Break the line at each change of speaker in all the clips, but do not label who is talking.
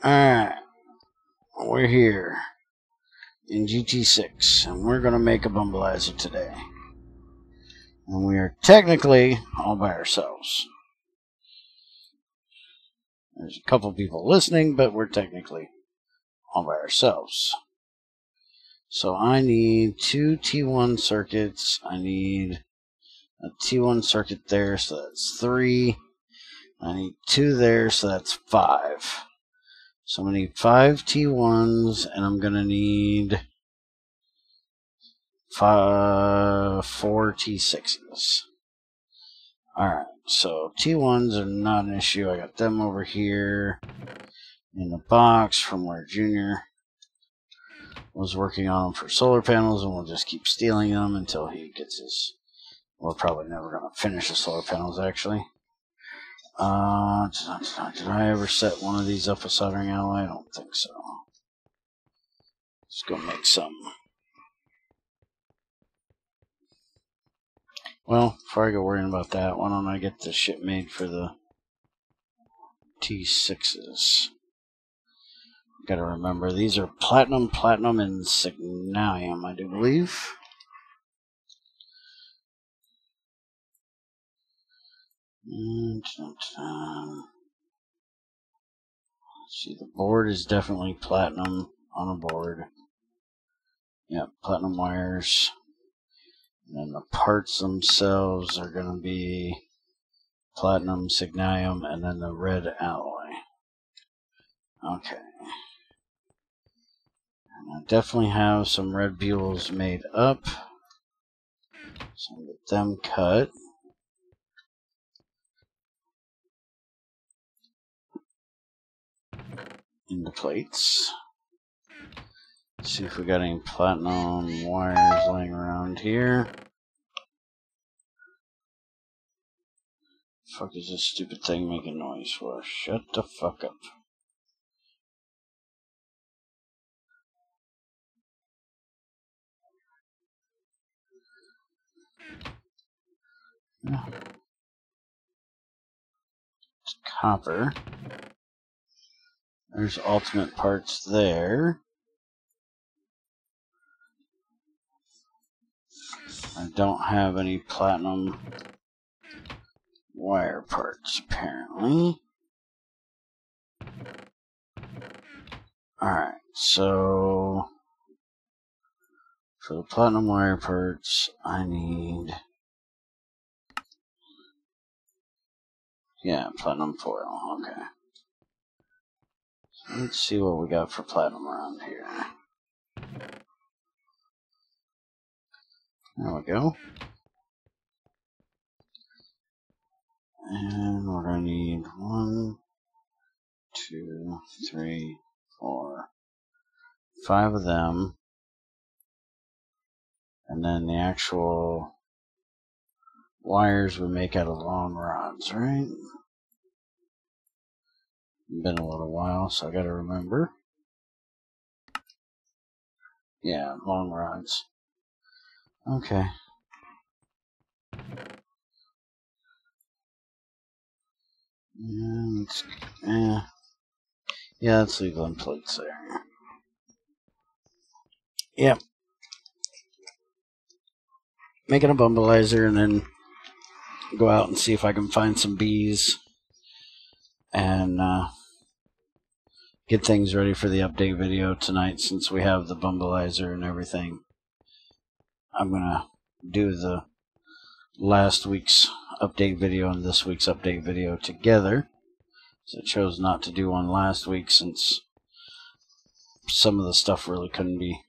Alright, we're here in GT6, and we're going to make a Bumblizer today. And we are technically all by ourselves. There's a couple people listening, but we're technically all by ourselves. So I need 2 T1 circuits. I need a T1 circuit there, so that's 3. I need 2 there, so that's 5. So I'm going to need 5 T1s, and I'm going to need 4 T6s. Alright, so T1s are not an issue. I got them over here in the box from where Junior was working on them for solar panels, and we'll just keep stealing them until he gets his... We're probably never going to finish the solar panels, actually. Did I ever set one of these up with soldering alloy? I don't think so. Let's go make some. Well, before I go worrying about that, why don't I get this shit made for the T6s? Gotta remember, these are platinum, and signalium, I do believe. See, the board is definitely platinum on a board. Yep, platinum wires. And then the parts themselves are going to be platinum, signalium, and then the red alloy. Okay. And I definitely have some red buells made up. So I'll get them cut. Into plates. Let's see if we got any platinum wires laying around here. Fuck is this stupid thing making noise for? Shut the fuck up. It's copper. There's ultimate parts there. I don't have any platinum wire parts, apparently. Alright, so for the platinum wire parts, I need... Yeah, platinum foil, okay. So let's see what we got for platinum around here. There we go. And we're going to need 1, 2, 3, 4, 5 of them. And then the actual wires we make out of long rods, right? Been a little while, so I gotta remember. Yeah, long rods. Okay. And yeah, let's leave them plates there. Yep. Making a Bumblizer and then go out and see if I can find some bees and get things ready for the update video tonight. Since we have the Bumblizer and everything, I'm gonna do the last week's update video and this week's update video together. So I chose not to do one last week since some of the stuff really couldn't be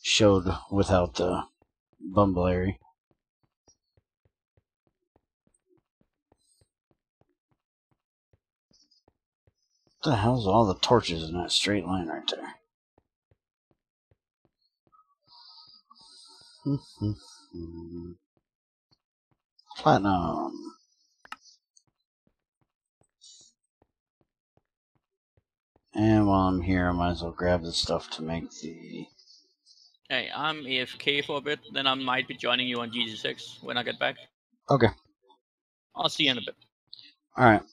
showed without the Bumblizer. What the hell's all the torches in that straight line right there? Platinum. And while I'm here, I might as well grab the stuff to make the...
Hey, I'm AFK for a bit, then I might be joining you on GT6 when I get back.
Okay.
I'll see you in a bit.
Alright.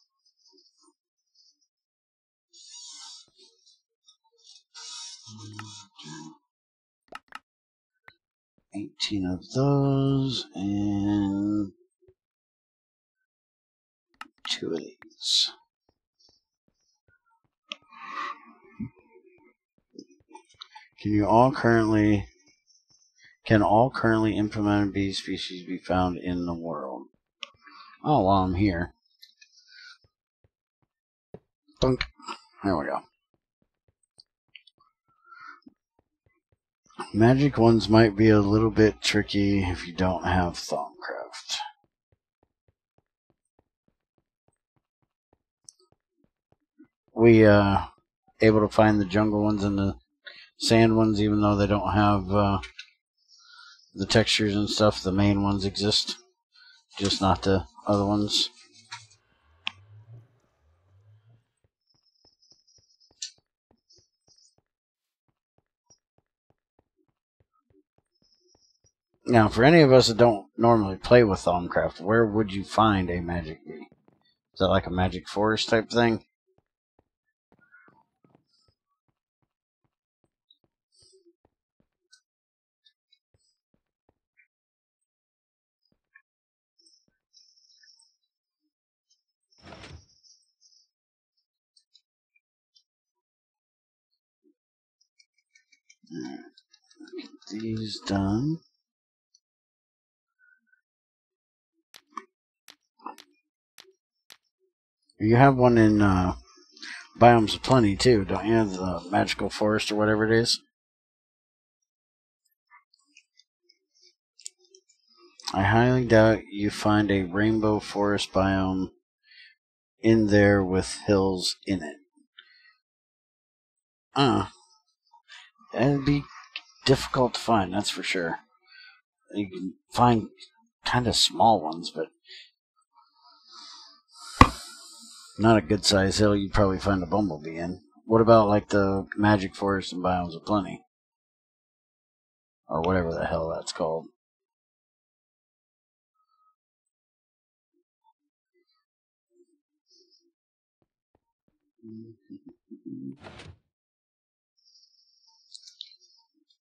18 of those and 2 of these. Can all currently implemented bee species be found in the world? Oh, while I'm here. Dunk. There we go. Magic ones might be a little bit tricky if you don't have Thaumcraft. We able to find the jungle ones and the sand ones, even though they don't have the textures and stuff. The main ones exist, just not the other ones. Now, for any of us that don't normally play with Thaumcraft, where would you find a magic bee? Is that like a magic forest type thing? Alright, get these done. You have one in Biomes of Plenty too, don't you? The magical forest or whatever it is. I highly doubt you find a rainbow forest biome in there with hills in it. That'd be difficult to find, that's for sure. You can find kind of small ones, but not a good size hill you'd probably find a bumblebee in. What about like the magic forest and Biomes of Plenty? Or whatever the hell that's called.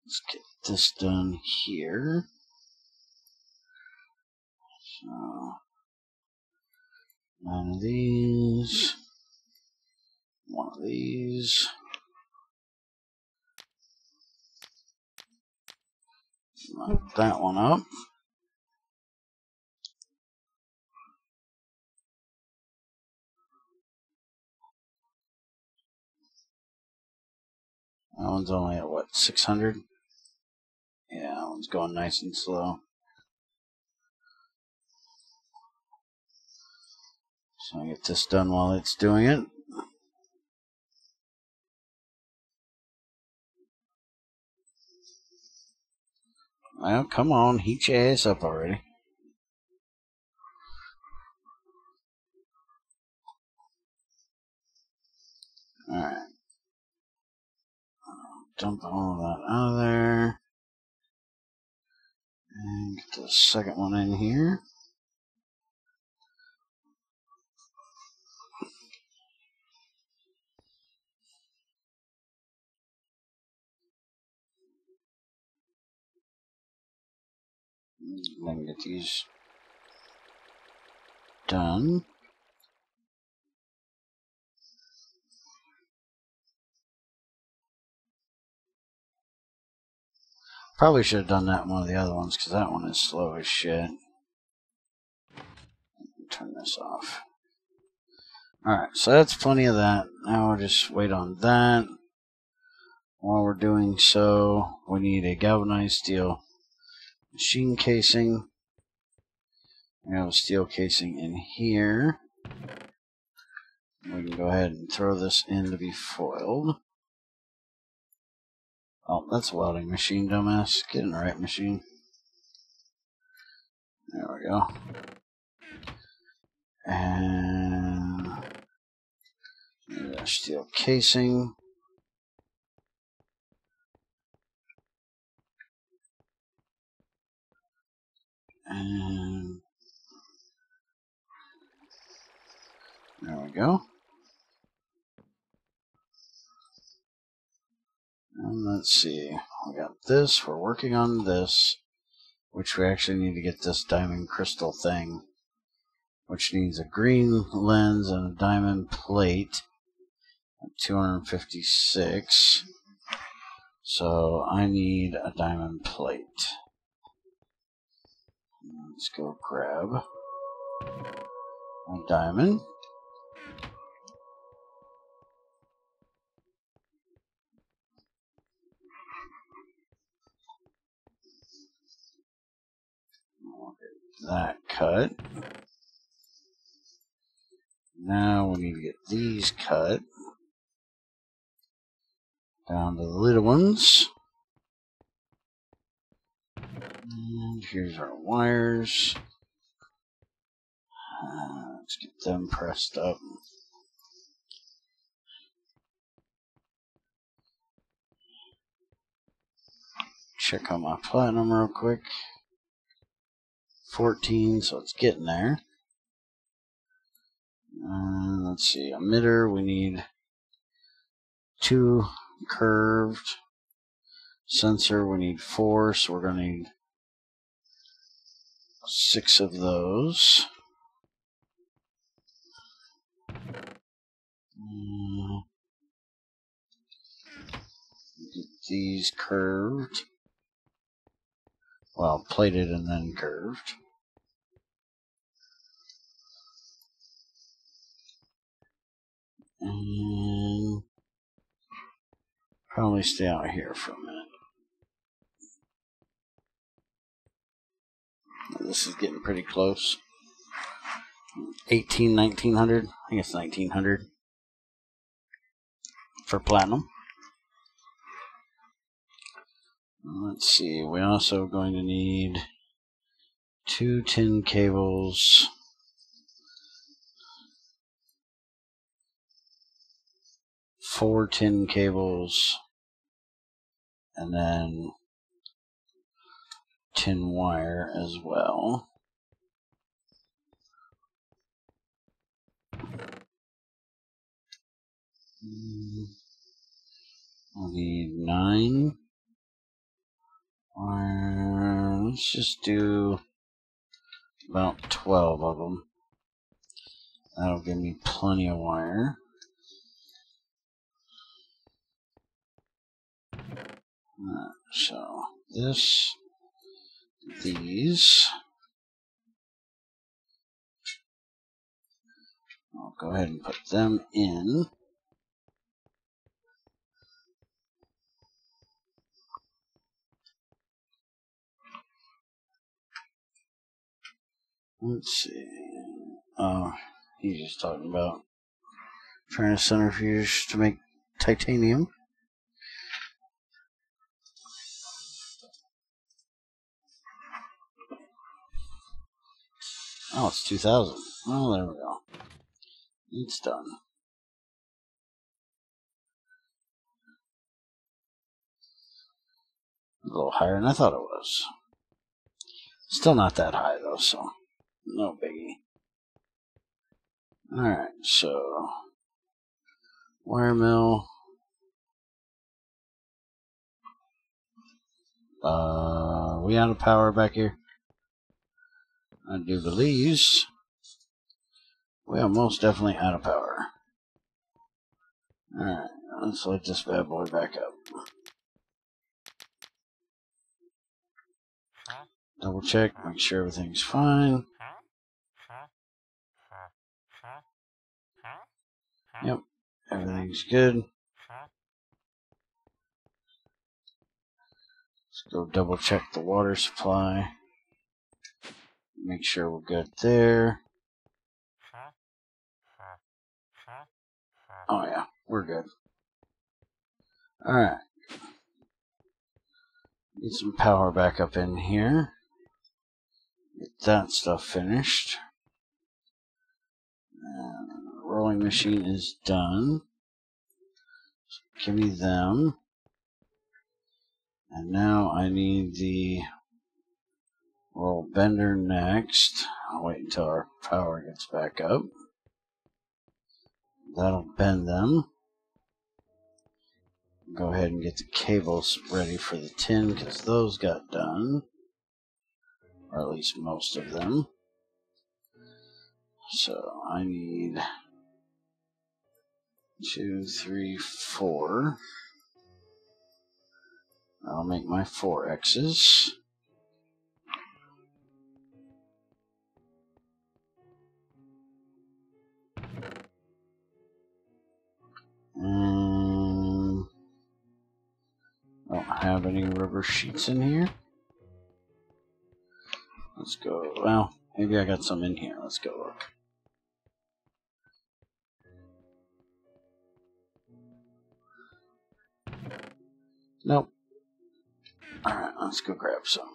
Let's get this done here. So, 9 of these. 1 of these. Knock that one up. That one's only at what, 600? Yeah, that one's going nice and slow. So I get this done while it's doing it. Well, come on, heat your ass up already. Alright. Dump all of that out of there. And get the second one in here. Then get these done. Probably should have done that in one of the other ones because that one is slow as shit. Turn this off. Alright, so that's plenty of that. Now we'll just wait on that. While we're doing so, we need a galvanized steel machine casing. We have a steel casing in here. We can go ahead and throw this in to be foiled. Oh, that's a welding machine, dumbass. Get in the right machine. There we go. And steel casing. And there we go. And let's see, we got this, we're working on this, which we actually need to get this diamond crystal thing, which needs a green lens and a diamond plate at 256. So I need a diamond plate. Let's go grab a diamond. That cut. Now we need to get these cut down to the little ones. And here's our wires. Let's get them pressed up. Check on my platinum real quick. 14, so it's getting there. Let's see, emitter, we need 2 curved. Sensor, we need 4, so we're going to need 6 of those. Get these curved. Well, plated and then curved. And probably stay out here for a minute. This is getting pretty close. 1900. I think it's 1900 for platinum. Let's see. We're also going to need 2 tin cables. 4 tin cables, and then tin wire as well. We'll need 9. Let's just do about 12 of them. That'll give me plenty of wire. So this, these, I'll go ahead and put them in. Let's see. Oh, he's just talking about trying to centrifuge to make titanium. Oh, it's 2000. Oh, there we go. It's done. A little higher than I thought it was. Still not that high, though, so no biggie. Alright, so wire mill. We out of power back here? I do believe we are most definitely out of power. Alright, let's light this bad boy back up. Double check, make sure everything's fine. Yep, everything's good. Let's go double check the water supply. Make sure we're good there. Oh yeah, we're good. Alright. Get some power back up in here. Get that stuff finished. And the rolling machine is done. So give me them. And now I need the roll bender next. I'll wait until our power gets back up. That'll bend them. Go ahead and get the cables ready for the tin because those got done, or at least most of them. So I need 2, 3, 4. I'll make my 4 X's. And I don't have any rubber sheets in here. Let's go. Well, maybe I got some in here. Let's go look. Nope. Alright, let's go grab some.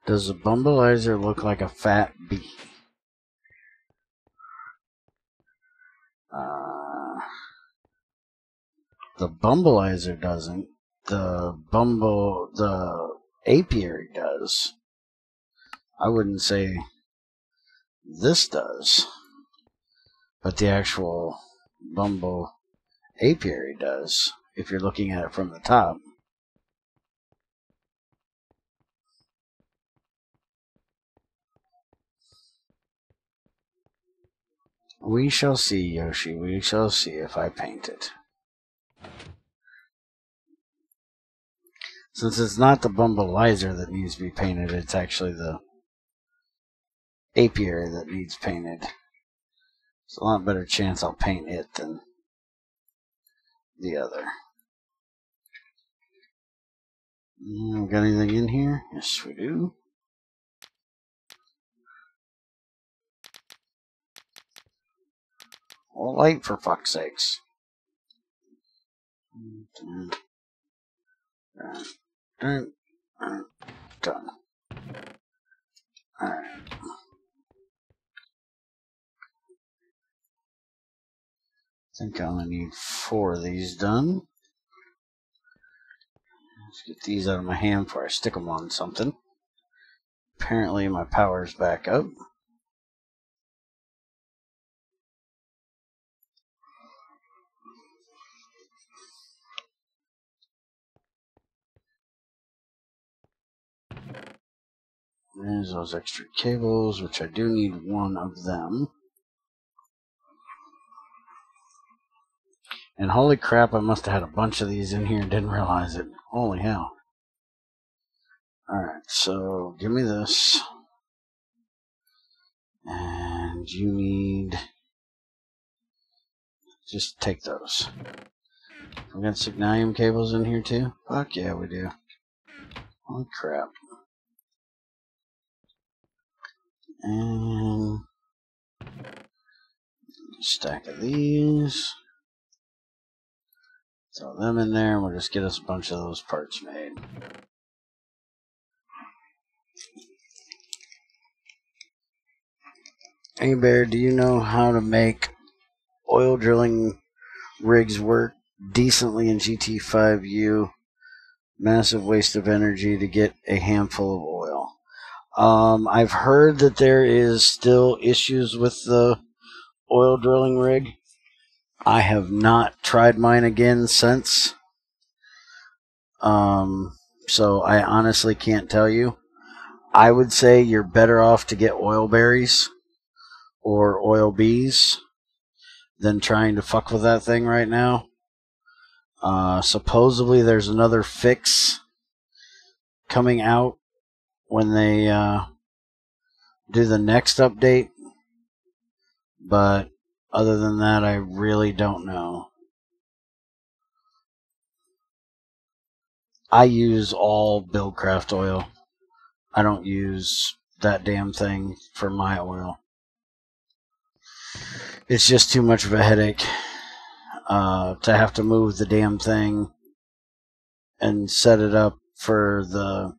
Does the Bumblizer look like a fat bee? The Bumblizer doesn't. The apiary does. I wouldn't say this does, but the actual Bumble apiary does, if you're looking at it from the top. We shall see, Yoshi. We shall see if I paint it. Since it's not the Bumblizer that needs to be painted, it's actually the apiary that needs painted. It's a lot better chance I'll paint it than the other. Got anything in here? Yes, we do. Well, light, for fuck's sakes. Done. Alright. I think I only need 4 of these done. Let's get these out of my hand before I stick them on something. Apparently my power's back up. There's those extra cables, which I do need 1 of them. And holy crap, I must have had a bunch of these in here and didn't realize it. Holy hell. Alright, so give me this. And you need... just take those. We got Signalium cables in here too? Fuck yeah, we do. Holy crap. And... a stack of these. Throw them in there and we'll just get us a bunch of those parts made. Hey Bear, do you know how to make oil drilling rigs work decently in GT5U? Massive waste of energy to get a handful of oil. I've heard that there is still issues with the oil drilling rig. I have not tried mine again since. So I honestly can't tell you. I would say you're better off to get oil berries or oil bees than trying to fuck with that thing right now. Supposedly there's another fix coming out when they do the next update, but other than that I really don't know. I use all Buildcraft oil. I don't use that damn thing for my oil. It's just too much of a headache to have to move the damn thing and set it up for the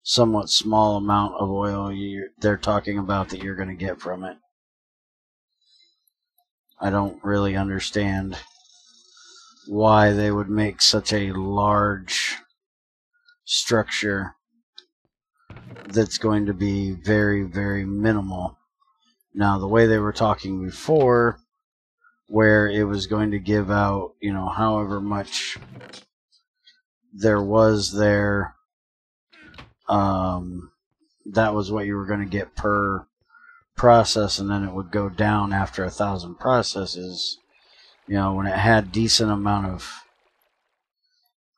somewhat small amount of oil they're talking about that you're going to get from it. I don't really understand why they would make such a large structure that's going to be very, very minimal. Now, the way they were talking before, where it was going to give out, however much there was there, that was what you were going to get per process, and then it would go down after 1,000 processes. When it had decent amount of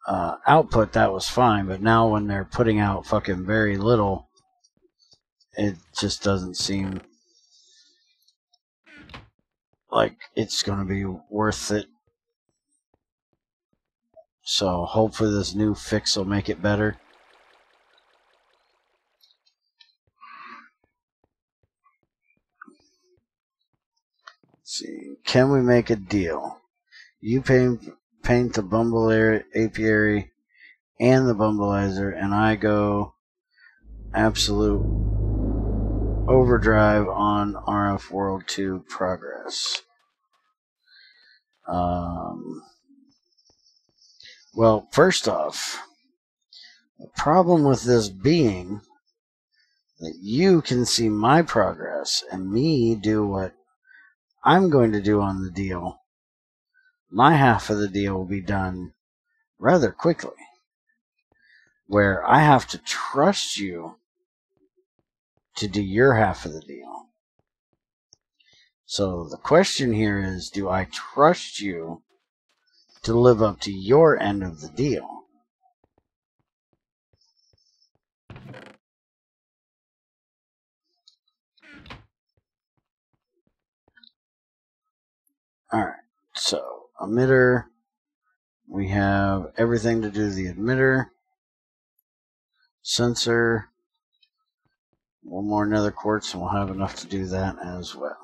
output, that was fine. But now when they're putting out fucking very little, it just doesn't seem like it's going to be worth it. So hopefully this new fix will make it better. Let's see, can we make a deal? You paint the Bumblizer apiary and the Bumblizer, and I go absolute overdrive on RF World 2 progress. Well, first off, the problem with this being that you can see my progress and me do what I'm going to do on the deal. My half of the deal will be done rather quickly, where I have to trust you to do your half of the deal. So the question here is, do I trust you to live up to your end of the deal? Alright, so emitter, we have everything to do the emitter, sensor, one more nether quartz, and we'll have enough to do that as well.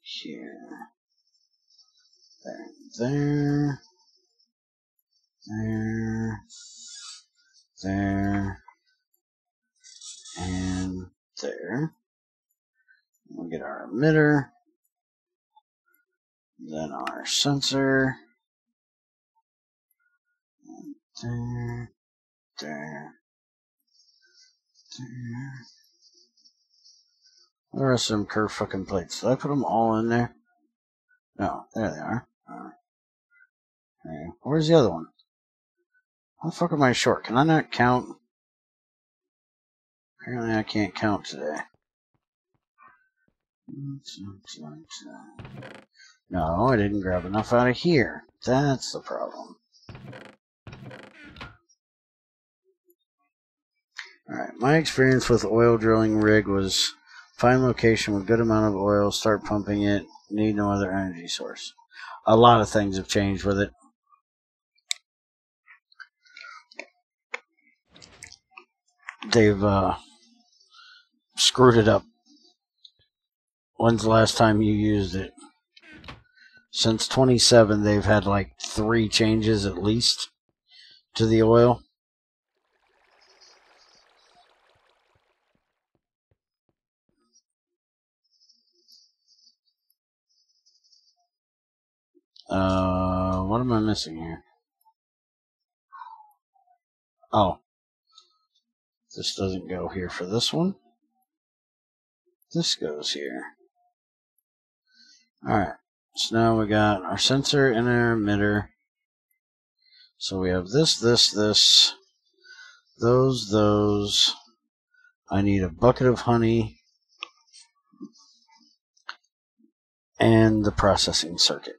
Here, there, and there. We'll get our emitter, then our sensor, and there. The rest of them curved fucking plates. Did I put them all in there? No, there they are. Okay. Where's the other one? How the fuck am I short? Can I not count? Apparently I can't count today. No, I didn't grab enough out of here. That's the problem. Alright, my experience with oil drilling rig was find location with good amount of oil, start pumping it, need no other energy source. A lot of things have changed with it. They've screwed it up. When's the last time you used it? Since 27, they've had like 3 changes at least to the oil. What am I missing here? Oh. This doesn't go here for this one. This goes here. Alright. So now we got our sensor and our emitter. So we have this, those. I need a bucket of honey and the processing circuit.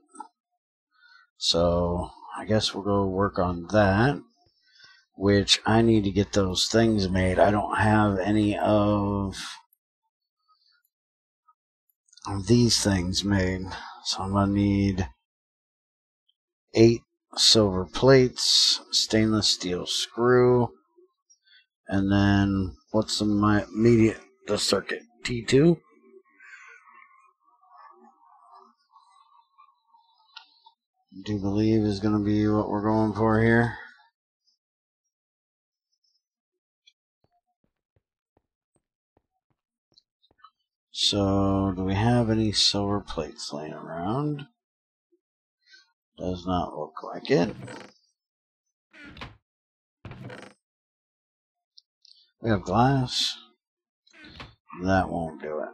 So I guess we'll go work on that, which I need to get those things made. I don't have any of these things made. So I'm going to need 8 silver plates, stainless steel screw, and then what's the circuit? T2? Do you believe is going to be what we're going for here? So, do we have any silver plates laying around? Does not look like it. We have glass. That won't do it.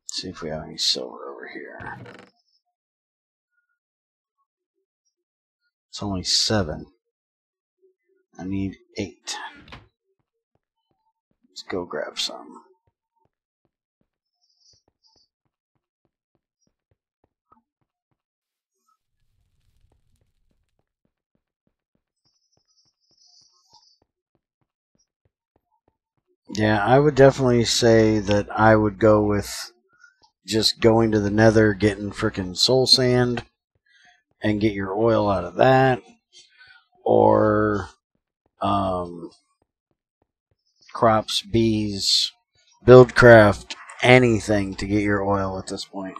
Let's see if we have any silver over here. It's only 7. I need 8. Let's go grab some. Yeah, I would definitely say that I would go with just going to the nether, getting frickin' soul sand, and get your oil out of that. Or crops, bees, build craft, anything to get your oil at this point.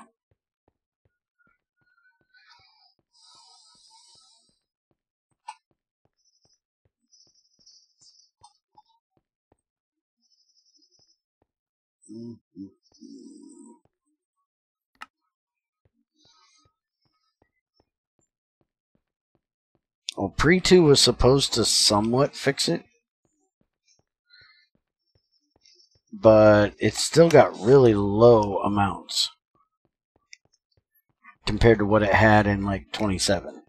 Well, Pre-2 was supposed to somewhat fix it, but it's still got really low amounts compared to what it had in like 27.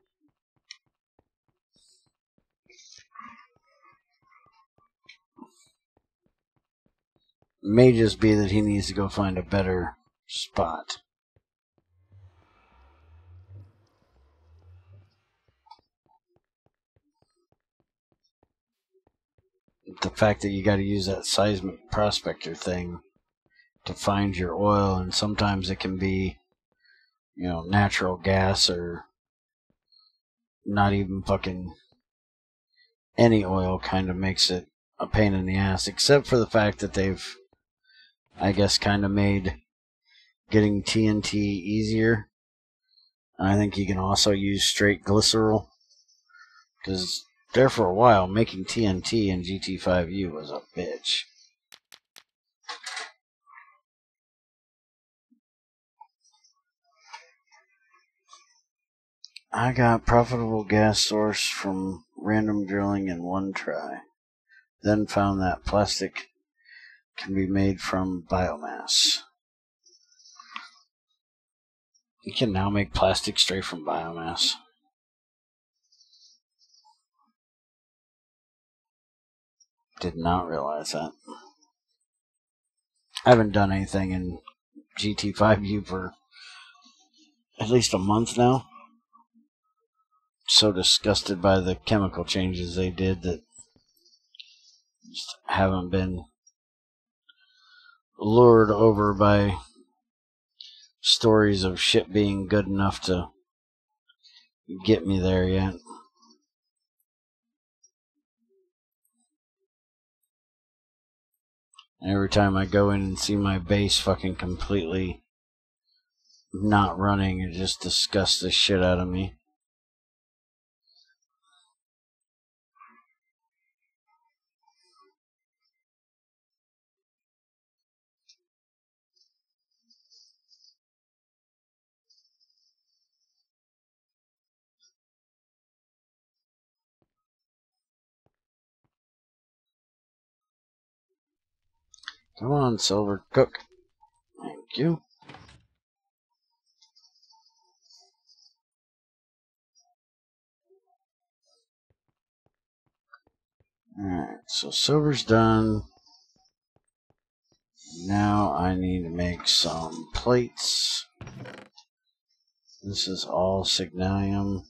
May just be that he needs to go find a better spot. The fact that you got to use that seismic prospector thing to find your oil, and sometimes it can be, you know, natural gas or not even fucking any oil, kind of makes it a pain in the ass, except for the fact that they've, I guess, kind of made getting TNT easier. I think you can also use straight glycerol, because there for a while, making TNT in GT5U was a bitch. I got profitable gas source from random drilling in one try. Then found that plastic can be made from biomass. You can now make plastic straight from biomass. Did not realize that. I haven't done anything in GT5U for at least a month now. So disgusted by the chemical changes they did that just haven't been lured over by stories of shit being good enough to get me there yet. Every time I go in and see my base fucking completely not running, it just disgusts the shit out of me. Come on, Silver, cook. Thank you. Alright, so silver's done. Now I need to make some plates. This is all Signalium.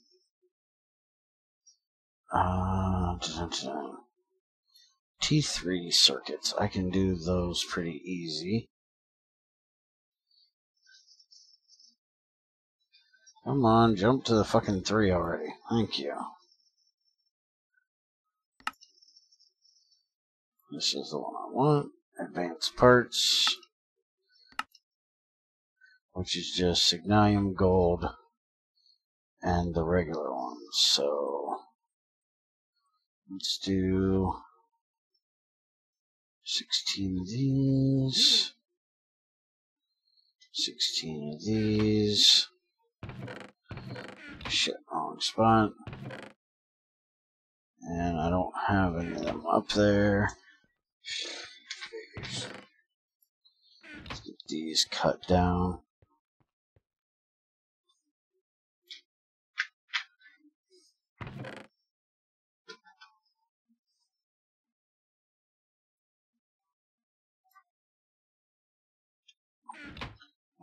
T3 circuits. I can do those pretty easy. Come on, jump to the fucking 3 already. Thank you. This is the one I want. Advanced parts. Which is just Signalium, gold, and the regular ones. So let's do 16 of these. 16 of these. Shit, wrong spot. And I don't have any of them up there. Let's get these cut down.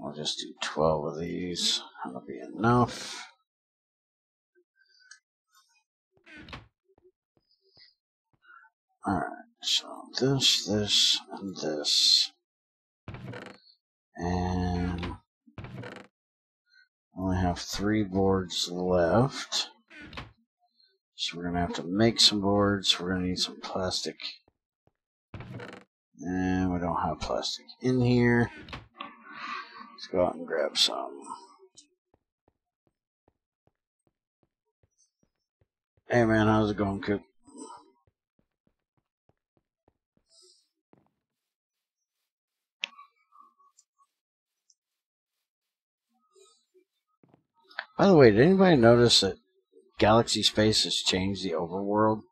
I'll just do 12 of these. That'll be enough. Alright, so this, and this. And I only have 3 boards left. So we're going to have to make some boards. We're going to need some plastic. And we don't have plastic in here. Let's go out and grab some. Hey man, how's it going, Coop? By the way, did anybody notice that Galaxy Space has changed the overworld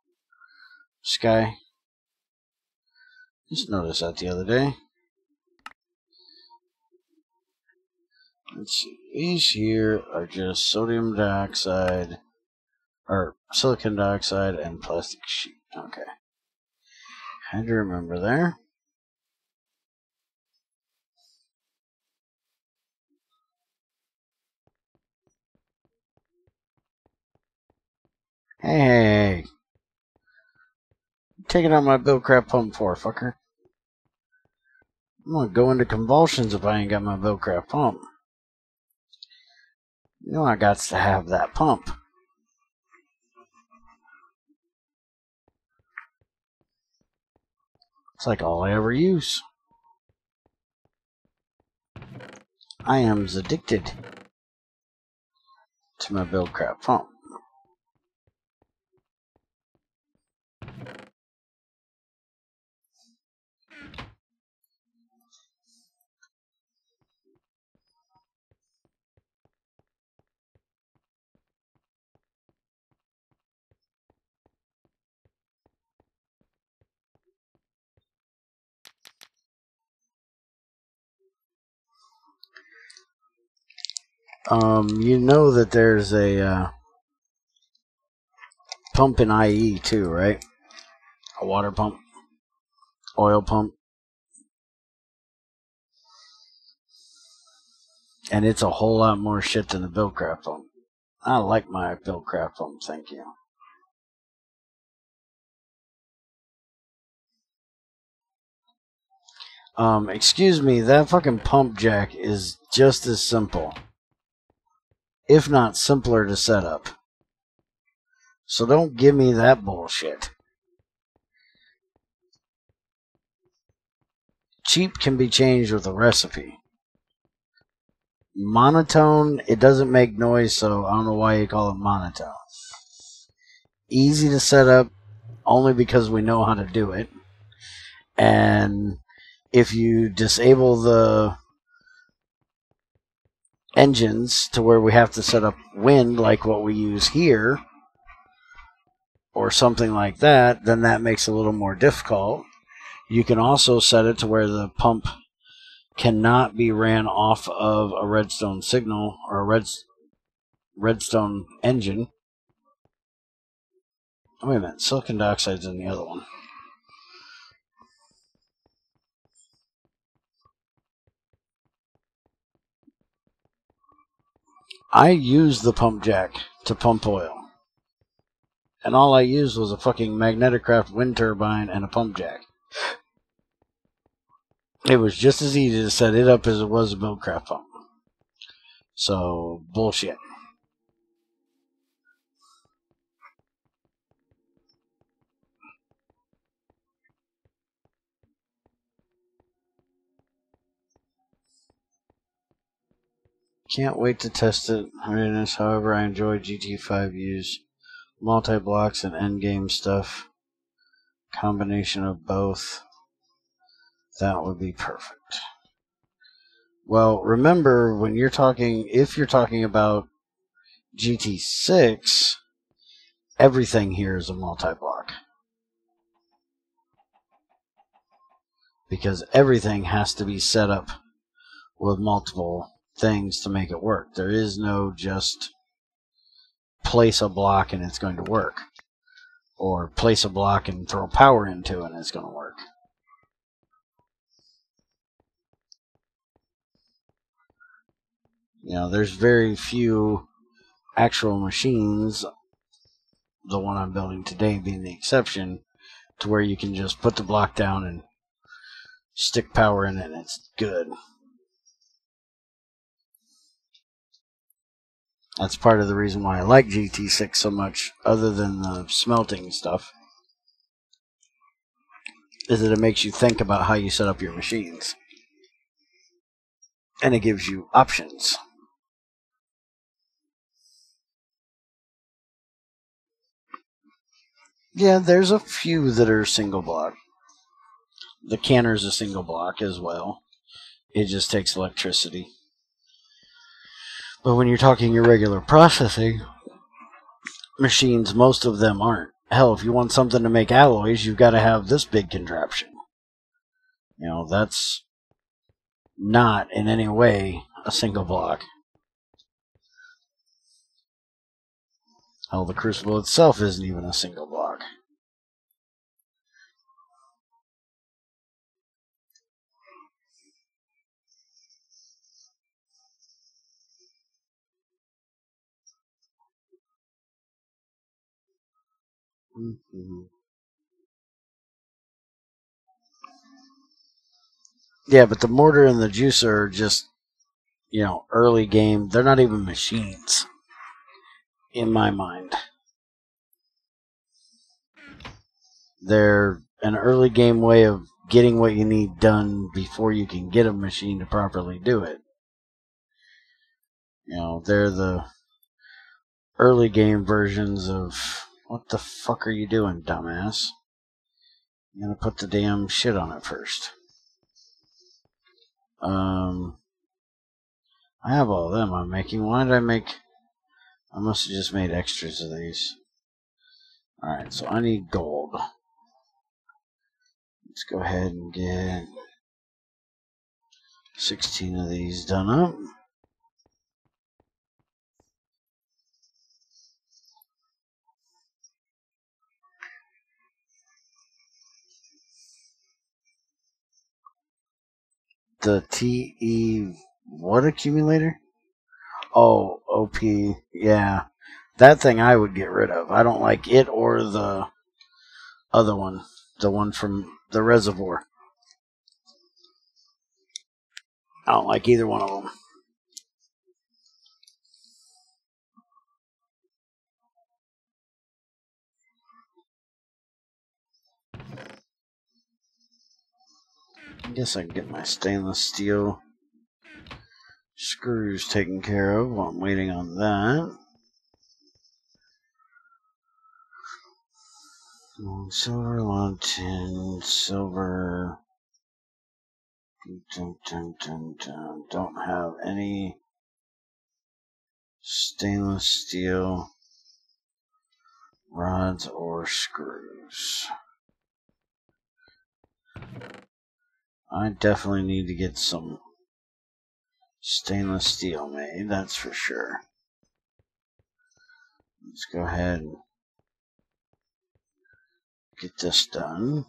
sky? Just noticed that the other day. Let's see. These here are just sodium dioxide, or silicon dioxide and plastic sheet. Okay. Had to remember there. Hey. Taking out my bill crap pump for, fucker. I'm gonna go into convulsions if I ain't got my bill crap pump. You know I got to have that pump. It's like all I ever use. I am addicted to my bill crap pump. You know that there's a pump in IE too, right? A water pump, oil pump. And it's a whole lot more shit than the Buildcraft pump. I like my Buildcraft pump, thank you. Excuse me, that fucking pump jack is just as simple, if not simpler to set up. So don't give me that bullshit. Cheap can be changed with a recipe. Monotone, it doesn't make noise, so I don't know why you call it monotone. Easy to set up, only because we know how to do it. And if you disable the engines to where we have to set up wind like what we use here, or something like that, then that makes it a little more difficult. You can also set it to where the pump cannot be ran off of a redstone signal or a redstone engine. Oh, wait a minute, silicon dioxide's in the other one. I used the pump jack to pump oil. And all I used was a fucking Magneticraft wind turbine and a pump jack. It was just as easy to set it up as it was a Buildcraft pump. So, bullshit. Can't wait to test it. However, I enjoy GT5 use multi-blocks and endgame stuff. Combination of both. That would be perfect. Well, remember when you're talking, if you're talking about GT6, everything here is a multi-block. Because everything has to be set up with multiple things to make it work. There is no just place a block and it's going to work. Or place a block and throw power into it and it's going to work. You know, there's very few actual machines, the one I'm building today being the exception, to where you can just put the block down and stick power in it and it's good. That's part of the reason why I like GT6 so much, other than the smelting stuff, is that it makes you think about how you set up your machines. And it gives you options. Yeah, there's a few that are single block. The canner's a single block as well. It just takes electricity. But when you're talking your regular processing machines, most of them aren't. Hell, if you want something to make alloys, you've got to have this big contraption. You know, that's not in any way a single block. Hell, the crucible itself isn't even a single block. Mm-hmm. Yeah, but the mortar and the juicer are just, you know, early game. They're not even machines, in my mind. They're an early game way of getting what you need done before you can get a machine to properly do it. You know, they're the early game versions of, what the fuck are you doing, dumbass? I'm gonna put the damn shit on it first. I have all of them I'm making. Why did I make... I must have just made extras of these. Alright, so I need gold. Let's go ahead and get 16 of these done up. The TE... what accumulator? Oh, OP. Yeah. That thing I would get rid of. I don't like it or the other one. The one from the reservoir. I don't like either one of them. I guess I can get my stainless steel screws taken care of while I'm waiting on that. Silver, long tin, silver. Don't have any stainless steel rods or screws. I definitely need to get some stainless steel made, that's for sure. Let's go ahead and get this done.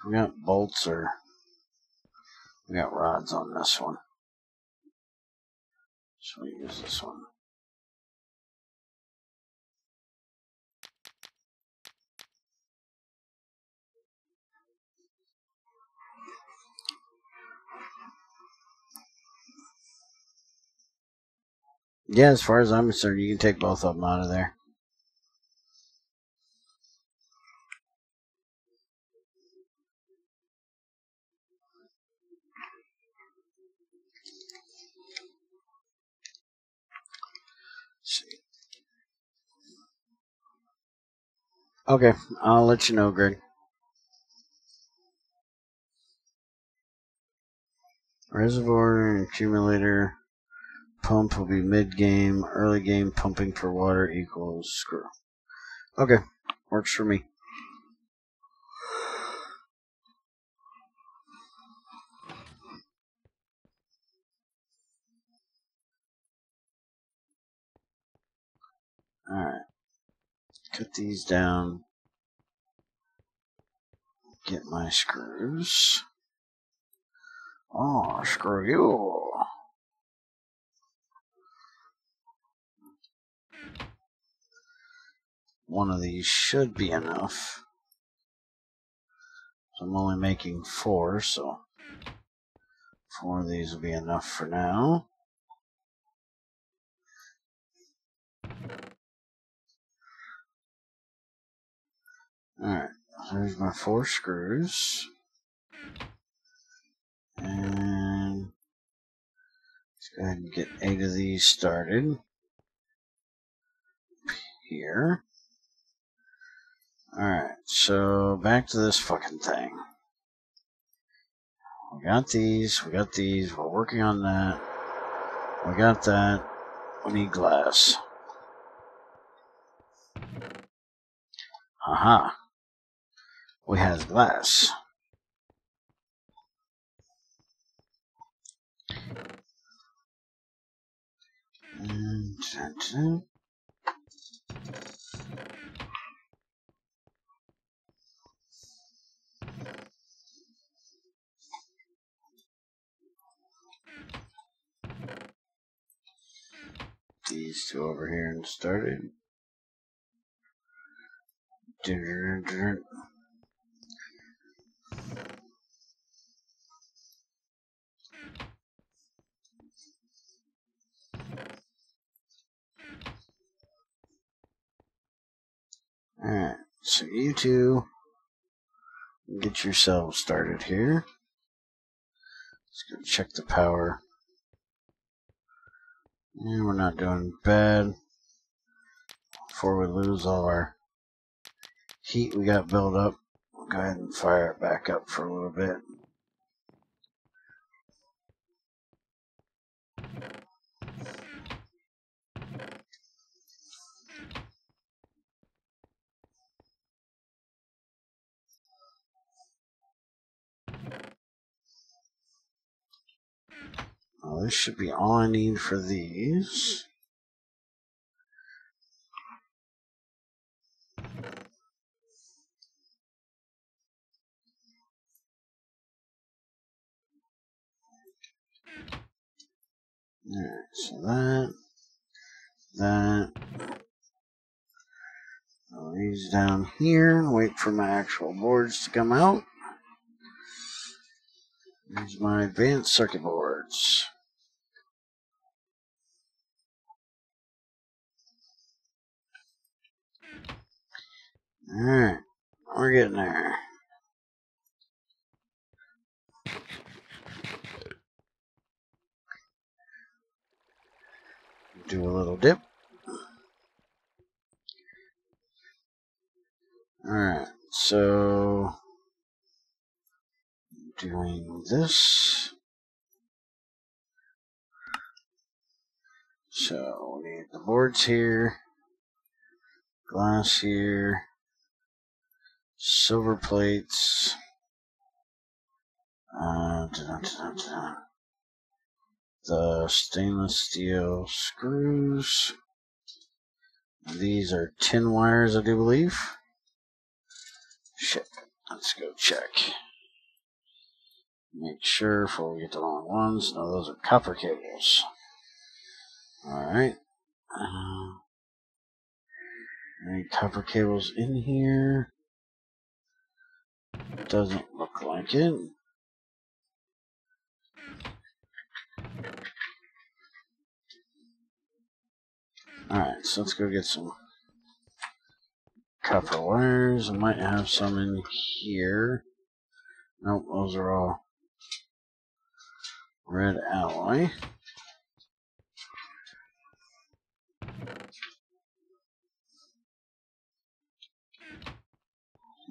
We got bolts or we got rods on this one. So we use this one. Yeah, as far as I'm concerned, you can take both of them out of there. See. Okay, I'll let you know, Greg. Reservoir and accumulator pump will be mid-game. Early game pumping for water equals screw. Okay, works for me. Alright. Cut these down. Get my screws. Oh, screw you. One of these should be enough. So I'm only making 4, so 4 of these will be enough for now. Alright, there's my 4 screws. And let's go ahead and get 8 of these started. Here. Alright, so back to this fucking thing. We got these, we're working on that. We got that. We need glass. Aha. We have glass. And these 2 over here and started. Alright, so you 2 get yourselves started here. Let's go check the power. And we're not doing bad. Before we lose all our heat we got built up, we'll go ahead and fire it back up for a little bit. Well, this should be all I need for these. Alright, so that. I'll these down here and wait for my actual boards to come out. Here's my advanced circuit boards. Alright, we're getting there. Do a little dip. Alright, so doing this. So we need the boards here, glass here, silver plates, the stainless steel screws. These are tin wires, I do believe. Shit, let's go check. Make sure before we get the wrong ones. No, those are copper cables. Alright. Any copper cables in here? Doesn't look like it. Alright, so let's go get some copper wires. I might have some in here. Nope, those are all red alloy.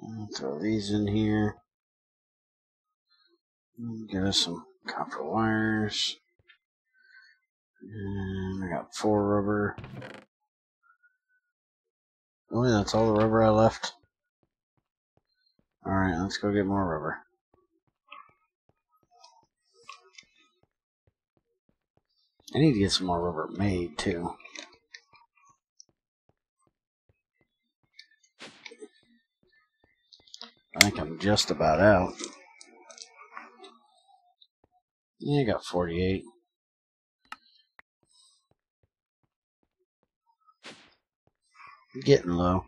I'll throw these in here. Get us some copper wires. And I got 4 rubber. Oh, that's all the rubber I left. Alright, let's go get more rubber. I need to get some more rubber made, too. I think I'm just about out. Yeah, I got 48. Getting low.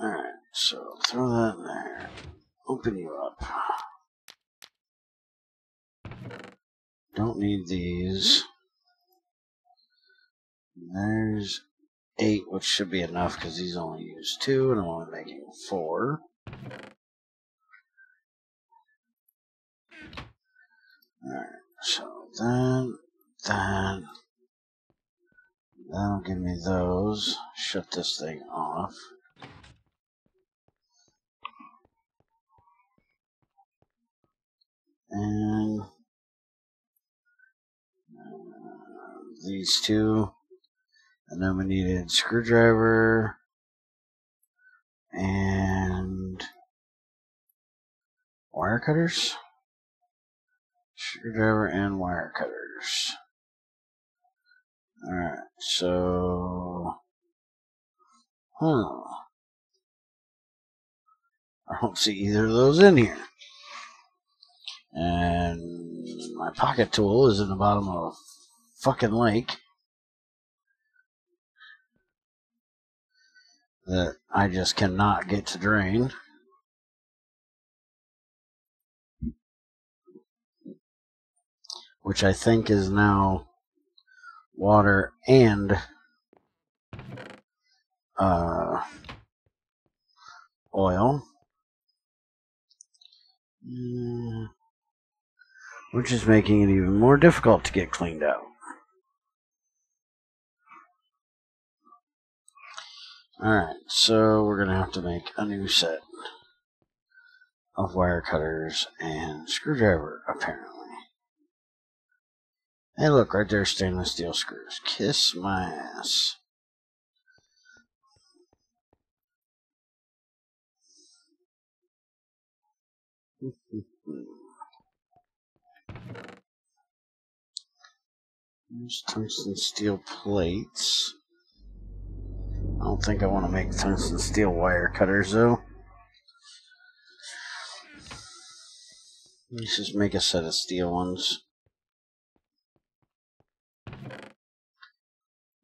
Alright, so throw that in there. Open you up. Don't need these. There's 8, which should be enough because he's only used 2 and I'm only making 4. Alright, so then that'll give me those. Shut this thing off. And these 2. And then we needed screwdriver and wire cutters. Screwdriver and wire cutters. Alright, so I don't see either of those in here. And my pocket tool is in the bottom of a fucking lake that I just cannot get to drain. Which I think is now water and oil. Which is making it even more difficult to get cleaned out. Alright, so we're going to have to make a new set of wire cutters and screwdriver, apparently. Hey, look, right there, stainless steel screws. Kiss my ass. There's tungsten steel plates. I don't think I want to make tungsten steel wire cutters, though. Let's just make a set of steel ones.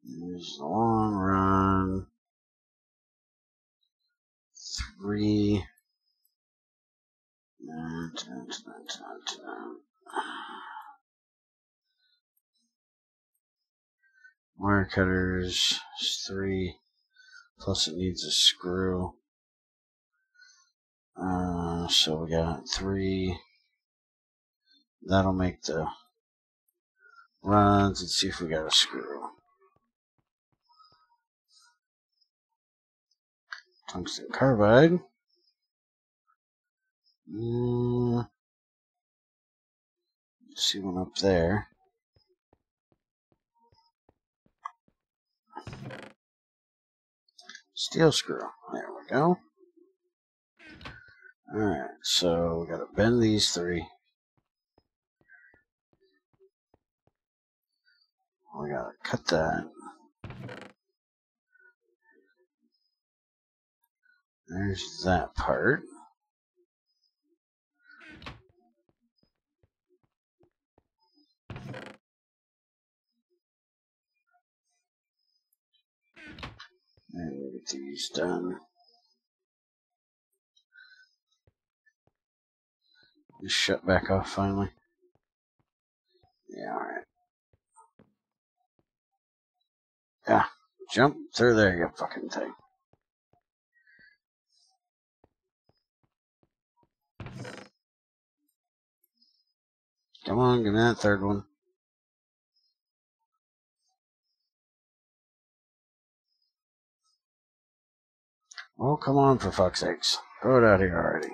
There's the long run. 3. Wire cutters is 3. Plus it needs a screw. So we got 3. That'll make the runs. Let's see if we got a screw. Tungsten carbide. See one up there. Steel screw. There we go. Alright, so we gotta bend these 3. We gotta cut that. There's that part. And we get these done. Just shut back off finally. Yeah, alright. Yeah, jump through there, you fucking thing. Come on, give me that third one. Oh, come on, for fuck's sakes. Throw it out here already.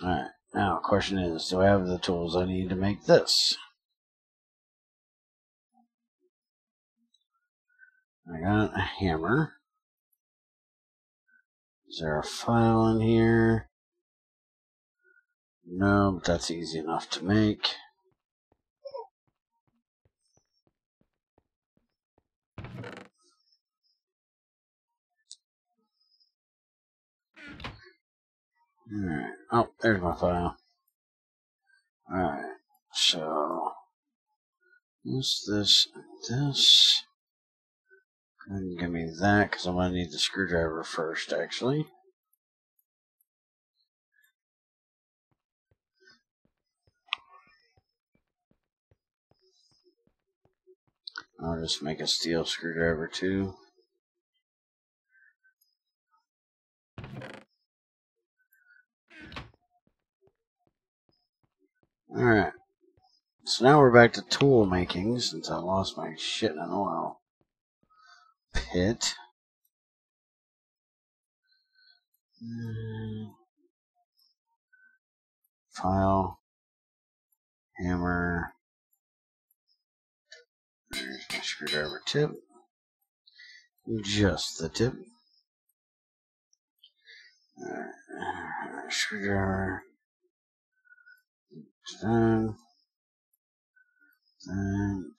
Alright, now the question is, do I have the tools I need to make this? I got a hammer. Is there a file in here? No, but that's easy enough to make. Alright. Oh, there's my file. Alright. So, this, and this. Go ahead and give me that, because I'm going to need the screwdriver first, actually. I'll just make a steel screwdriver, too. Alright. So now we're back to tool making, since I lost my shit in an oil pit. File. Hammer. There's my screwdriver tip. Just the tip. Screwdriver. Then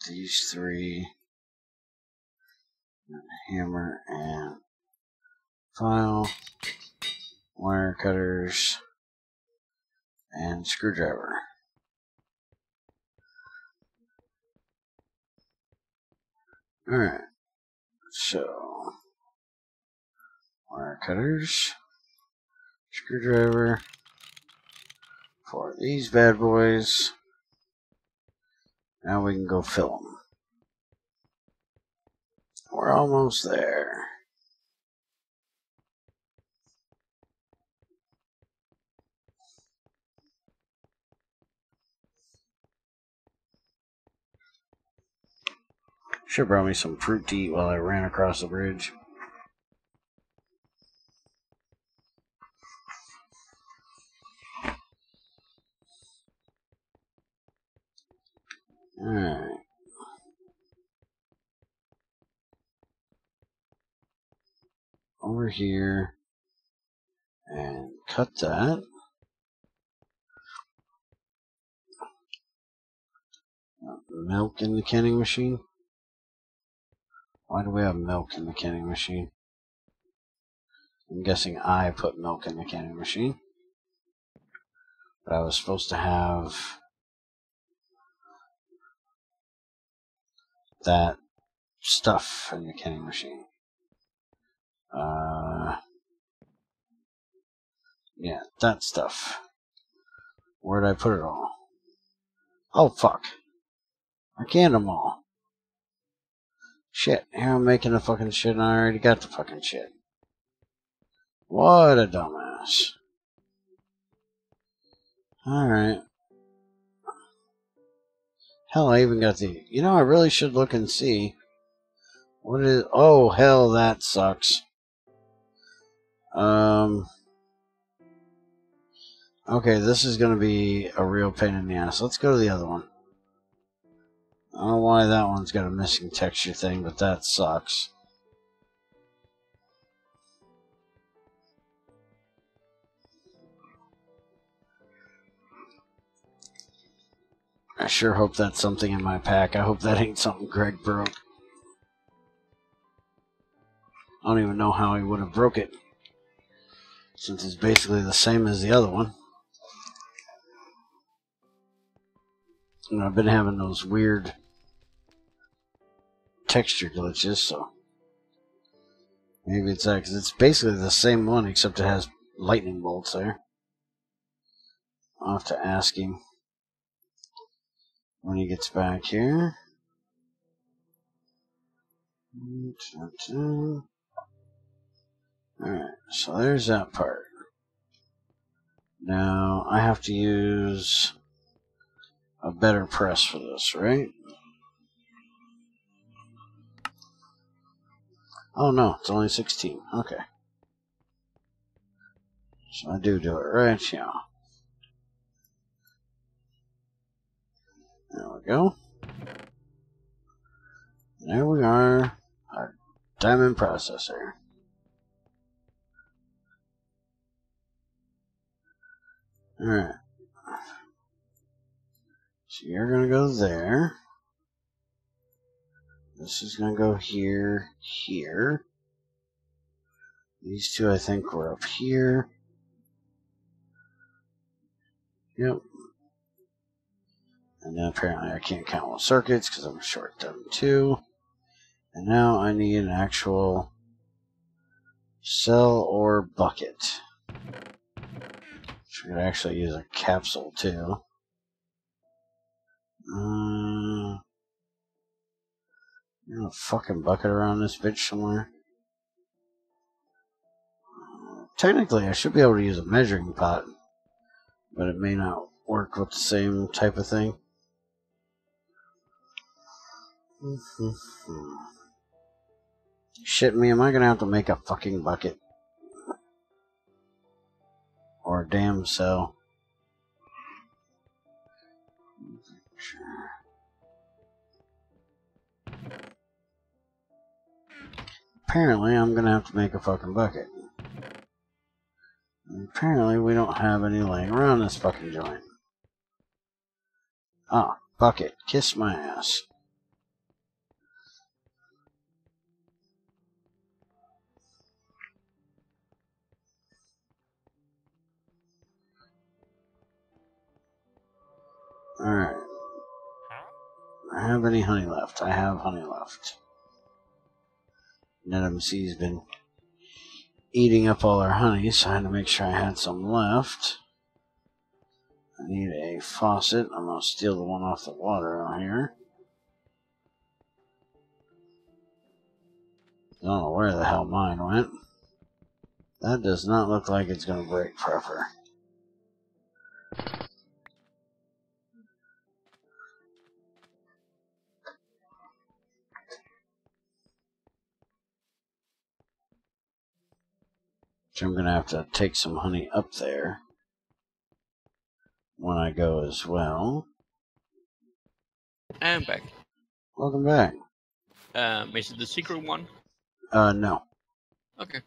these three. Hammer and file. Wire cutters. And screwdriver. Alright. So, wire cutters. Screwdriver. For these bad boys. Now we can go fill them. We're almost there. Should have brought me some fruit to eat while I ran across the bridge. Alright. Over here. And cut that. Milk in the canning machine? Why do we have milk in the canning machine? I'm guessing I put milk in the canning machine. But I was supposed to have that stuff in the canning machine. Yeah, that stuff. Where'd I put it all? Oh, fuck. I canned them all. Shit, here I'm making the fucking shit and I already got the fucking shit. What a dumbass. Alright. Hell, I even got the... You know, I really should look and see. What is... Oh, hell, that sucks. Okay, this is going to be a real pain in the ass. Let's go to the other one. I don't know why that one's got a missing texture thing, but that sucks. I sure hope that's something in my pack. I hope that ain't something Greg broke. I don't even know how he would have broke it, since it's basically the same as the other one. And I've been having those weird texture glitches, so maybe it's that, because it's basically the same one except it has lightning bolts there. I'll have to ask him when he gets back here. Alright, so there's that part. Now I have to use a better press for this, right? Oh no, it's only 16. Okay. So I do it right, yeah. There we go. There we are. Our diamond processor. Alright. So you're going to go there. This is going to go here, here. These two I think were up here. Yep. And then apparently I can't count all circuits because I'm short them too. And now I need an actual cell or bucket. Which we could actually use a capsule too. You know, a fucking bucket around this bitch somewhere. Technically, I should be able to use a measuring pot, but it may not work with the same type of thing. Shit me, am I gonna have to make a fucking bucket? Or a damn cell? Apparently, I'm gonna have to make a fucking bucket. And apparently, we don't have any laying around this fucking joint. Ah, bucket. Kiss my ass. Alright. Do I have any honey left? I have honey left. NetMC's been eating up all our honey, so I had to make sure I had some left. I need a faucet. I'm going to steal the one off the water out here. I don't know where the hell mine went. That does not look like it's going to break proper. So I'm going to have to take some honey up there when I go as well.
I'm back.
Welcome back.
Is it the secret one?
No.
Okay.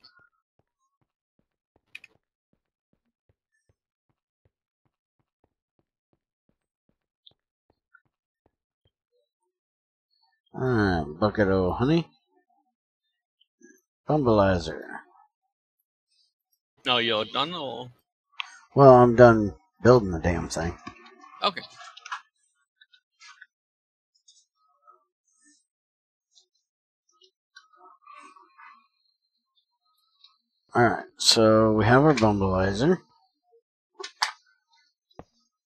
Alright, bucket of honey. Bumblizer.
No, you're done or?
Well, I'm done building the damn thing.
Okay.
Alright, so we have our Bumblizer.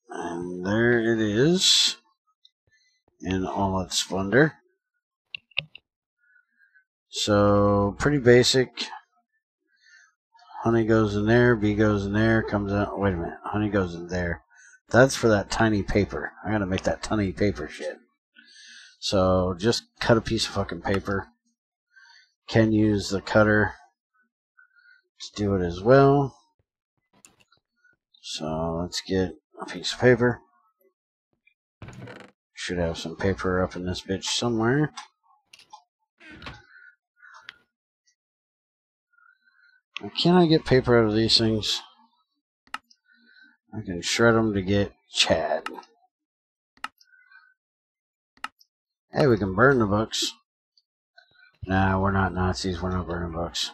And there it is. In all its splendor. So, pretty basic. Honey goes in there, bee goes in there, comes out. Wait a minute, honey goes in there. That's for that tiny paper. I gotta make that tiny paper shit. So, just cut a piece of fucking paper. Can use the cutter to do it as well. So, let's get a piece of paper. Should have some paper up in this bitch somewhere. Can I get paper out of these things? I can shred them to get Chad. Hey, we can burn the books. Nah, we're not Nazis. We're not burning books.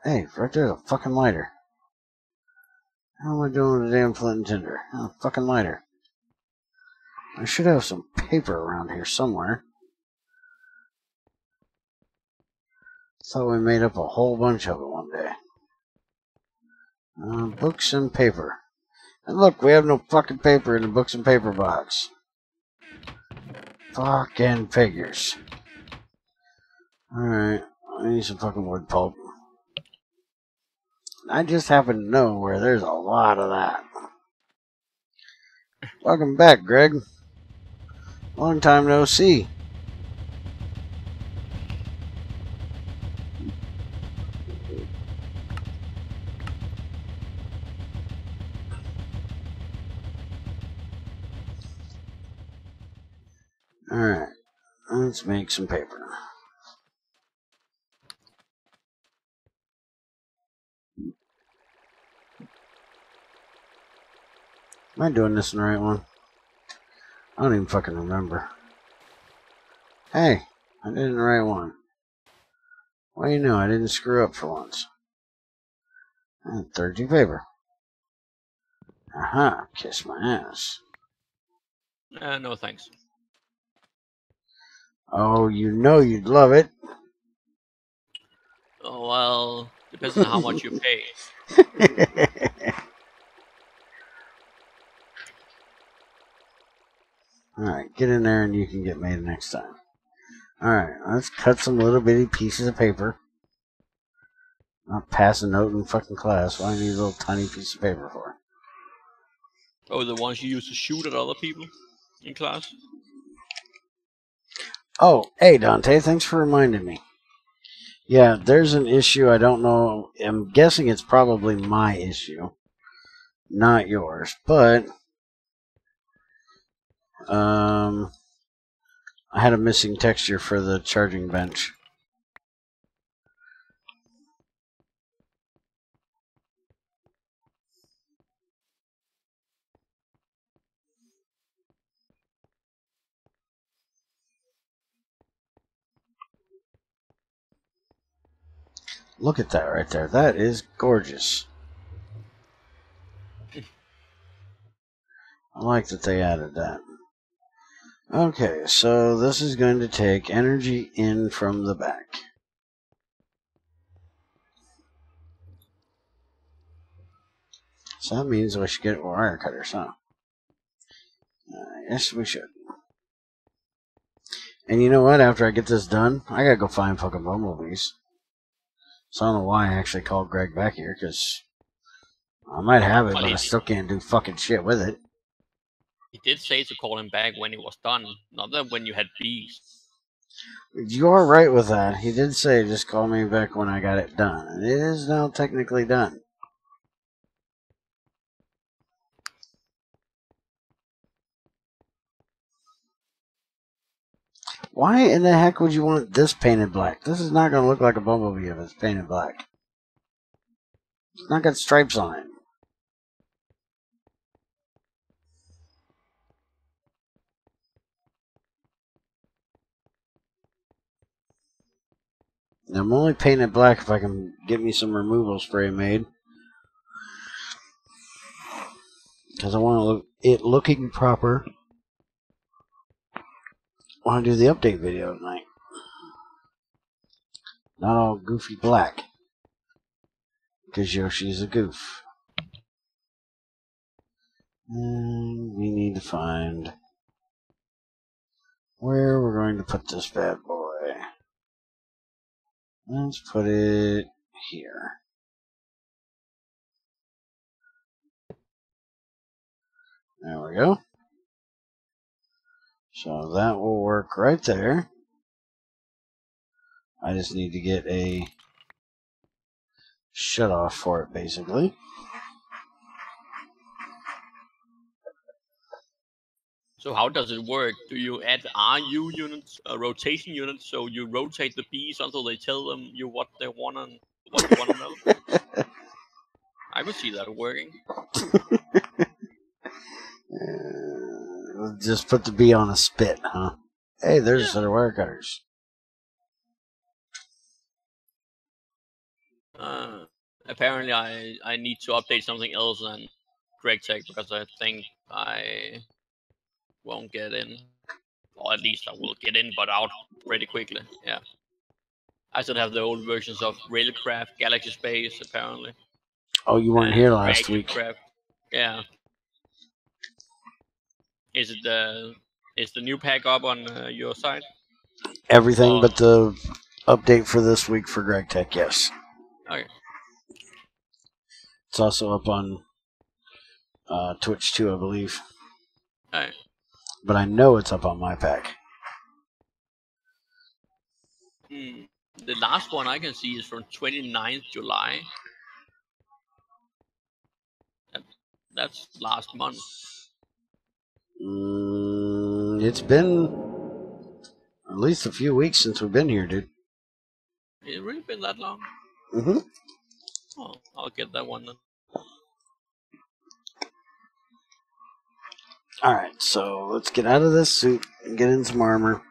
Hey, right there's a fucking lighter. How am I doing with a damn flint and tinder? Oh, fucking lighter. I should have some paper around here somewhere. Thought we made up a whole bunch of it one day. Books and paper. And look, we have no fucking paper in the books and paper box. Fucking figures. Alright, I need some fucking wood pulp. I just happen to know where there's a lot of that. Welcome back, Greg. Long time no see. Alright, let's make some paper. Am I doing this in the right one? I don't even fucking remember. Hey, I did it in the right one. Well, you know, I didn't screw up for once. 32 paper. Aha, kiss my ass.
No thanks.
Oh, you know you'd love it.
Oh, well, depends on how much you pay.
Alright, get in there and you can get made next time. Alright, let's cut some little bitty pieces of paper. Not pass a note in fucking class. Why do I need a little tiny piece of paper for?
Oh, the ones you use to shoot at other people in class?
Oh, hey Dante, thanks for reminding me. Yeah, there's an issue. I don't know. I'm guessing it's probably my issue, not yours. But I had a missing texture for the charging bench. Look at that right there. That is gorgeous. I like that they added that. Okay, so this is going to take energy in from the back. So that means we should get wire cutters, huh? Yes, we should. And you know what? After I get this done, I gotta go find fucking bumblebees. So I don't know why I actually called Greg back here, because I might have it, but I still can't do fucking shit with it.
He did say to call him back when it was done, not that when you had bees.
You are right with that. He did say just call me back when I got it done. And it is now technically done. Why in the heck would you want this painted black? This is not going to look like a bumblebee if it's painted black. It's not got stripes on it. And I'm only painting it black if I can get me some removal spray made. Because I want it looking proper. I want to do the update video tonight. Not all goofy black. Because Yoshi's a goof. And we need to find where we're going to put this bad boy. Let's put it here. There we go. So that will work right there. I just need to get a shut off for it, basically.
So how does it work? Do you add RU units, rotation units, so you rotate the bees until they tell them you what they want and what you want to know? I could see that working.
Just put the bee on a spit, huh? Hey, there's a set of wire cutters.
Apparently, I need to update something else than GregTech because I think I won't get in. Or at least I will get in, but out pretty quickly. Yeah. I still have the old versions of Railcraft, Galaxy Space, apparently.
Oh, you weren't here last week.
Craft. Yeah. Is the new pack up on your side?
Everything but the update for this week for GregTech, yes.
Okay.
It's also up on Twitch too, I believe.
Alright.
But I know it's up on my pack.
The last one I can see is from 29th July. That's last month.
It's been at least a few weeks since we've been here, dude.
It's really been that long?
Mm-hmm.
Oh, I'll get that one then.
Alright, so let's get out of this suit and get in some armor.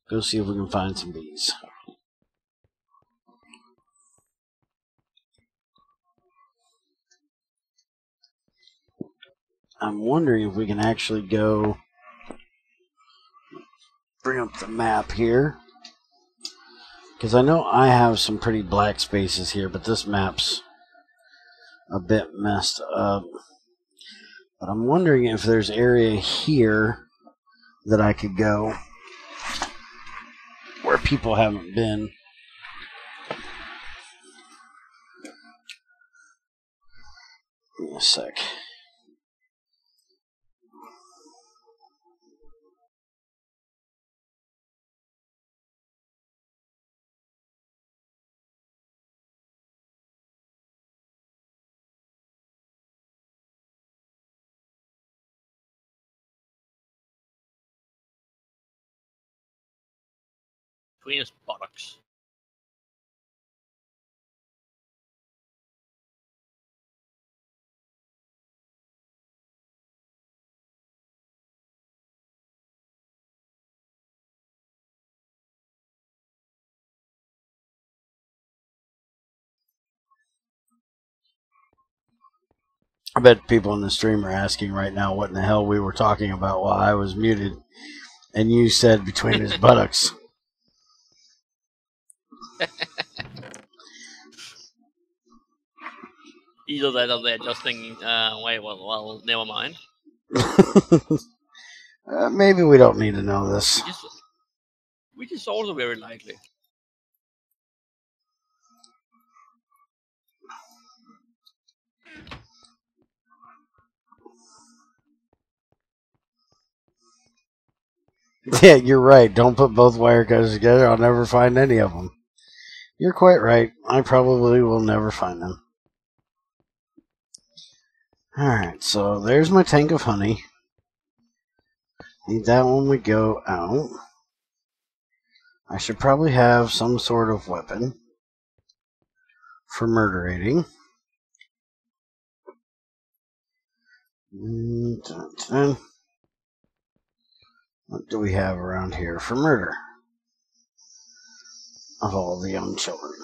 Go see if we can find some bees. I'm wondering if we can actually go bring up the map here. Because I know I have some pretty black spaces here, but this map's a bit messed up. But I'm wondering if there's area here that I could go where people haven't been. Give me a sec.
Between his buttocks.
I bet people in the stream are asking right now what in the hell we were talking about while I was muted. And you said between his buttocks.
Either that or they're just thinking, wait, well, never mind.
Maybe we don't need to know this.
Which is also very likely.
Yeah, you're right. Don't put both wire cutters together. I'll never find any of them. You're quite right. I probably will never find them. Alright, so there's my tank of honey. Need that when we go out. I should probably have some sort of weapon for murderating. What do we have around here for murder of all the young children?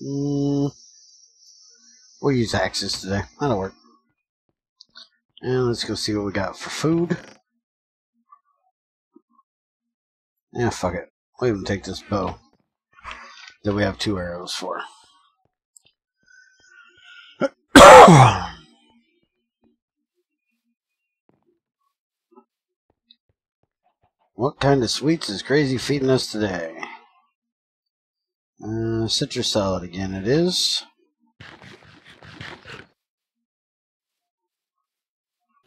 We'll use axes today. That'll work. And let's go see what we got for food. Yeah, fuck it. We'll even take this bow that we have 2 arrows for. What kind of sweets is Crazy feeding us today? Citrus salad again, it is.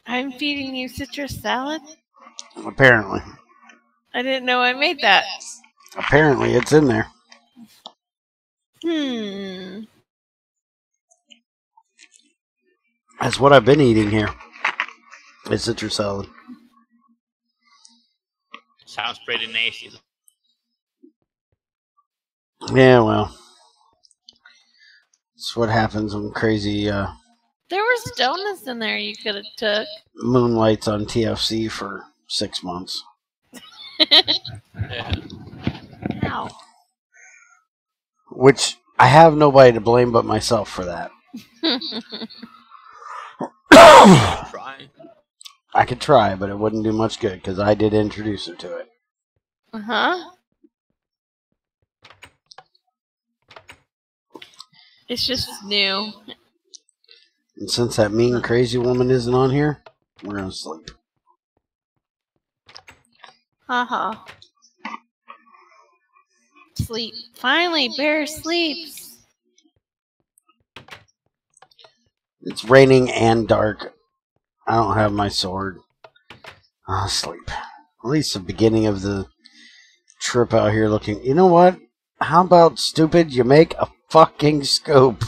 I'm feeding you citrus salad?
Apparently.
I didn't know I made that.
Apparently, it's in there. That's what I've been eating here. It's citrus salad.
Sounds pretty nasty.
Yeah, well. It's what happens when Crazy
there was donuts in there you could have took.
moonlights on TFC for 6 months.
Yeah.
Ow.
Which, I have nobody to blame but myself for that.
Try.
I could try, but it wouldn't do much good, because I did introduce her to it.
Uh-huh. It's just new.
And since that mean crazy woman isn't on here, we're going to sleep.
Haha. sleep. Finally, Bear sleeps.
It's raining and dark. I don't have my sword. I'll sleep. At least the beginning of the trip out here looking... You know what? How about, stupid, you make a fucking scoop?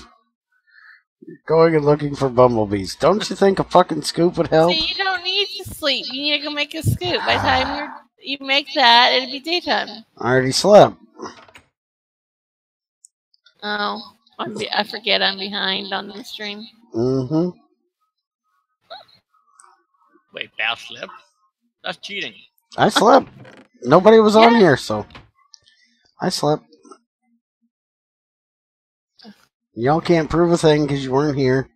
You're going and looking for bumblebees. Don't you think a fucking scoop would help?
See, you don't need to sleep. You need to go make a scoop. By the time you make that, it'll be daytime.
I already slept.
Oh, I forget I'm behind on the stream.
Mm-hmm.
Wait, Bear slept? That's cheating.
I slept. Nobody was on here, so I slept. Y'all can't prove a thing because you weren't here.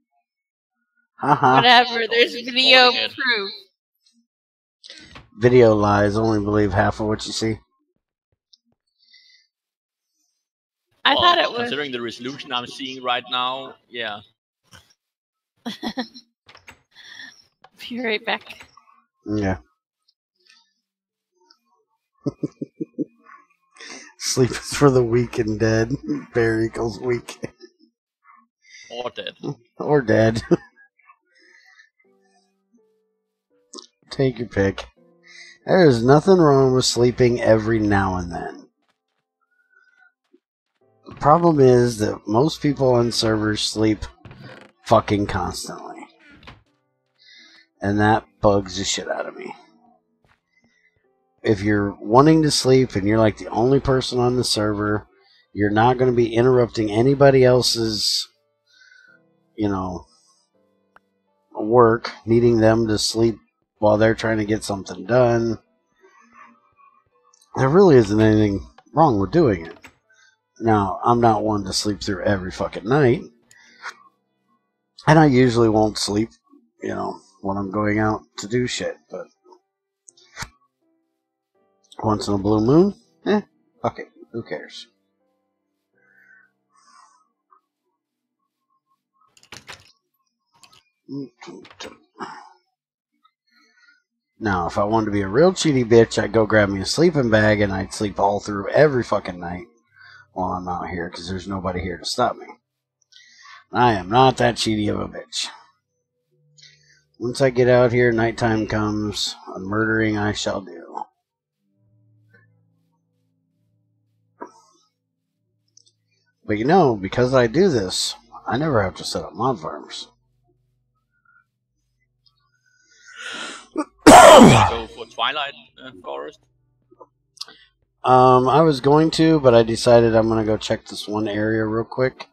Haha.
Whatever, there's video proof.
Video lies. Only believe half of what you see.
I thought it was.
Considering the resolution I'm seeing right now, yeah.
Be right back.
Yeah. Sleep is for the weak and dead. Bear equals weak.
Or dead.
Or dead. Take your pick. There is nothing wrong with sleeping every now and then. The problem is that most people on servers sleep fucking constantly. And that bugs the shit out of me. If you're wanting to sleep and you're like the only person on the server, you're not going to be interrupting anybody else's, you know, work, needing them to sleep while they're trying to get something done. There really isn't anything wrong with doing it. Now, I'm not one to sleep through every fucking night. And I usually won't sleep, you know, when I'm going out to do shit. But once in a blue moon, fuck it. Who cares? Now, if I wanted to be a real cheaty bitch, I'd go grab me a sleeping bag and I'd sleep all through every fucking night while I'm out here because there's nobody here to stop me. I am not that cheaty of a bitch. Once I get out here, nighttime comes, a murdering I shall do. But you know, because I do this, I never have to set up mod farms.
Go for Twilight Forest?
I was going to, but I decided I'm going to go check this one area real quick.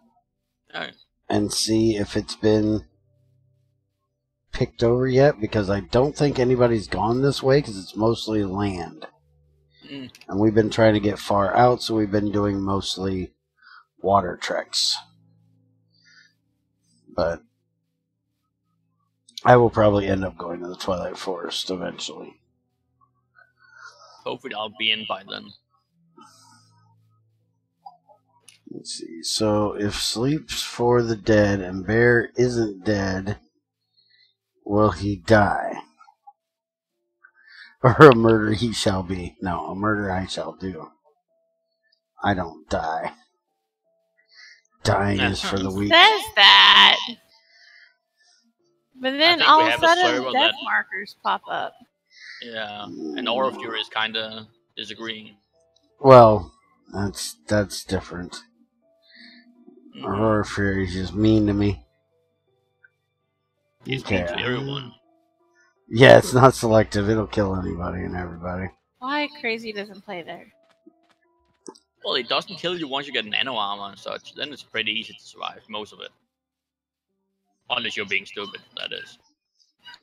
Okay.
And see if it's been picked over yet, because I don't think anybody's gone this way, because it's mostly land. And we've been trying to get far out, so we've been doing mostly water treks. But I will probably end up going to the Twilight Forest eventually.
Hopefully I'll be in by then.
Let's see. So, if sleep's for the dead and Bear isn't dead, will he die? Or a murder he shall be? No, a murder I shall do. I don't die. Dying is for the weak.
Says that. But then all of a sudden, death markers pop up.
Yeah, and all of you is kind of disagreeing.
Well, that's different. Aurora Fury is just mean to me.
He's mean to everyone.
Yeah, it's not selective. It'll kill anybody and everybody.
Why Crazy doesn't play there?
Well, it doesn't kill you once you get nano armor and such. Then it's pretty easy to survive most of it. Unless you're being stupid, that is.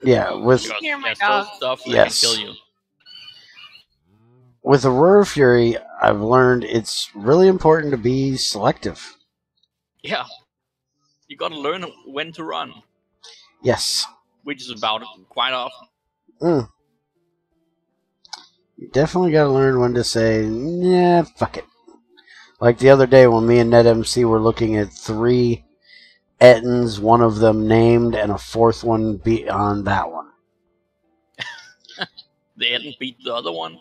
Yeah, with
stuff that can kill you.
With Aurora Fury, I've learned it's really important to be selective.
Yeah. You gotta learn when to run.
Yes.
Which is about quite often.
You definitely gotta learn when to say, yeah, fuck it. Like the other day when me and NetMC were looking at 3 Ettins, one of them named, and a 4th one beyond that one.
The Ettin beat the other one?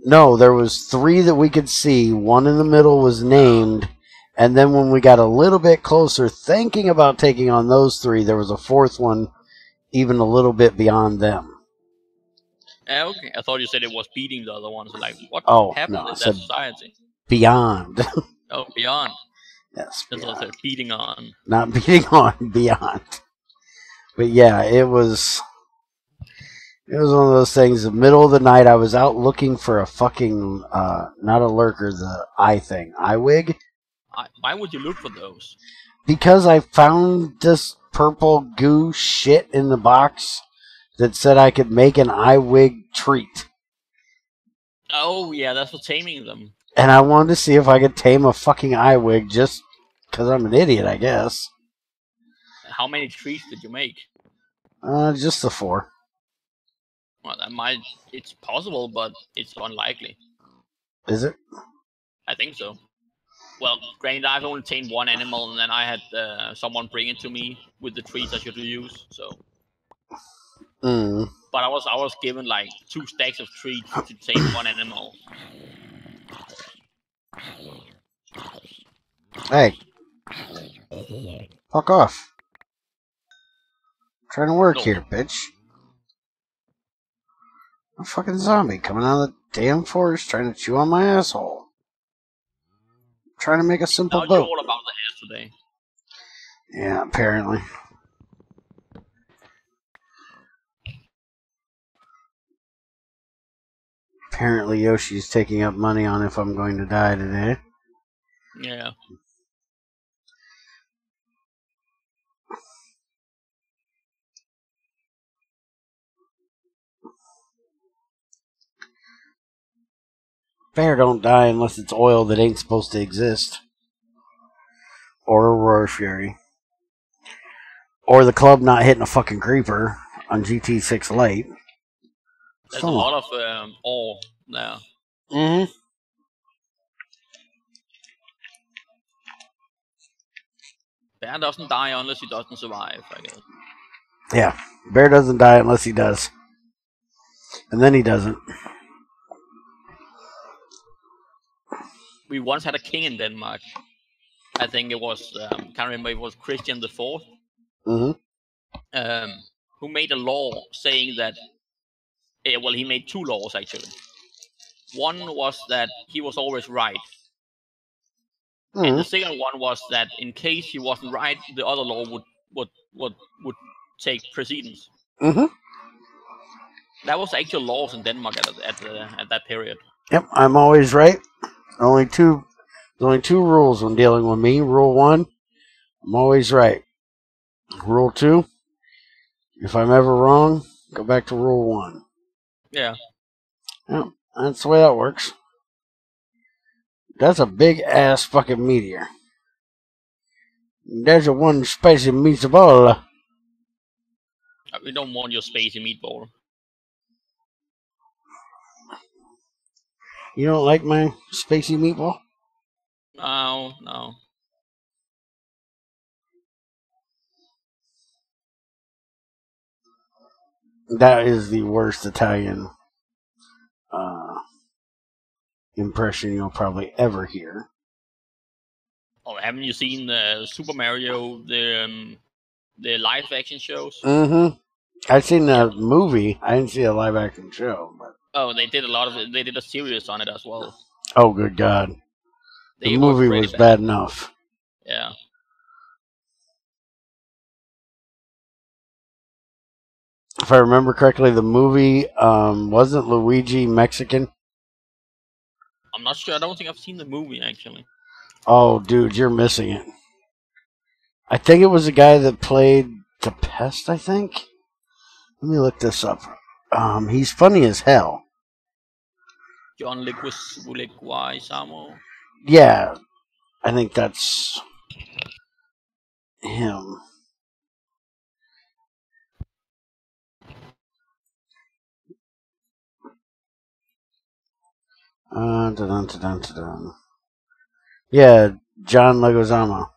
No, there was 3 that we could see. One in the middle was named, and then when we got a little bit closer, thinking about taking on those 3, there was a 4th one, even a little bit beyond them.
Okay, I thought you said it was beating the other ones. Like, what happened
No, I
in that
said
society?
beyond.
Oh, beyond.
Yes,
That's what I said. Beating on.
not beating on, beyond. But yeah, it was one of those things. The middle of the night, I was out looking for a fucking not a lurker, the eye thing, eye wig.
Why would you look for those?
Because I found this purple goo shit in the box that said I could make an eye wig treat.
Oh yeah, that's for taming them.
And I wanted to see if I could tame a fucking eye wig just because I'm an idiot, I guess.
How many treats did you make?
Just the 4.
Well, it's possible, but it's unlikely.
Is it?
I think so. Well, granted, I've only tamed 1 animal, and then I had someone bring it to me with the treats I should use. So. But I was given like 2 stacks of treats to tame 1 animal.
Hey. Fuck off. I'm trying to work here, bitch. A fucking zombie coming out of the damn forest trying to chew on my asshole. I'm trying to make a simple boat.
You're all about the ass today.
Yeah, apparently. Apparently Yoshi's taking up money on if I'm going to die today.
Yeah.
Bear don't die unless it's oil that ain't supposed to exist. Or a roar fury. Or the club not hitting a fucking creeper on GT6 Lite.
There's a lot of ore there.
Mm-hmm.
Bear doesn't die unless he doesn't survive, I guess.
Yeah, Bear doesn't die unless he does. And then he doesn't.
We once had a king in Denmark. I think it was, can't remember if it was Christian the IV.
Mm-hmm.
Who made a law saying that, well, he made 2 laws actually. One was that he was always right. Mm-hmm. And the second one was that in case he wasn't right, the other law would take precedence.
Mm-hmm.
That was actual laws in Denmark at that period.
Yep, I'm always right. Only two rules when dealing with me. Rule 1, I'm always right. Rule 2, if I'm ever wrong, go back to rule 1.
Yeah.
Yep, that's the way that works. That's a big ass fucking meteor. There's a one spicy meatball.
We don't want your spacey meatball.
You don't like my spacey meatball?
No.
That is the worst Italian impression you'll probably ever hear.
Oh, haven't you seen Super Mario, the live action shows?
Mm-hmm. I've seen the movie. I didn't see a live action show, but
they did a lot of it. They did a series on it as well.
Oh, good God. The movie was bad enough.
Yeah.
If I remember correctly, the movie wasn't Luigi Mexican?
I'm not sure. I don't think I've seen the movie, actually.
Oh, dude, you're missing it. I think it was the guy that played the Pest, I think? Let me look this up. He's funny as hell.
John Leguizamo?
Yeah, I think that's him. Yeah, John Leguizamo.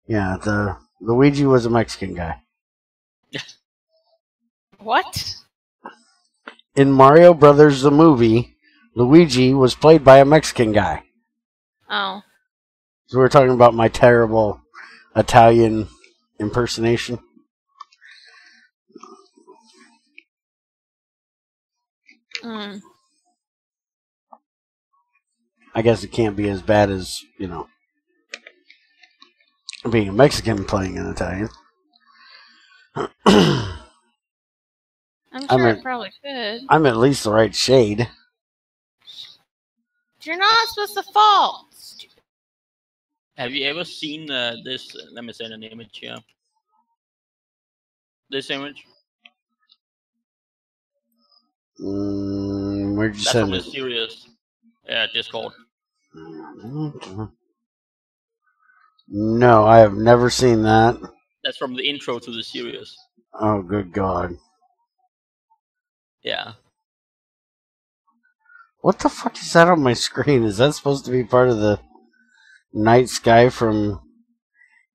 Yeah, the Luigi was a Mexican guy.
What?
In Mario Brothers the movie, Luigi was played by a Mexican guy.
Oh.
So we're talking about my terrible Italian impersonation.
Mm.
I guess it can't be as bad as, you know, being a Mexican playing an Italian.
I'm sure it probably could.
I'm at least the right shade.
You're not supposed to fall.
Have you ever seen this? Let me send an image here. This image.
Where'd you
That's
send
from the
it?
series. Discord.
No, I have never seen that.
That's from the intro to the series.
Oh, good God.
Yeah.
What the fuck is that on my screen? Is that supposed to be part of the night sky from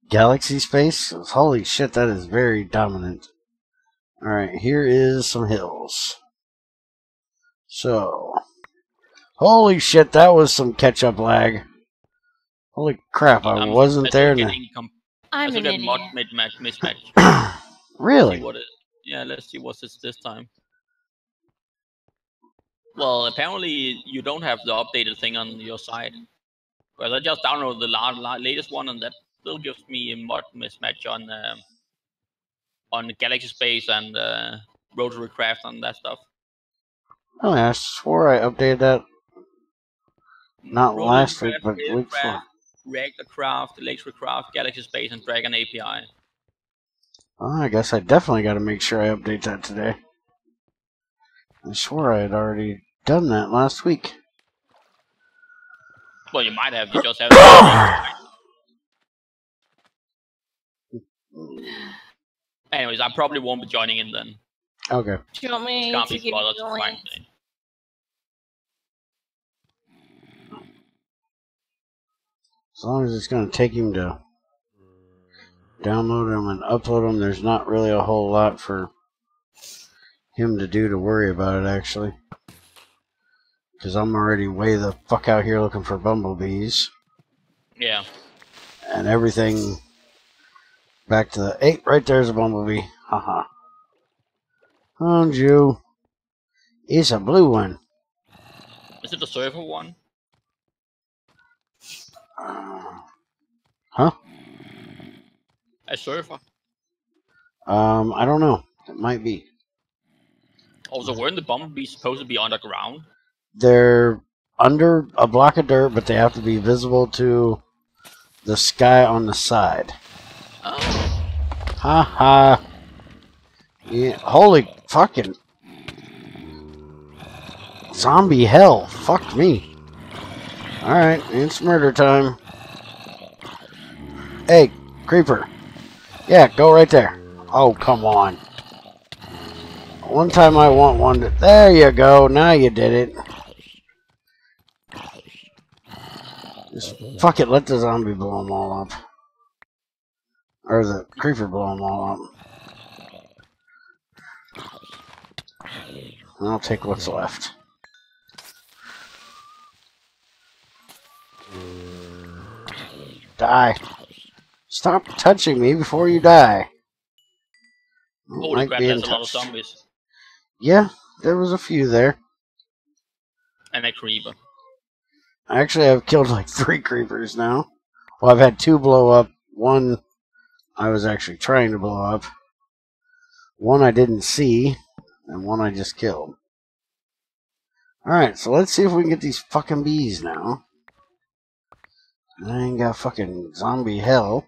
Galaxy Space? Holy shit, that is very dominant. Alright, here is some hills. So, holy shit, that was some catch-up lag. Holy crap, I wasn't there.
I'm an idiot.
Mod mismatch.
Really?
See what let's see what's this time. Well, apparently you don't have the updated thing on your side. Because I just downloaded the latest one, and that still gives me a mod mismatch on Galaxy Space and Rotary Craft and that stuff.
Oh, yeah, I swore I updated that. Not
Rotary
last week,
Craft,
but the week before.
Reactor Craft, Electric Craft, Galaxy Space, and Dragon API.
Well, I guess I definitely got to make sure I update that today. I swore I had already done that last week.
Well, you might have. You just haven't. Anyways, I probably won't be joining in then.
Okay.
Do you want me
Can't
to
be
give
bothered
you
to
the
find
link?
it.
As long as it's going to take him to download them and upload them, there's not really a whole lot for him to do to worry about it, actually. Because I'm already way the fuck out here looking for bumblebees.
Yeah.
And everything back to the... Hey, right there's a bumblebee. Haha. Found you. It's a blue one.
Is it the server one?
Huh?
A server?
I don't know. It might be.
Also, weren't the bumblebees supposed to be underground?
They're under a block of dirt, but they have to be visible to the sky on the side.
Oh.
Ha ha. Yeah, holy fucking zombie hell. Fuck me. Alright, it's murder time. Hey, creeper. Yeah, go right there. Oh, come on. One time I want one to... There you go. Now you did it. Just fuck it. Let the zombie blow them all up. Or the creeper blow them all up. And I'll take what's left. Die. Stop touching me before you die.
Holy crap, there's a lot of zombies.
Yeah, there was a few there.
And a creeper.
Actually, I've killed like 3 creepers now. Well, I've had 2 blow up. 1 I was actually trying to blow up. 1 I didn't see. And 1 I just killed. Alright, so let's see if we can get these fucking bees now. I ain't got fucking zombie hell.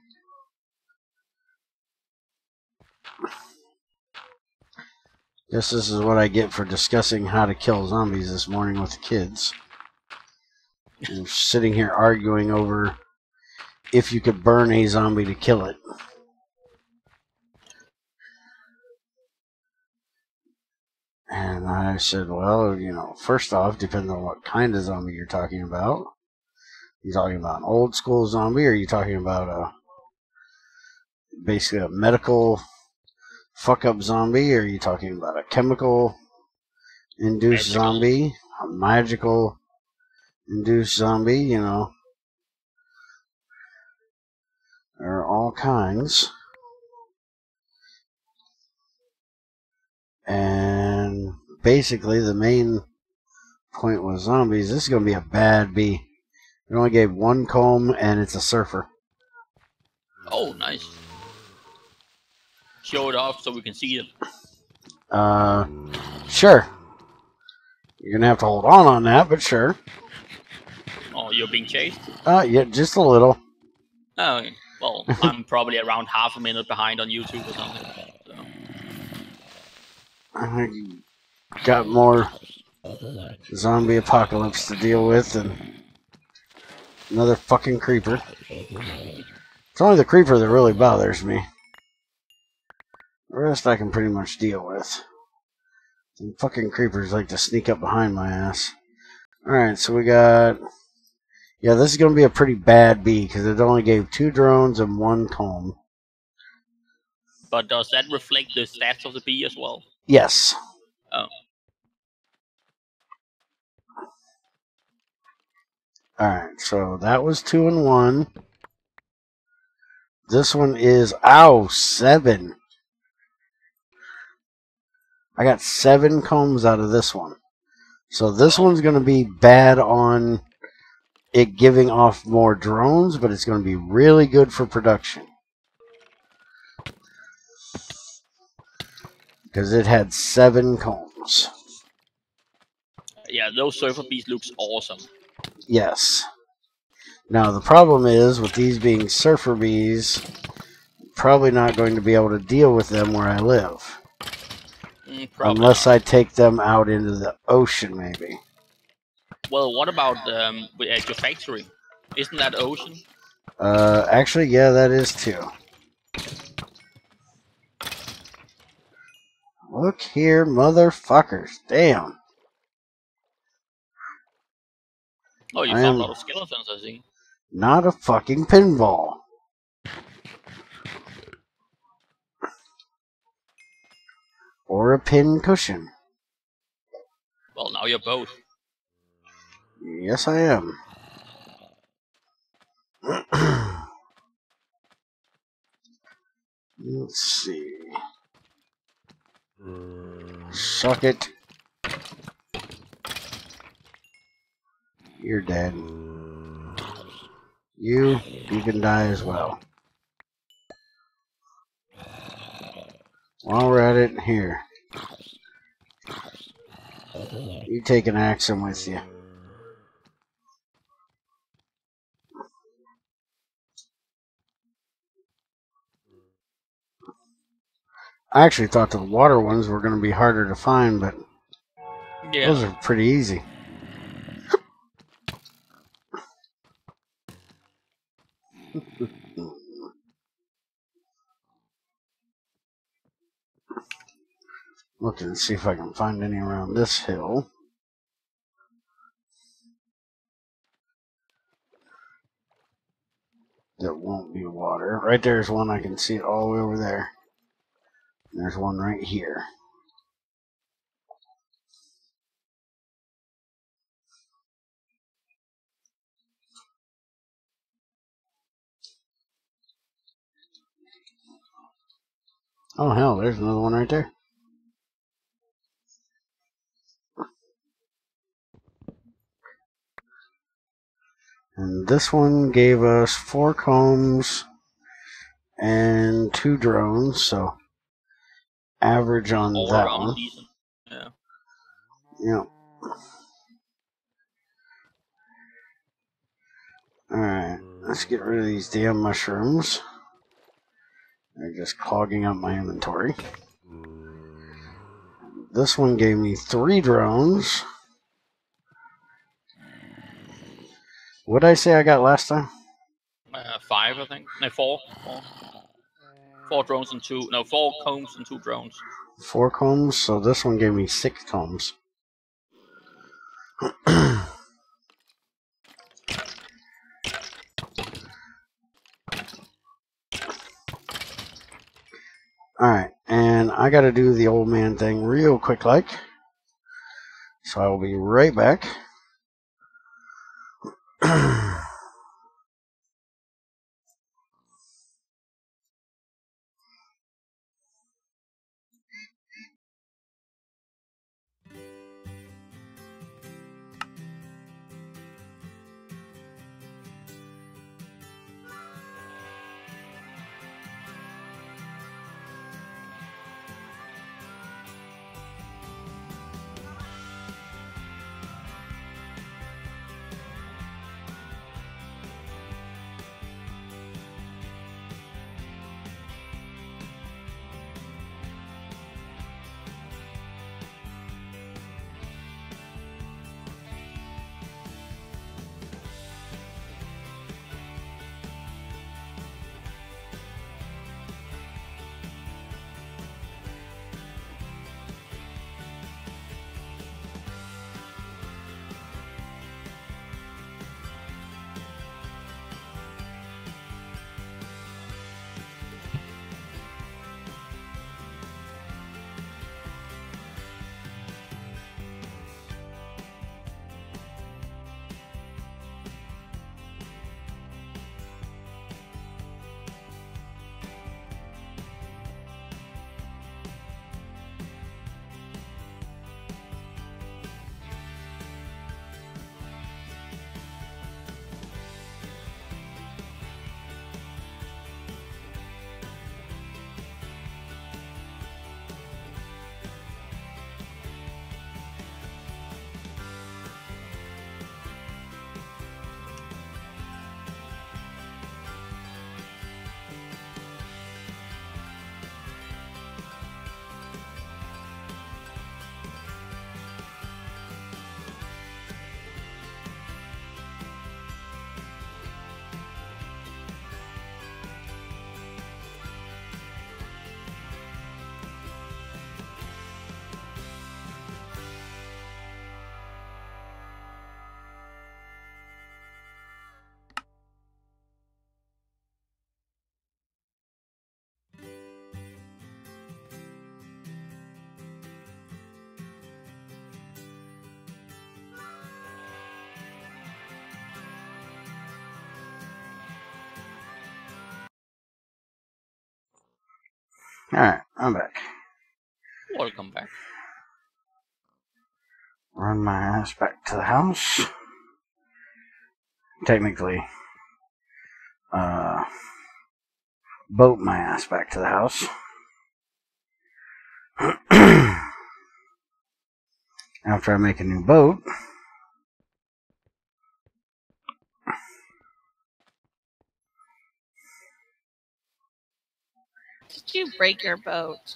Guess this is what I get for discussing how to kill zombies this morning with the kids. And sitting here arguing over if you could burn a zombie to kill it. And I said, well, you know, first off, depending on what kind of zombie you're talking about. You talking about an old school zombie, or are you talking about basically a medical fuck up zombie, or are you talking about a chemical induced zombie, a magical induced zombie, you know. There are all kinds. And basically the main point with zombies, this is going to be a bad bee. It only gave 1 comb and it's a surfer.
Oh, nice. Show it off so we can see it.
Sure. You're going to have to hold on that, but sure.
Oh, you're being chased?
Yeah, just a little.
Oh, well, I'm probably around half a minute behind on YouTube or something. So.
I got more zombie apocalypse to deal with and another fucking creeper. It's only the creeper that really bothers me. The rest I can pretty much deal with. Some fucking creepers like to sneak up behind my ass. Alright, so we got... Yeah, this is going to be a pretty bad bee because it only gave 2 drones and 1 comb.
But does that reflect the stats of the bee as well?
Yes.
Oh.
Alright, so that was 2 and 1. This one is... Ow! 7. I got 7 combs out of this one. So this one's going to be bad on it giving off more drones, but it's going to be really good for production. Because it had 7 combs.
Yeah, those surfer bees looks awesome.
Yes. Now the problem is, with these being surfer bees, probably not going to be able to deal with them where I live. Unless
not.
I take them out into the ocean, maybe.
Well, what about at your factory? Isn't that ocean?
Actually, yeah, that is too. Look here, motherfuckers. Damn.
Oh, you found a lot of skeletons, I see.
Not a fucking pinball. Or a pin cushion.
Well, now you're both.
Yes, I am. Let's see. Suck it. You're dead. You can die as well. While we're at it, here. You take an axe in with you. I actually thought the water ones were going to be harder to find, but
yeah,
those are pretty easy. Looking to see if I can find any around this hill. That won't be water. Right there's one, I can see it all the way over there. And there's one right here. Oh hell, there's another one right there. And this one gave us 4 combs and 2 drones, so average on
all
that
around
one.
decent. Yeah.
Yep. Alright, let's get rid of these damn mushrooms. They're just clogging up my inventory. This one gave me 3 drones. What did I say I got last time?
5, I think. No, 4. 4 drones and 2. No, 4 combs and 2 drones.
4 combs, so this one gave me 6 combs. Alright, and I gotta do the old man thing real quick like. So I will be right back. Alright, I'm back.
Welcome back.
Run my ass back to the house. Technically, boat my ass back to the house. After I make a new boat.
Did you break your boat?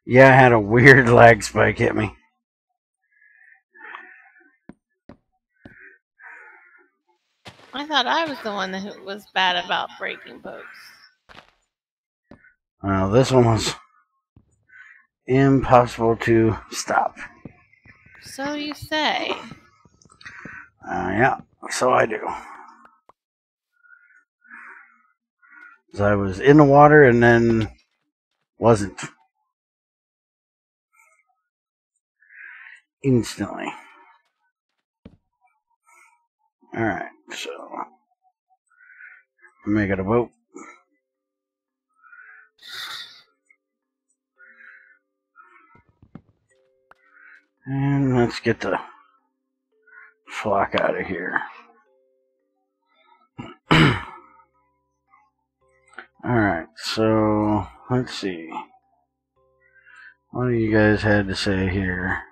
Yeah, I had a weird lag spike hit me.
I thought I was the one that was bad about breaking boats.
This one was impossible to stop.
So you say.
Yeah, so I do. So I was in the water and then wasn't. Instantly. Alright, so make it a boat. And let's get the flock out of here. Alright, so let's see. What do you guys had to say here?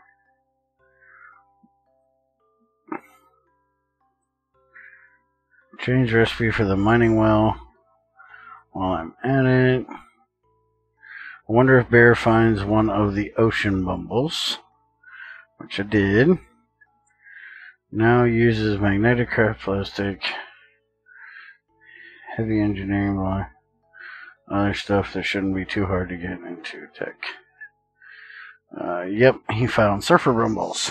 Change recipe for the mining well while I'm at it. I wonder if Bear finds one of the ocean bumbles, which I did. Now uses magnetic craft plastic, heavy engineering block, other stuff that shouldn't be too hard to get into tech. Yep, he found surfer bumbles.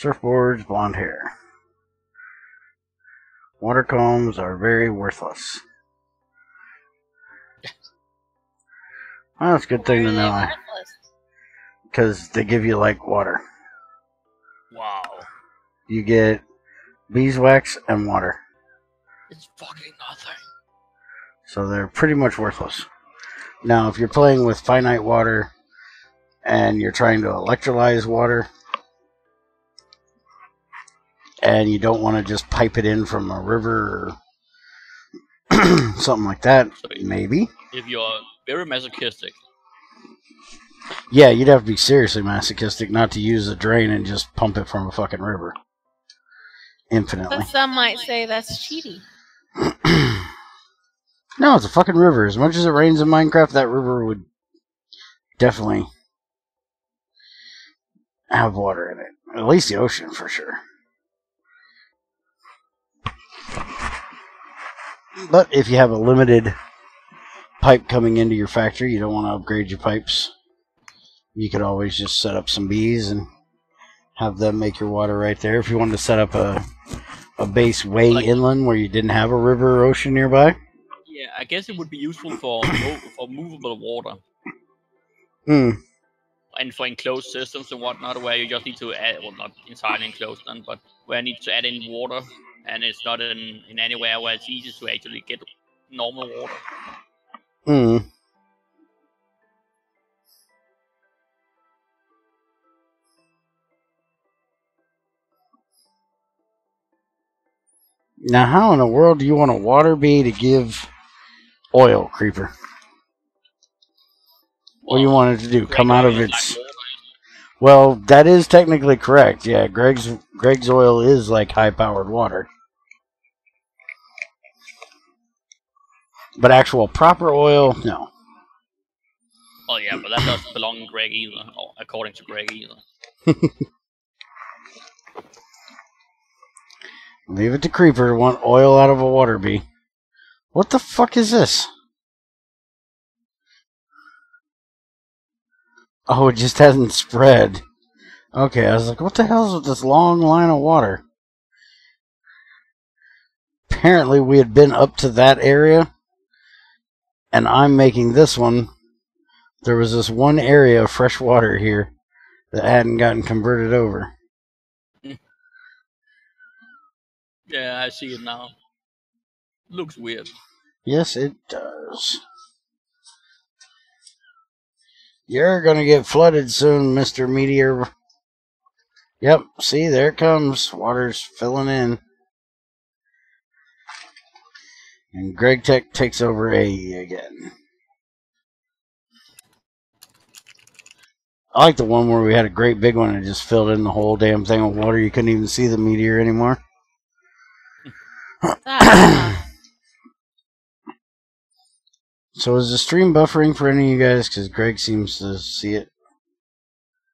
Surfboards, blonde hair. Water combs are very worthless. Well, that's a good thing to know. because they give you like water.
Wow.
You get beeswax and water.
It's fucking nothing.
So they're pretty much worthless. Now, if you're playing with finite water and you're trying to electrolyze water and you don't want to just pipe it in from a river or something like that,
So
maybe.
If you're very masochistic,
Yeah, you'd have to be seriously masochistic not to use a drain and just pump it from a fucking river. Infinitely.
But some might say that's cheating.
No, it's a fucking river. As much as it rains in Minecraft, that river would definitely have water in it. At least the ocean, for sure. But if you have a limited pipe coming into your factory, you don't want to upgrade your pipes, you could always just set up some bees and have them make your water right there. If you wanted to set up a base way inland where you didn't have a river or ocean nearby.
yeah, I guess it would be useful for movable water. And for enclosed systems and whatnot, where you just need to add, well, not entirely enclosed then, but where you need to add in water, and it's not in anywhere where it's easy to actually get normal water.
Now, how in the world do you want a water bee to give oil, Creeper? What do you want it to do? Come out of its...
Like
well, that is technically correct. Yeah, Greg's oil is like high-powered water. But actual proper oil, no.
Oh yeah, but that doesn't belong to Greg either, or according to Greg either.
Leave it to Creeper to want oil out of a water bee. What the fuck is this? Oh, it just hasn't spread. Okay, I was like, what the hell is with this long line of water? Apparently we had been up to that area, and I'm making this one. There was this one area of fresh water here that hadn't gotten converted over.
Yeah, I see it now. Looks weird.
Yes, it does. You're gonna get flooded soon, Mr. Meteor. Yep, see, there it comes. Water's filling in. And Greg Tech takes over AE again. I like the one where we had a great big one and it just filled in the whole damn thing with water. You couldn't even see the meteor anymore. So is the stream buffering for any of you guys? Because Greg seems to see it.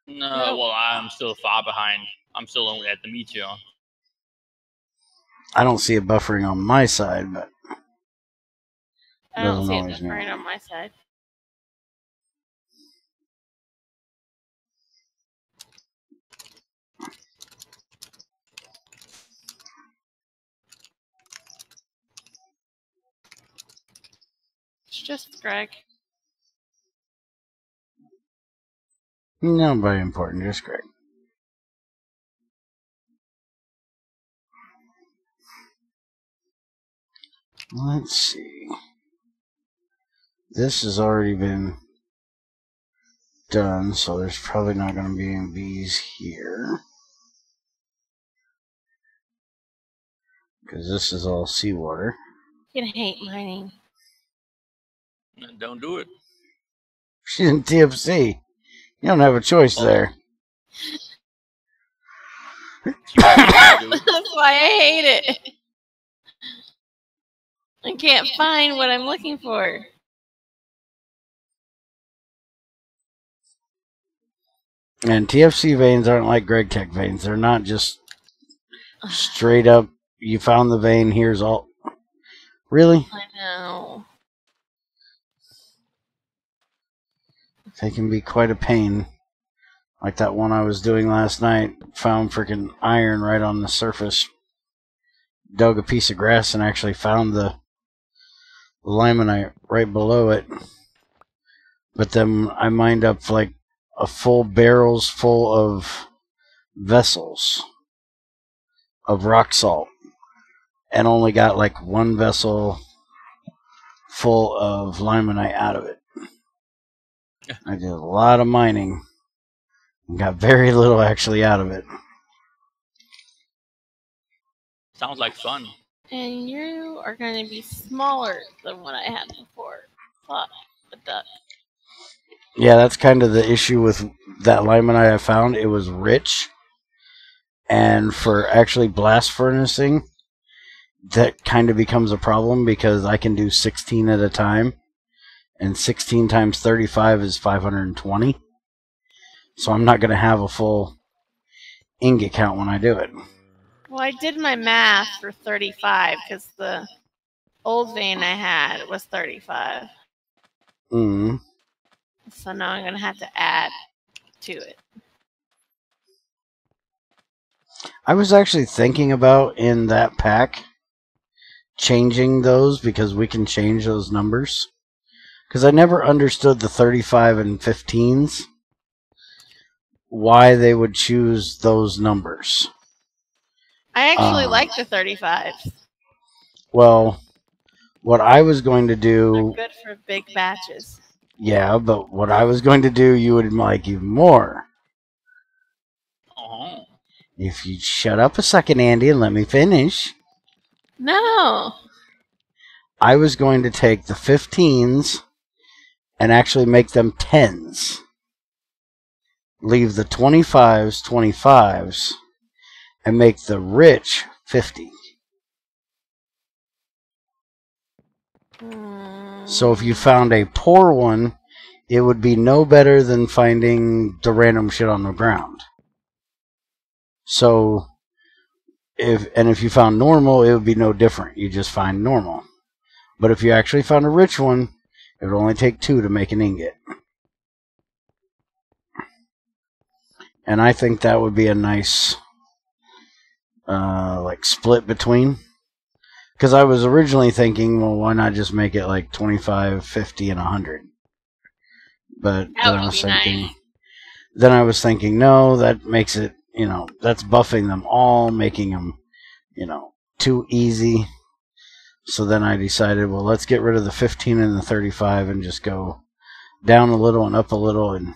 No, well, I'm still far behind. I'm still only at the meteor.
I don't see it buffering on my side, but
I don't see it buffering on my side. It's just Greg.
Nobody important, just Greg. Let's see. This has already been done, so there's probably not going to be any bees here. Because this is all seawater.
You can hate mining.
Don't do it.
She's in TFC. You don't have a choice there.
That's why I hate it. I can't find what I'm looking for.
And TFC veins aren't like Greg Tech veins. They're not just straight up, you found the vein, here's all. Really?
I know.
They can be quite a pain. Like that one I was doing last night. Found freaking iron right on the surface. Dug a piece of grass and actually found the limonite right below it. But then I mined up like a full barrels full of vessels of rock salt and only got like one vessel full of limonite out of it. I did a lot of mining and got very little actually out of it.
Sounds like fun.
And you are going to be smaller than what I had before. Fuck the duck.
Yeah, that's kind of the issue with that limonite I found. It was rich. And for actually blast furnacing, that kind of becomes a problem because I can do 16 at a time. And 16 times 35 is 520. So I'm not going to have a full ingot count when I do it.
Well, I did my math for 35 because the old vein I had was 35.
Mm.
So now I'm going to have to add to it.
I was actually thinking about in that pack changing those because we can change those numbers. Because I never understood the 35 and 15s, why they would choose those numbers.
I actually like the 35s.
Well, what I was going to do...
They're good for big batches.
Yeah, but what I was going to do, you would like even more.
Oh.
If you'd shut up a second, Andy, and let me finish.
No.
I was going to take the 15s and actually make them 10s. Leave the 25s, and make the rich 50. So if you found a poor one, it would be no better than finding the random shit on the ground. So, if you found normal, it would be no different. You just find normal. But if you actually found a rich one, it would only take 2 to make an ingot. And I think that would be a nice, like, split between. Because I was originally thinking, well, why not just make it like 25, 50, and 100? But then I was thinking,
nice.
Then I was thinking, no, that makes it, that's buffing them all, making them, too easy. So then I decided, well, let's get rid of the 15 and the 35 and just go down a little and up a little, and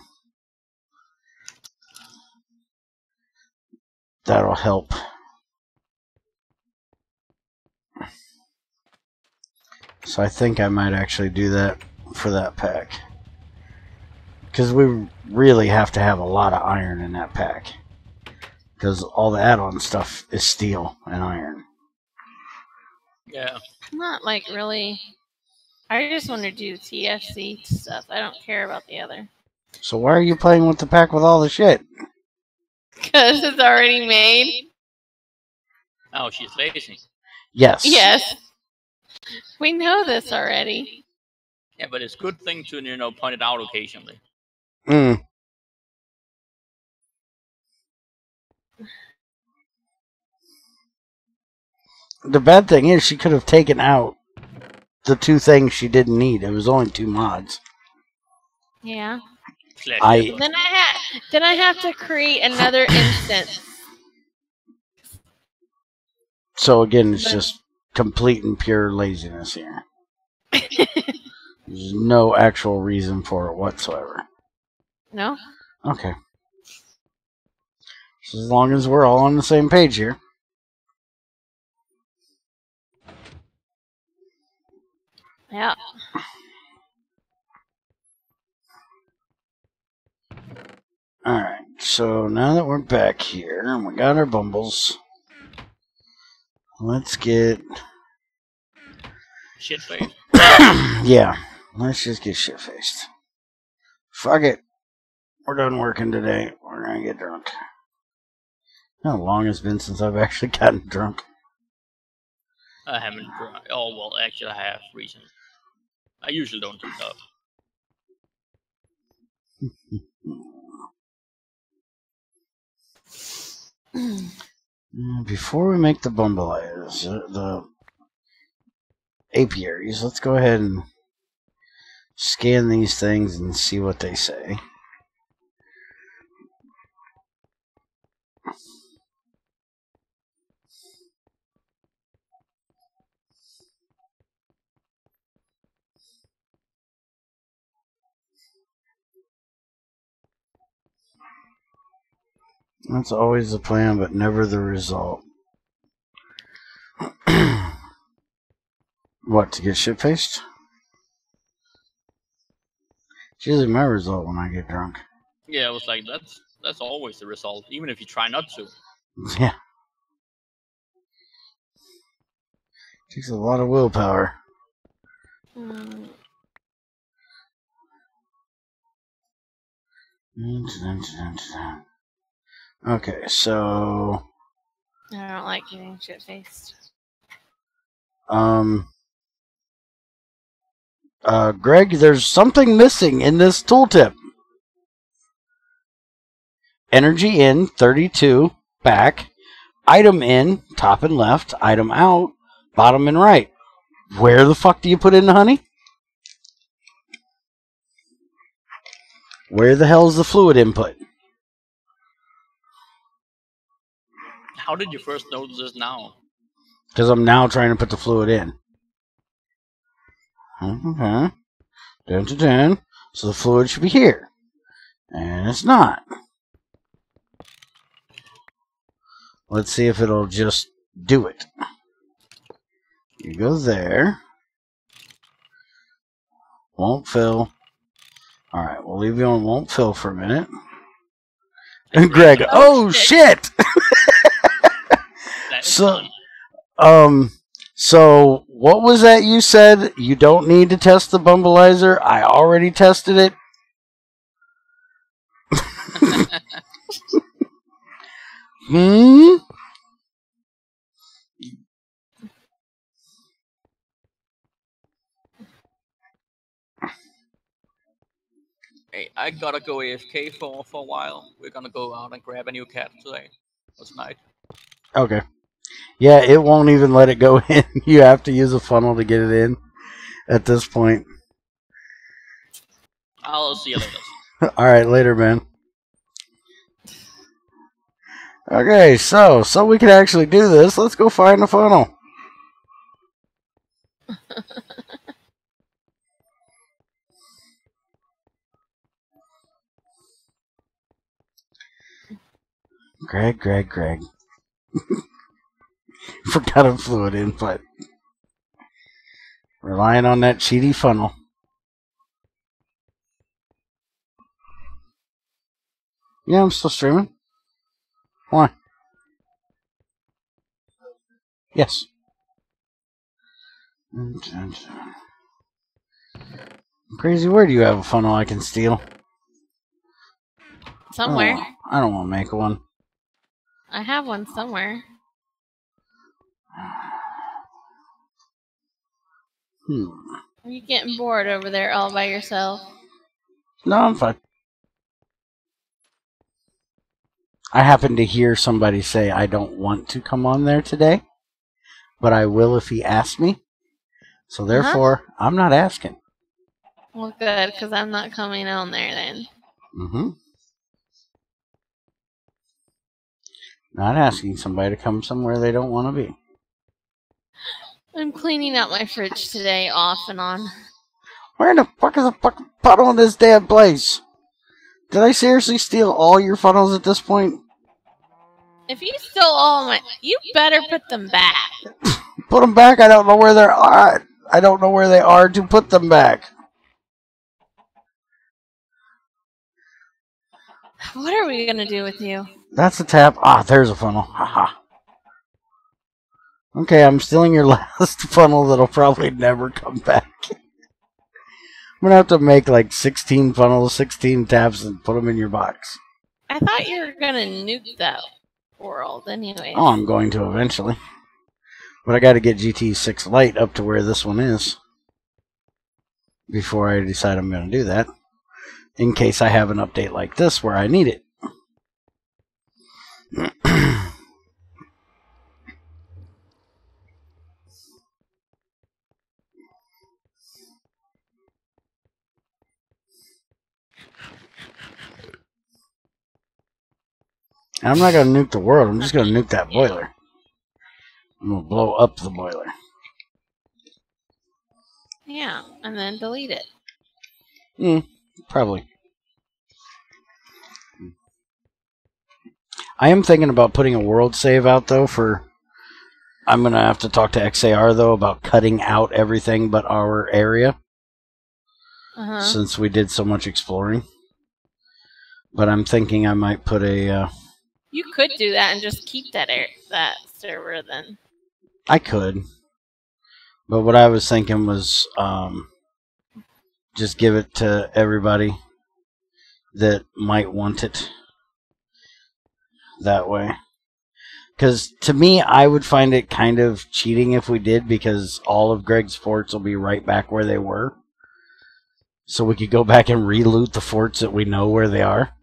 that'll help. So I think I might actually do that for that pack. Because we really have to have a lot of iron in that pack. Because all the add-on stuff is steel and iron.
Yeah.
Not like really. I just want to do TFC stuff. I don't care about the other.
So why are you playing with the pack with all the shit?
Because it's already made.
Oh, she's lazy.
Yes.
Yes. We know this already.
Yeah, but it's a good thing to, point it out occasionally.
Mm. The bad thing is she could have taken out the 2 things she didn't need. It was only 2 mods.
Yeah. Then I have to create another instance.
So again, it's just complete and pure laziness here. There's no actual reason for it whatsoever.
No?
Okay. So as long as we're all on the same page here.
Yeah.
Alright, so now that we're back here and we got our bumbles, let's get...
Shit-faced.
Yeah, let's just get shit-faced. Fuck it. We're done working today. We're gonna get drunk. How long it's been since I've actually gotten drunk?
I haven't drunk. Oh, well, actually, I have recently. I usually don't do that.
Before we make the Bumblizers, the apiaries, let's go ahead and scan these things and see what they say. That's always the plan, but never the result. What, to get shit-faced? It's usually my result when I get drunk.
Yeah, I was like, that's always the result, even if you try not to.
Yeah. Takes a lot of willpower. Okay, so...
I don't like getting shit-faced.
Greg, there's something missing in this tooltip. Energy in, 32, back. Item in, top and left. Item out, bottom and right. Where the fuck do you put in the honey? Where the hell is the fluid input?
How did you first notice this now?
Because I'm now trying to put the fluid in. Okay. Dun, dun, dun. So the fluid should be here. And it's not. Let's see if it'll just do it. You go there. Won't fill. Alright, we'll leave you on won't fill for a minute. And Greg, oh shit!
That is
So,
fun.
So what was that you said? You don't need to test the Bumblizer. I already tested it. Hmm?
Hey, I gotta go AFK for a while. We're gonna go out and grab a new cat today. Or tonight.
Okay. Yeah, it won't even let it go in. You have to use a funnel to get it in at this point.
I'll see you later.
Alright, later, man. Okay, so we can actually do this. Let's go find the funnel. Greg. Forgot a fluid input. Relying on that cheaty funnel. Yeah, I'm still streaming. Why? Yes. Crazy, where do you have a funnel I can steal?
Somewhere.
Oh, I don't want to make one.
I have one somewhere. Are you getting bored over there all by yourself?
No, I'm fine. I happened to hear somebody say I don't want to come on there today, but I will if he asks me. So therefore, I'm not asking.
Well, good, because I'm not coming on there then.
Not asking somebody to come somewhere they don't want to be.
I'm cleaning out my fridge today, off and on.
Where the fuck is the fucking funnel in this damn place? Did I seriously steal all your funnels at this point?
If you stole all my... You better put them back.
Put them back. I don't know where they are. I don't know where they are to put them back.
What are we going to do with you?
That's a tap. Ah, there's a funnel. Haha. Okay, I'm stealing your last funnel that'll probably never come back. I'm going to have to make like 16 funnels, 16 taps, and put them in your box.
I thought you were going to nuke that world anyway.
Oh, I'm going to eventually. But I got to get GT6 Lite up to where this one is before I decide I'm going to do that. In case I have an update like this where I need it. And I'm not going to nuke the world. I'm just going to nuke that boiler. I'm going to blow up the boiler.
Yeah, and then delete it.
Probably. I am thinking about putting a world save out, though, for... I'm going to have to talk to XAR, though, about cutting out everything but our area. Since we did so much exploring. But I'm thinking I might put a...
You could do that and just keep that server, then.
I could. But what I was thinking was just give it to everybody that might want it that way. Because to me, I would find it kind of cheating if we did, because all of Greg's forts will be right back where they were. So we could go back and re-loot the forts that we know where they are.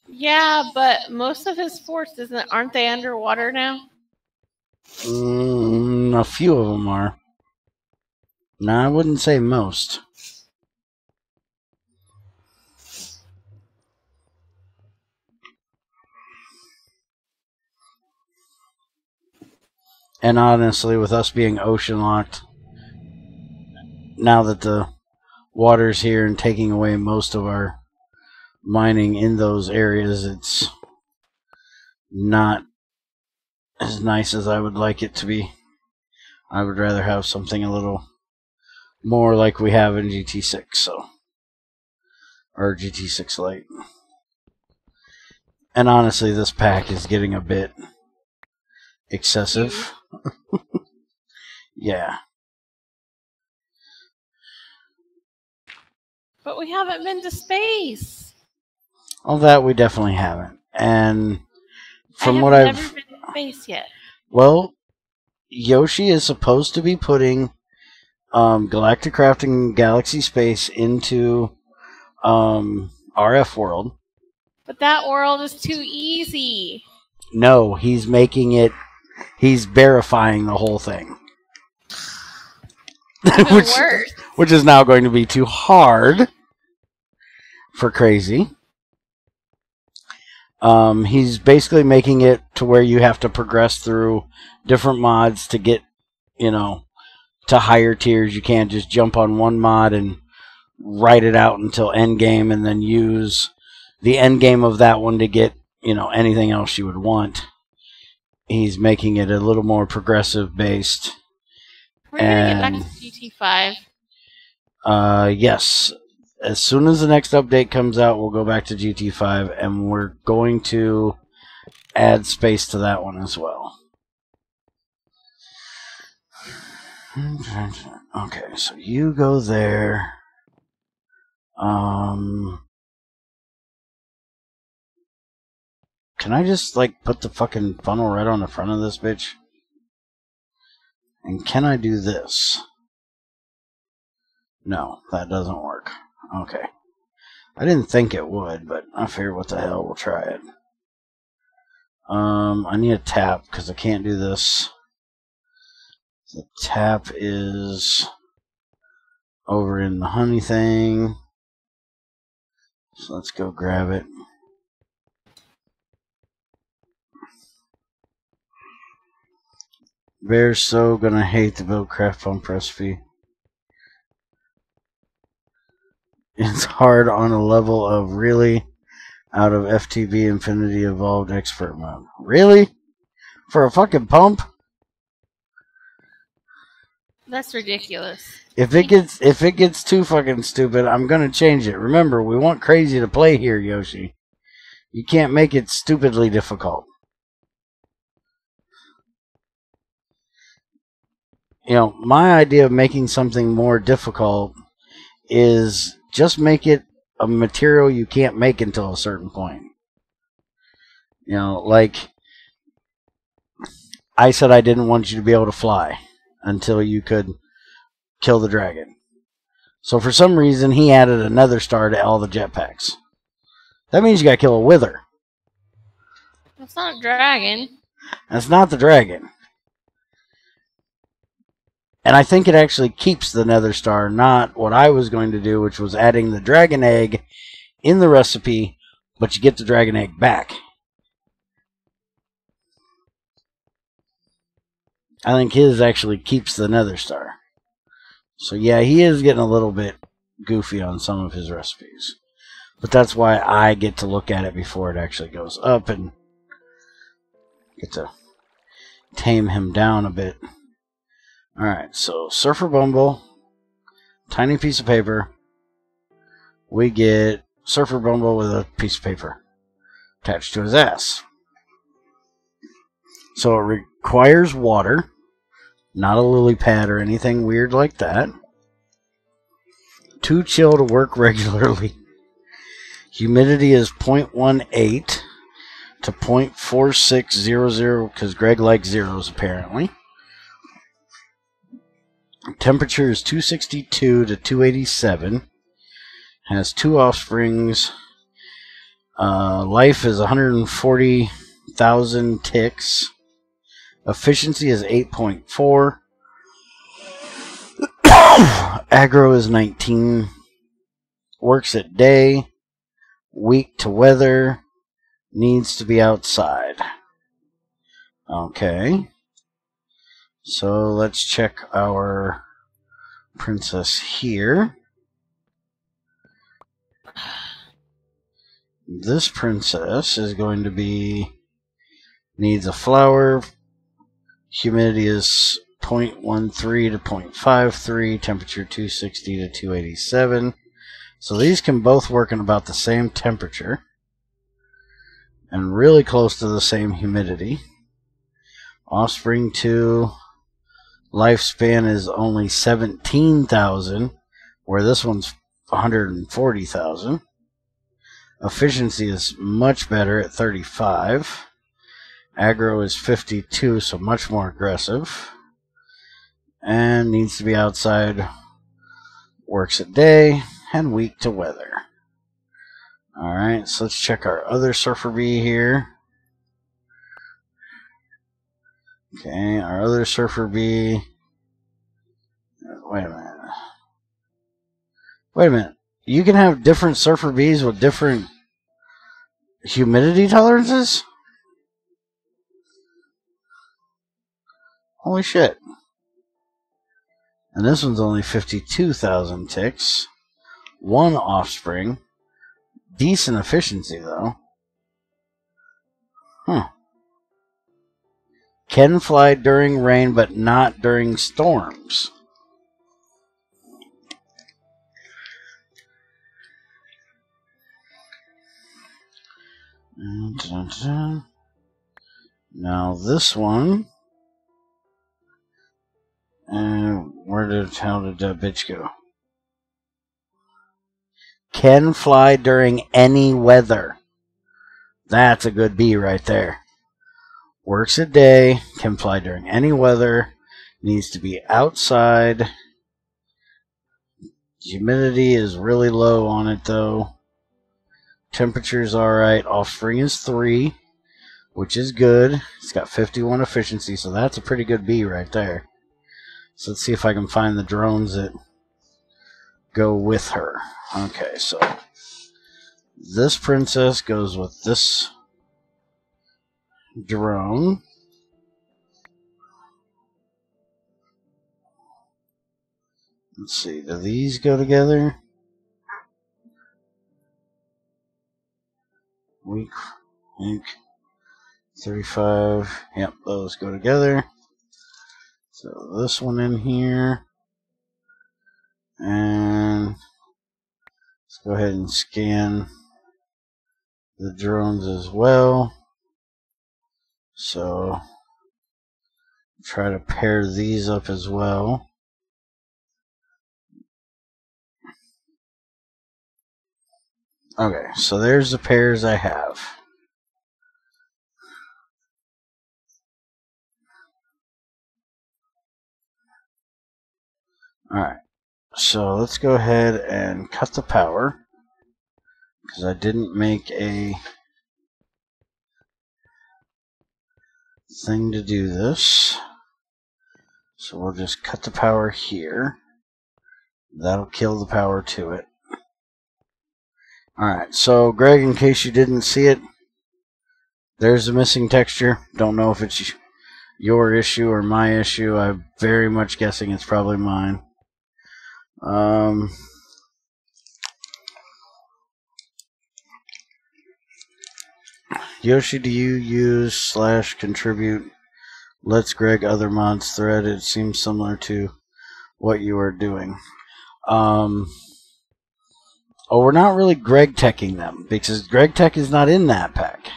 Yeah, but most of his forts aren't they underwater now?
A few of them are. No, I wouldn't say most. And honestly, with us being ocean locked, now that the water's here and taking away most of our mining in those areas, it's not as nice as I would like it to be. I would rather have something a little more like we have in GT6, or GT6 Lite. And honestly, this pack is getting a bit excessive. Yeah.
But we haven't been to space.
Well, that we definitely haven't. And from what
I've never been to space yet.
Well, Yoshi is supposed to be putting Galactic Crafting Galaxy Space into RF World.
But that world is too easy.
No, he's making it... He's verifying the whole thing. which is now going to be too hard for Crazy. He's basically making it to where you have to progress through different mods to get, to higher tiers. You can't just jump on one mod and write it out until endgame and then use the endgame of that one to get, anything else you would want. He's making it a little more progressive based.
We're going to get back to GT5.
Yes. As soon as the next update comes out, we'll go back to GT5, and we're going to add space to that one as well. Okay, so you go there. Can I just, put the fucking funnel right on the front of this bitch? And can I do this? No, that doesn't work. Okay. I didn't think it would, but I figured what the hell, we'll try it. I need a tap, because I can't do this. The tap is over in the honey thing. So let's go grab it. Bear's so gonna hate the build craft pump recipe. It's hard on a level of really out of FTB Infinity Evolved Expert mode. Really? For a fucking pump?
That's ridiculous.
If it gets too fucking stupid, I'm gonna change it. Remember, we want Crazy to play here, Yoshi. You can't make it stupidly difficult. My idea of making something more difficult is just make it a material you can't make until a certain point. Like I said, I didn't want you to be able to fly until you could kill the dragon. So for some reason, he added another star to all the jetpacks. That means you gotta kill a wither.
That's not a dragon.
That's not the dragon. And I think it actually keeps the nether star, not what I was going to do, which was adding the dragon egg in the recipe, but you get the dragon egg back. I think his actually keeps the nether star. So yeah, he is getting a little bit goofy on some of his recipes. But that's why I get to look at it before it actually goes up and get to tame him down a bit. Alright, so Surfer Bumble, tiny piece of paper. We get Surfer Bumble with a piece of paper attached to his ass. So it requires water, not a lily pad or anything weird like that. Too chill to work regularly. Humidity is 0.18 to 0.4600 because Greg likes zeros apparently. Temperature is 262 to 287. Has 2 offsprings. Life is 140,000 ticks. Efficiency is 8.4. Aggro is 19. Works at day. Weak to weather. Needs to be outside. Okay. So let's check our princess here. This princess is going to be... needs a flower. Humidity is 0.13 to 0.53. Temperature 260 to 287. So these can both work in about the same temperature. And really close to the same humidity. Offspring 2. Lifespan is only 17,000. Where this one's 140,000. Efficiency is much better at 35. Aggro is 52, so much more aggressive. And needs to be outside. Works at day. And weak to weather. Alright, so let's check our other surfer bee here. Okay, our other surfer bee. Wait a minute. Wait a minute. You can have different surfer bees with different humidity tolerances? Holy shit. And this one's only 52,000 ticks. 1 offspring. Decent efficiency, though. Huh. Can fly during rain, but not during storms. Now this one. How did that bitch go? Can fly during any weather. That's a good bee right there. Works a day. Can fly during any weather. Needs to be outside. Humidity is really low on it though. Temperature's alright. Offspring is 3, which is good. It's got 51 efficiency, so that's a pretty good bee right there. So let's see if I can find the drones that go with her. Okay, so this princess goes with this drone. Let's see, do these go together? Weak, 35. Yep, those go together. So this one in here. And let's go ahead and scan the drones as well. So try to pair these up as well. Okay, so there's the pairs I have. Alright, so let's go ahead and cut the power, because I didn't make a thing to do this. So we'll just cut the power here. That'll kill the power to it. Alright, so Greg, in case you didn't see it, there's a missing texture. Don't know if it's your issue or my issue. I'm very much guessing it's probably mine. Yoshi, do you use / contribute Let's Greg other mods thread? It seems similar to what you are doing. Oh, we're not really Greg teching them because Greg Tech is not in that pack.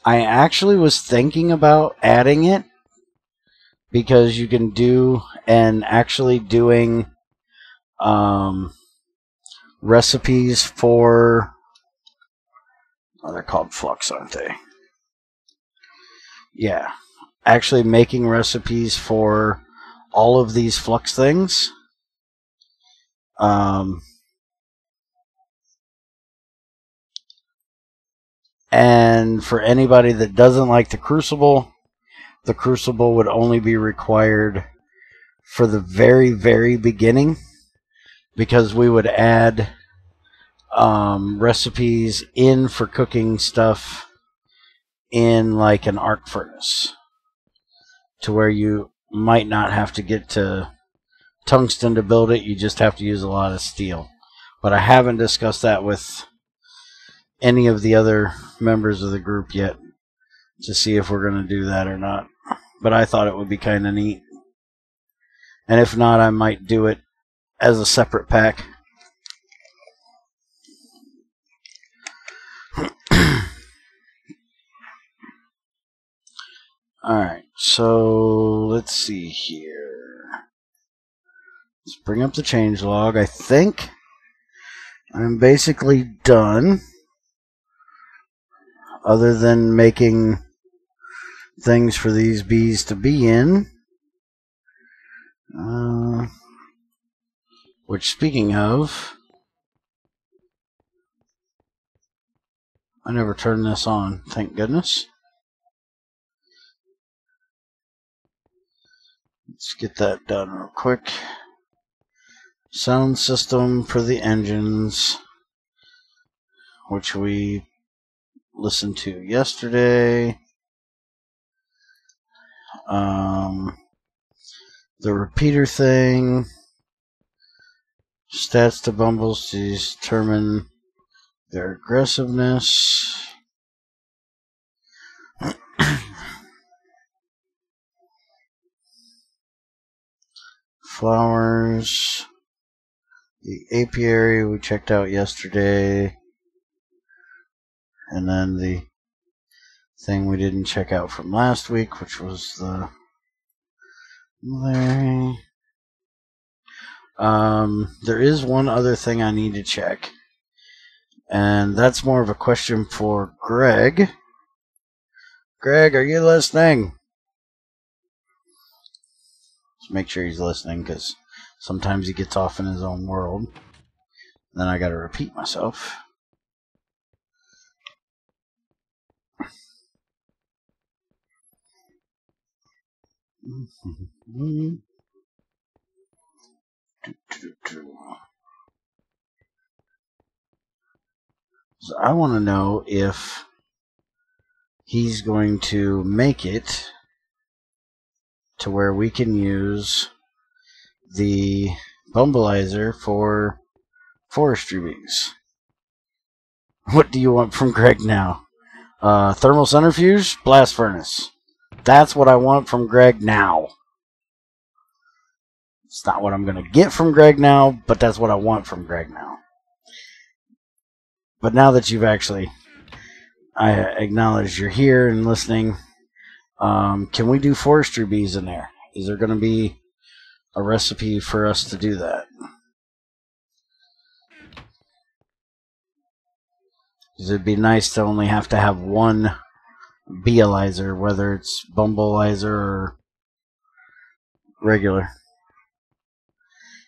I actually was thinking about adding it because you can do and actually doing recipes for, oh, they're called flux, aren't they? Yeah, actually making recipes for all of these flux things. And for anybody that doesn't like the Crucible would only be required for the very, very beginning, because we would add recipes in for cooking stuff in like an arc furnace, to where you might not have to get to tungsten to build it. You just have to use a lot of steel. But I haven't discussed that with any of the other members of the group yet to see if we're going to do that or not. But I thought it would be kind of neat. And if not, I might do it as a separate pack. Alright, so let's see here. Let's bring up the changelog. I think I'm basically done, other than making things for these bees to be in. Which, speaking of, I never turned this on, thank goodness. Let's get that done real quick. Sound system for the engines, which we listened to yesterday. The repeater thing. Stats to Bumbles to determine their aggressiveness. Flowers. The apiary we checked out yesterday. And then the thing we didn't check out from last week, which was the Larry. There is one other thing I need to check, and that's more of a question for Greg. Greg, are you listening? Just make sure he's listening, because sometimes he gets off in his own world. Then I gotta repeat myself. So I want to know if he's going to make it to where we can use the Bumblizer for forestry bees. What do you want from Greg now? Thermal centrifuge, blast furnace. That's what I want from Greg now. It's not what I'm going to get from Greg now, but that's what I want from Greg now. But now that you've actually, I acknowledge you're here and listening, can we do forestry bees in there? Is there going to be a recipe for us to do that? Because it'd be nice to only have to have one Beealizer, whether it's Bumblizer or regular.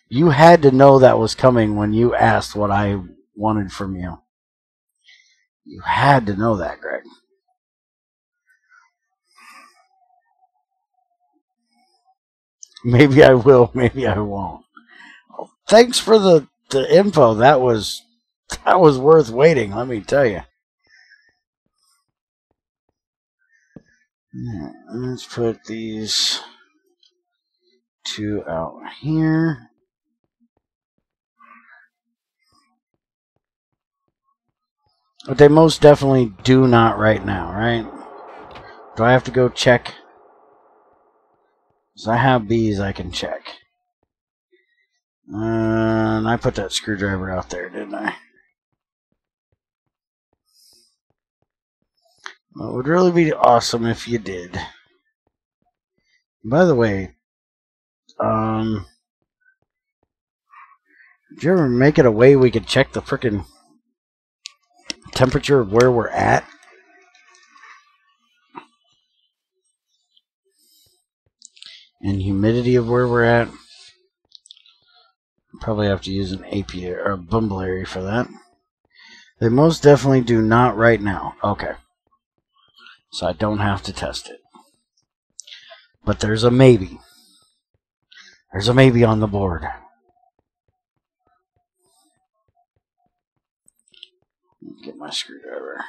You had to know that was coming when you asked what I wanted from you. You had to know that, Greg. Maybe I will, maybe I won't. Thanks for the info. That was worth waiting, let me tell you. Let's put these two out here. But they most definitely do not right now, right? Do I have to go check? Because I have bees I can check. And I put that screwdriver out there, didn't I? Well, it would really be awesome if you did. By the way, did you ever make it a way we could check the frickin' temperature of where we're at? And humidity of where we're at? Probably have to use an apiary or a Bumblizer for that. They most definitely do not right now. Okay. So I don't have to test it. But there's a maybe. There's a maybe on the board. Get my screwdriver.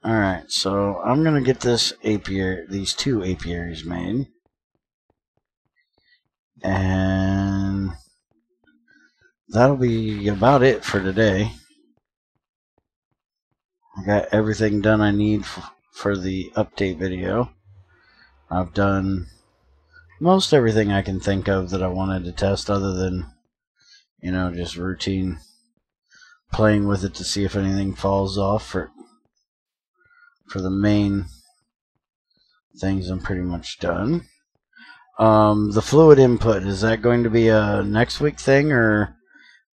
Alright, so I'm going to get this apiary, these two apiaries made. And that'll be about it for today. I got everything done I need for the update video. I've done most everything I can think of that I wanted to test, other than, you know, just routine playing with it to see if anything falls off. For the main things, I'm pretty much done. The fluid input, is that going to be a next week thing or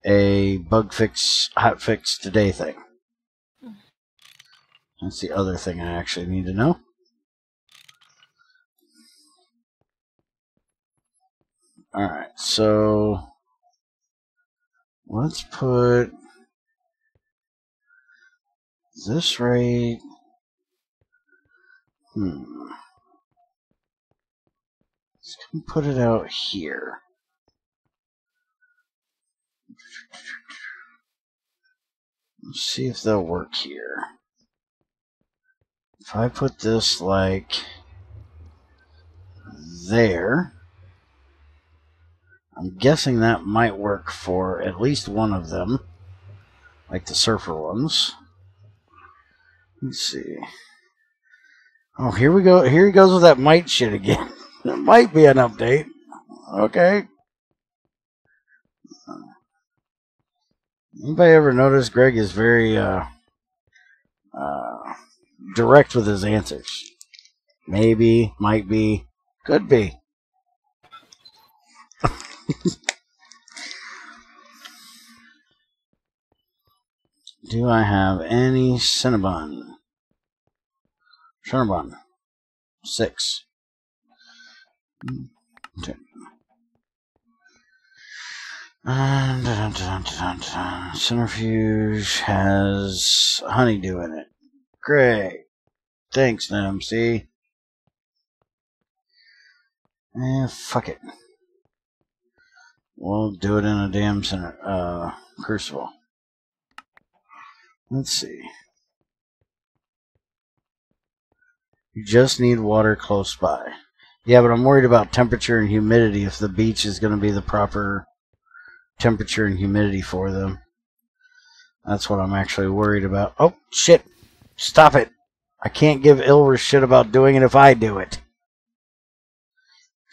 a bug fix, hot fix today thing? That's the other thing I actually need to know. Alright, so let's put this right. Let's put it out here. Let's see if they'll work here. If I put this like there, I'm guessing that might work for at least one of them, like the surfer ones. Let's see. Oh, here we go. Here he goes with that might shit again. There might be an update. Okay. Anybody ever notice Greg is very direct with his answers? Maybe, might be, could be. Do I have any Cinnabon? Cinnabon. 6. Okay. Centrifuge has honeydew in it. Great. Thanks, NMC. Fuck it. We'll do it in a damn crucible. Let's see. You just need water close by. Yeah, but I'm worried about temperature and humidity, if the beach is going to be the proper temperature and humidity for them. That's what I'm actually worried about. Oh, shit. Stop it. I can't give Ilver shit about doing it if I do it.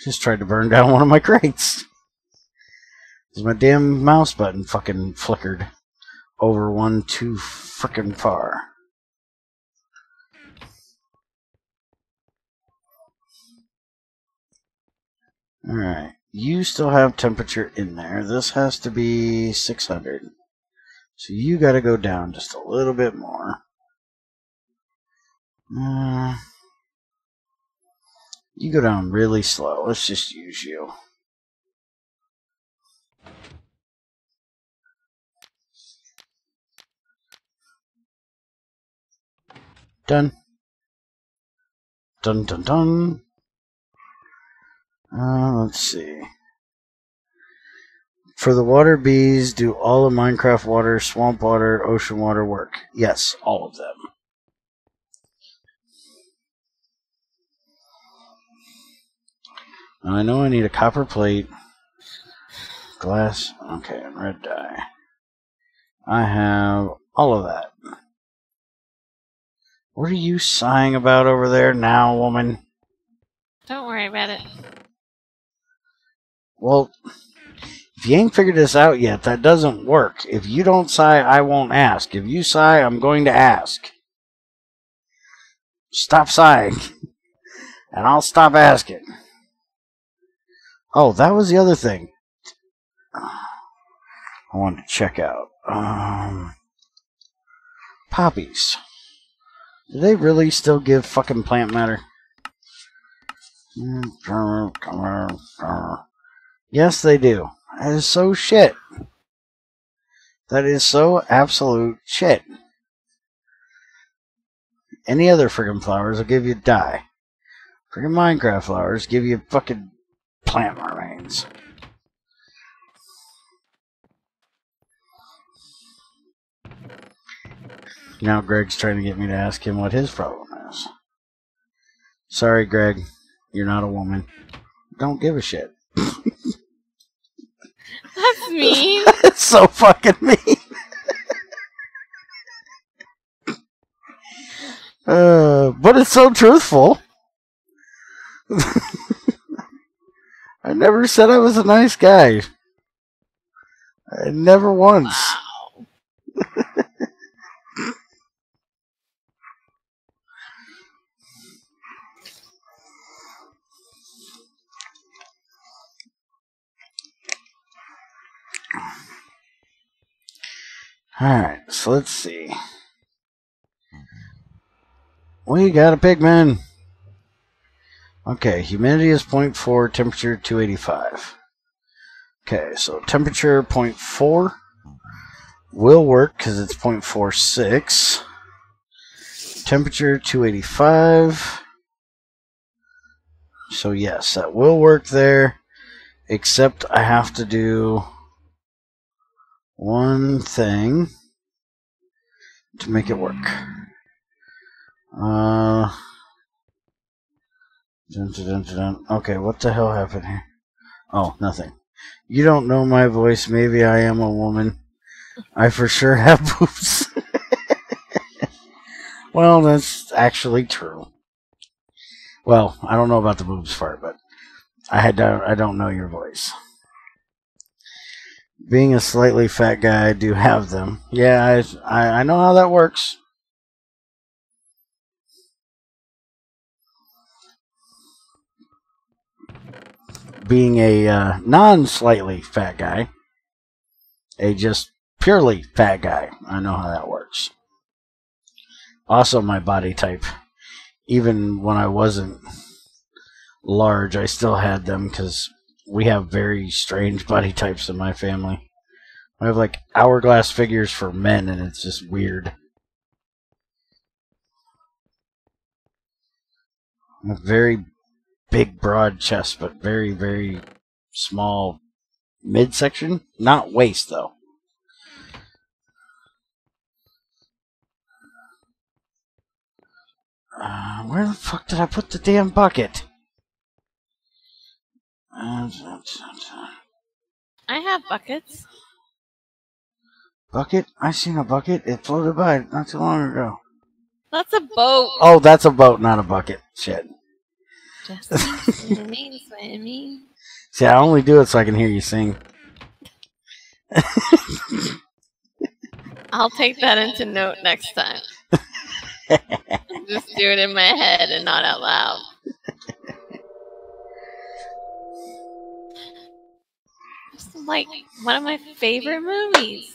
Just tried to burn down one of my crates. Because my damn mouse button fucking flickered over one too frickin' far. Alright. You still have temperature in there. This has to be 600. So you gotta go down just a little bit more. You go down really slow. Let's just use you. Done. Dun dun dun. Let's see. For the water bees, do all of Minecraft water, swamp water, ocean water work? Yes, all of them. I know I need a copper plate, glass, okay, and red dye. I have all of that. What are you sighing about over there now, woman?
Don't worry about it.
Well, if you ain't figured this out yet, that doesn't work. If you don't sigh, I won't ask. If you sigh, I'm going to ask. Stop sighing, and I'll stop asking. Oh, that was the other thing I wanted to check out. Poppies. Do they really still give fucking plant matter? Yes, they do. That is so shit. That is so absolute shit. Any other friggin' flowers will give you dye. Friggin' Minecraft flowers give you fucking plant remains. Now Greg's trying to get me to ask him what his problem is. Sorry, Greg. You're not a woman. Don't give a shit.
That's mean.
It's so fucking mean. But it's so truthful. I never said I was a nice guy. I never once.
Wow.
Alright, so let's see. We got a pigman. Okay, humidity is 0.4, temperature 285. Okay, so temperature 0.4 will work because it's 0.46. Temperature 285. So yes, that will work there. Except I have to do one thing to make it work. Okay, what the hell happened here? Oh, nothing. You don't know my voice. Maybe I am a woman. I for sure have boobs. Well, that's actually true. Well, I don't know about the boobs part, but I don't know your voice. Being a slightly fat guy, I do have them. Yeah, I know how that works. Being a non-slightly fat guy, a just purely fat guy, I know how that works. Also, my body type, even when I wasn't large, I still had them because we have very strange body types in my family. I have like hourglass figures for men, and it's just weird. I have very big, broad chest, but very, very small midsection. Not waist, though. Where the fuck did I put the damn bucket?
I have buckets.
Bucket? I seen a bucket. It floated by not too long ago.
That's a boat.
Oh, that's a boat, not a bucket. Shit.
Just swimming.
See, I only do it so I can hear you sing.
I'll take that into note next time. Just do it in my head and not out loud. It's like one of my favorite movies.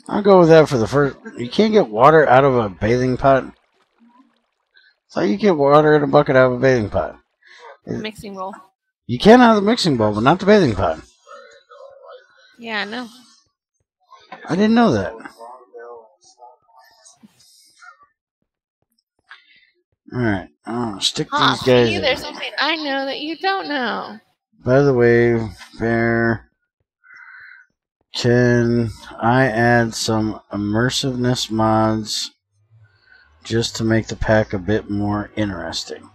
I'll go with that for the first. You can't get water out of a bathing pot. So you get water in a bucket out of a bathing pot.
The mixing bowl.
You can out of the mixing bowl, but not the bathing pot.
Yeah, I know.
I didn't know that. Alright, stick
Ah,
these guys
see,
in.
there's something I know that you don't know.
By the way, Bear, can I add some immersiveness mods just to make the pack a bit more interesting?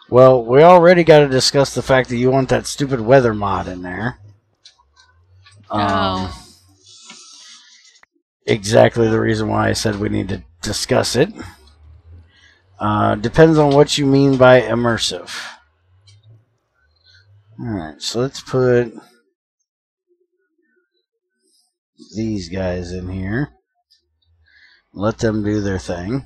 Well, we already got to discuss the fact that you want that stupid weather mod in there. Exactly the reason why I said we need to discuss it. Depends on what you mean by immersive. Alright, so let's put these guys in here. Let them do their thing.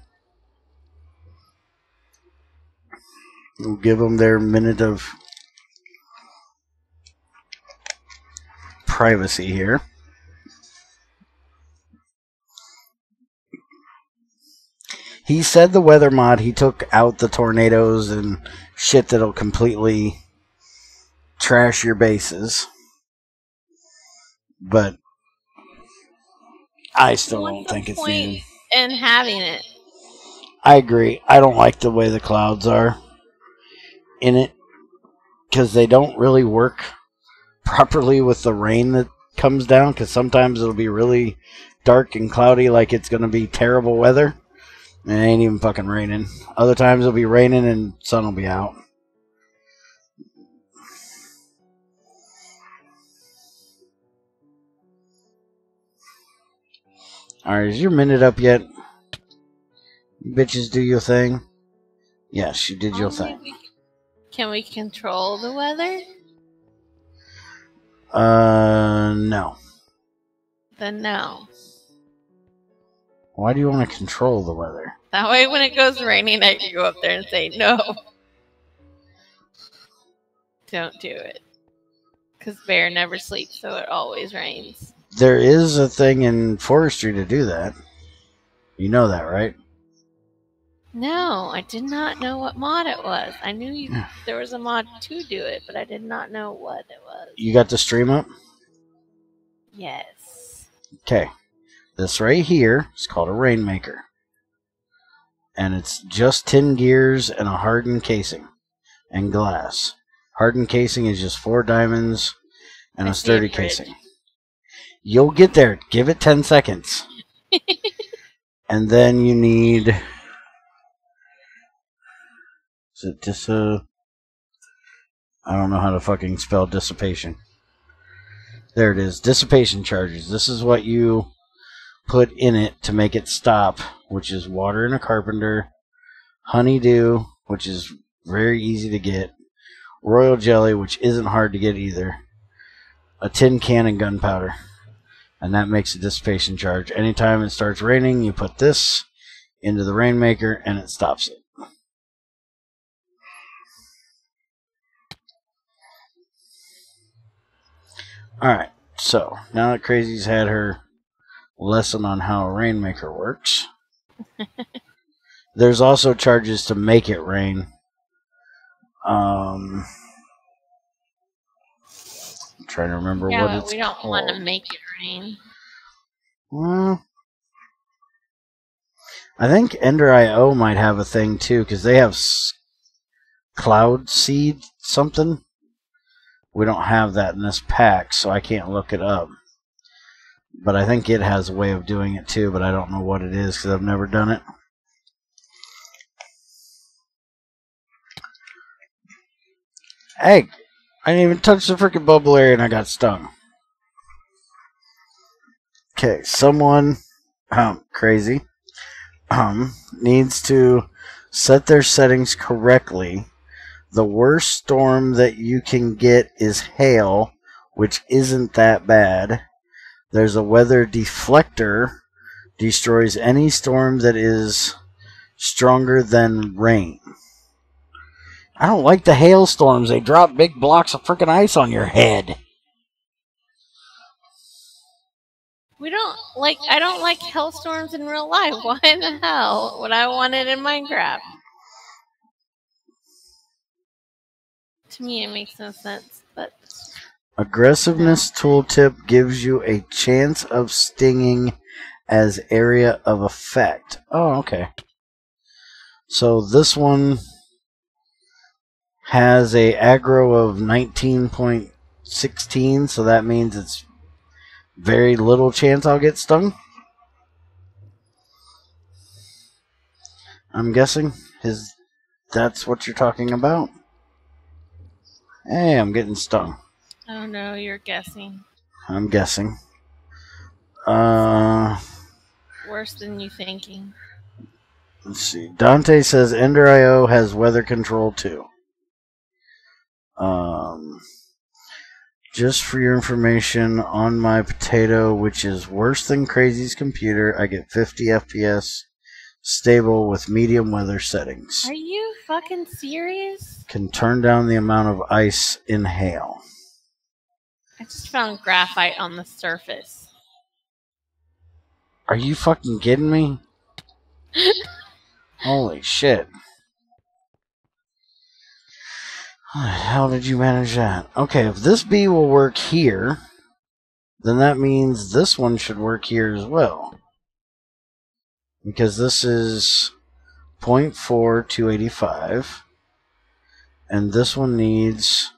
We'll give them their minute of privacy here. He said the weather mod, he took out the tornadoes and shit that'll completely trash your bases. But I still don't think it's needed.
And having it.
I agree. I don't like the way the clouds are in it because they don't really work properly with the rain that comes down, because sometimes it'll be really dark and cloudy like it's going to be terrible weather and it ain't even fucking raining. Other times it'll be raining and sun will be out. Alright, is your minute up yet? You bitches do your thing? Yes, you did your thing.
Can we control the weather?
No.
Then no.
Why do you want to control the weather?
That way when it goes raining, I can go up there and say, no. Don't do it. Because Bear never sleeps, so it always rains.
There is a thing in forestry to do that. You know that, right?
No, I did not know what mod it was. I knew there was a mod to do it, but I did not know what it was.
You got the stream up?
Yes.
Okay. This right here is called a Rainmaker. And it's just tin gears and a hardened casing and glass. Hardened casing is just 4 diamonds and a sturdy casing. You'll get there. Give it 10 seconds. And then you need... Is it I don't know how to fucking spell dissipation. There it is. Dissipation charges. This is what you put in it to make it stop, which is water in a carpenter, honeydew, which is very easy to get, royal jelly, which isn't hard to get either, a tin can, and gunpowder. And that makes a dissipation charge. Anytime it starts raining, you put this into the Rainmaker and it stops it. Alright, so now that Crazy's had her lesson on how a Rainmaker works, there's also charges to make it rain. I'm trying to remember what it's called.
We don't want to make it rain.
Well, I think Ender.io might have a thing too, because they have cloud seed something. We don't have that in this pack, so I can't look it up. But I think it has a way of doing it too, but I don't know what it is because I've never done it. Hey, I didn't even touch the freaking bubble area and I got stung. Okay, someone, crazy, needs to set their settings correctly. The worst storm that you can get is hail, which isn't that bad. There's a weather deflector, destroys any storm that is stronger than rain. I don't like the hailstorms. They drop big blocks of freaking ice on your head.
I don't like hailstorms in real life. Why in the hell would I want it in Minecraft? To me, it makes no sense, but...
Aggressiveness tooltip gives you a chance of stinging as area of effect. Oh, okay. So this one has a aggro of 19.16, so that means it's very little chance I'll get stung. I'm guessing that's what you're talking about. Hey, I'm getting stung.
Oh no, you're guessing.
I'm guessing.
Worse than you thinking.
Let's see. Dante says Ender.io has weather control too. Just for your information, on my potato, which is worse than Crazy's computer, I get 50 FPS, stable with medium weather settings.
Are you fucking serious?
Can turn down the amount of ice in hail.
I just found graphite on the surface.
Are you fucking kidding me? Holy shit. How the hell did you manage that? Okay, if this bee will work here, then that means this one should work here as well. Because this is 0.4285. And this one needs...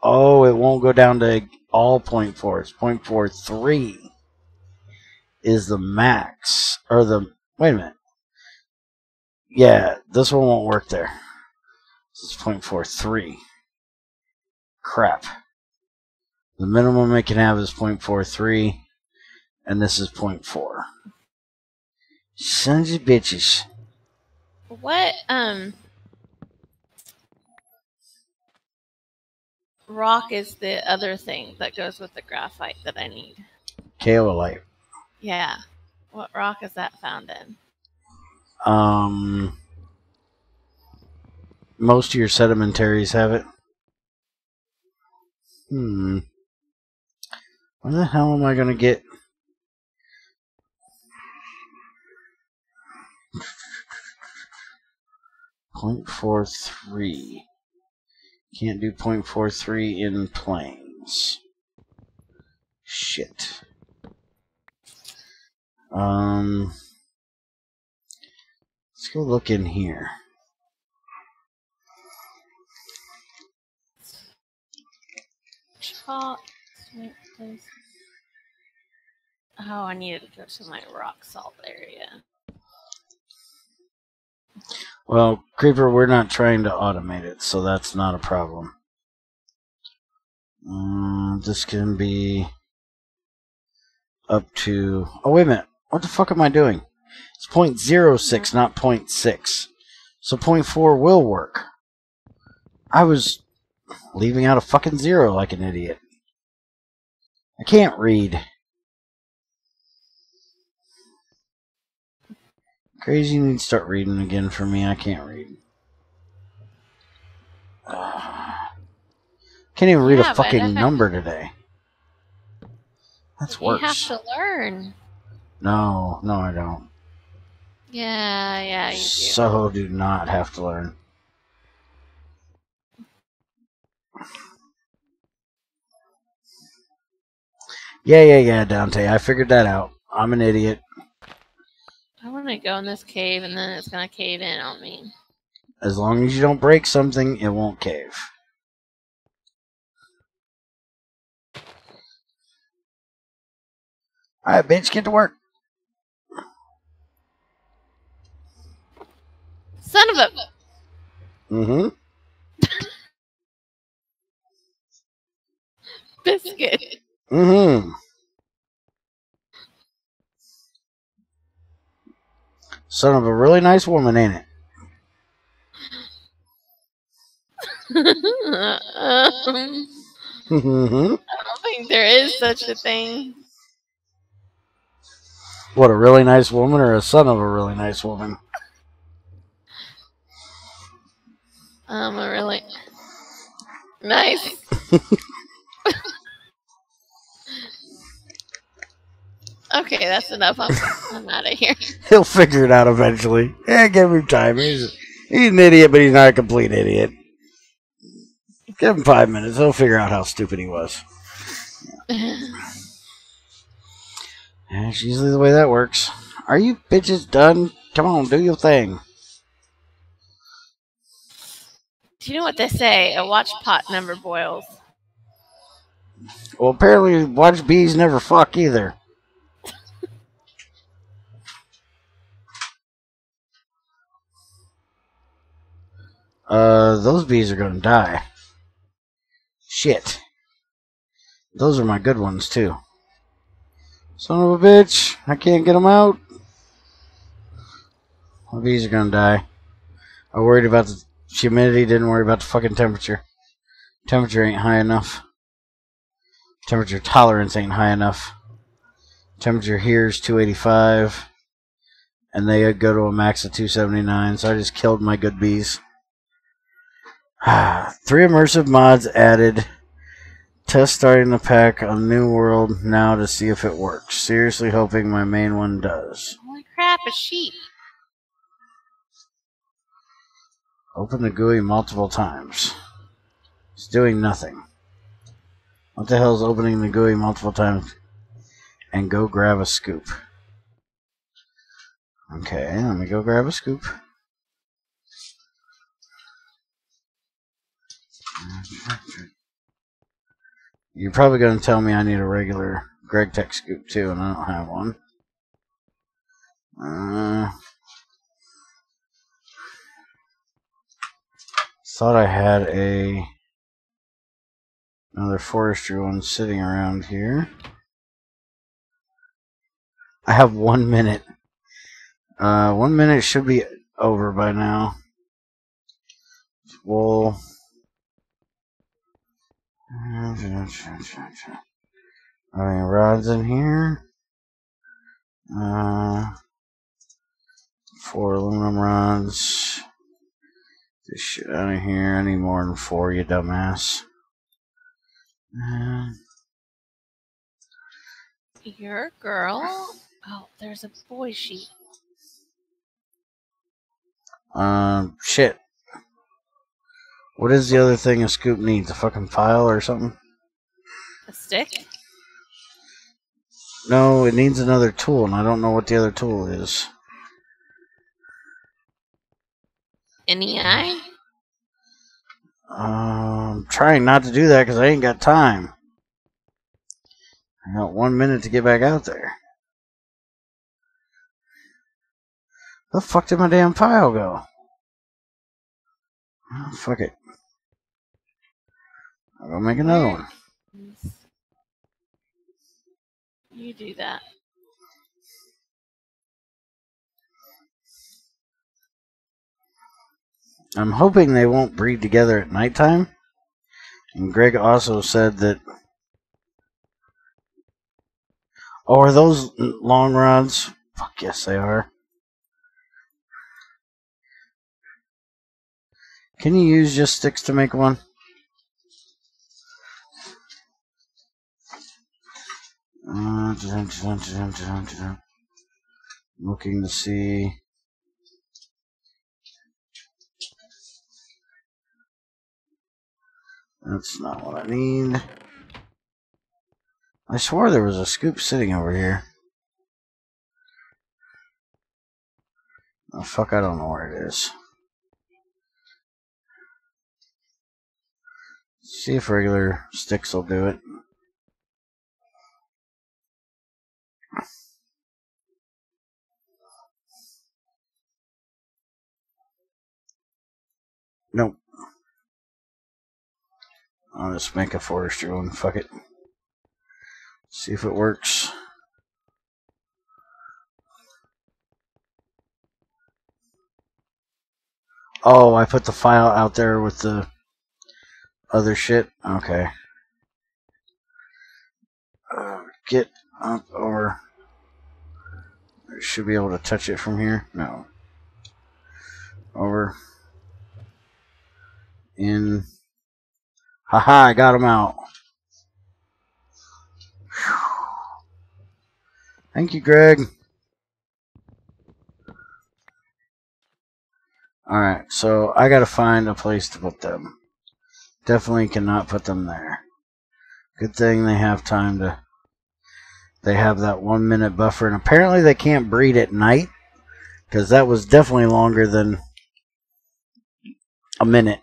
Oh, it won't go down to all 0.4. It's 0.43 is the max. Or the... Wait a minute. Yeah, this one won't work there. This is 0.43. Crap. The minimum it can have is 0.43. And this is 0.4. Sons of bitches.
What, rock is the other thing that goes with the graphite that I need?
Kaolite.
Yeah. What rock is that found in?
Most of your sedimentaries have it. Where the hell am I going to get... .43. Can't do 0.43 in planes. Shit. Let's go look in here.
Chalk. Oh, I needed to go to my rock salt area.
Well, Creeper, we're not trying to automate it, so that's not a problem. This can be up to... Oh, wait a minute. What the fuck am I doing? It's 0.06, not 0.6. So 0.4 will work. I was leaving out a fucking 0 like an idiot. I can't read. Crazy, you need to start reading again for me. I can't read. Can't even read a fucking number today. That's worse.
You have to learn.
No, I don't.
Yeah, you do.
So do not have to learn. Yeah, Dante. I figured that out. I'm an idiot.
I want to go in this cave and then it's going to cave in on me.
As long as you don't break something, it won't cave. Alright, bitch, get to work.
Son of a... Biscuit.
Son of a really nice woman, ain't it?
I don't think there is such a thing.
What, a really nice woman or a son of a really nice woman?
A really nice. Okay, that's enough. I'm out of here.
He'll figure it out eventually. Yeah, give him time. He's an idiot, but he's not a complete idiot. Give him 5 minutes. He'll figure out how stupid he was. That's usually the way that works. Are you bitches done Come on, do your thing.
Do you know what they say? A watch pot never boils.
Well, apparently, watch bees never fuck either. Those bees are gonna die. Shit. Those are my good ones, too. Son of a bitch. I can't get them out. My bees are gonna die. I worried about the humidity, didn't worry about the fucking temperature. Temperature ain't high enough. Temperature tolerance ain't high enough. Temperature here is 285. And they go to a max of 279, so I just killed my good bees. 3 immersive mods added. Test starting the pack on New World now to see if it works. Seriously hoping my main one does.
Holy crap, a sheep.
Open the GUI multiple times. It's doing nothing. What the hell is opening the GUI multiple times? And go grab a scoop. Okay, let me go grab a scoop. You're probably going to tell me I need a regular Greg Tech scoop too, and I don't have one. Thought I had another forestry one sitting around here. I have 1 minute. 1 minute should be over by now. Wool. Rods in here. 4 aluminum rods. This shit out of here. I need more than 4, you dumbass.
You're a girl? Oh, there's a boy sheep.
Shit. What is the other thing a scoop needs? A fucking file or something?
A stick?
No, it needs another tool, and I don't know what the other tool is.
NEI?
I'm trying not to do that because I ain't got time. I got 1 minute to get back out there. Where the fuck did my damn file go? Oh, fuck it. I'll go make another one.
You do that.
I'm hoping they won't breed together at nighttime. And Greg also said that... Oh, are those long rods? Fuck yes, they are. Can you use just sticks to make one? Looking to see... That's not what I need. I swore there was a scoop sitting over here. Oh, fuck, I don't know where it is. See if regular sticks will do it. Nope. I'll just make a forestry one. Fuck it. See if it works. Oh, I put the file out there with the other shit. Okay. Get up over. I should be able to touch it from here. No. Over. In. Haha, I got him out. Whew. Thank you, Greg. Alright, so I gotta find a place to put them. Definitely cannot put them there. Good thing they have time to... They have that 1 minute buffer, and apparently they can't breed at night. Because that was definitely longer than a minute.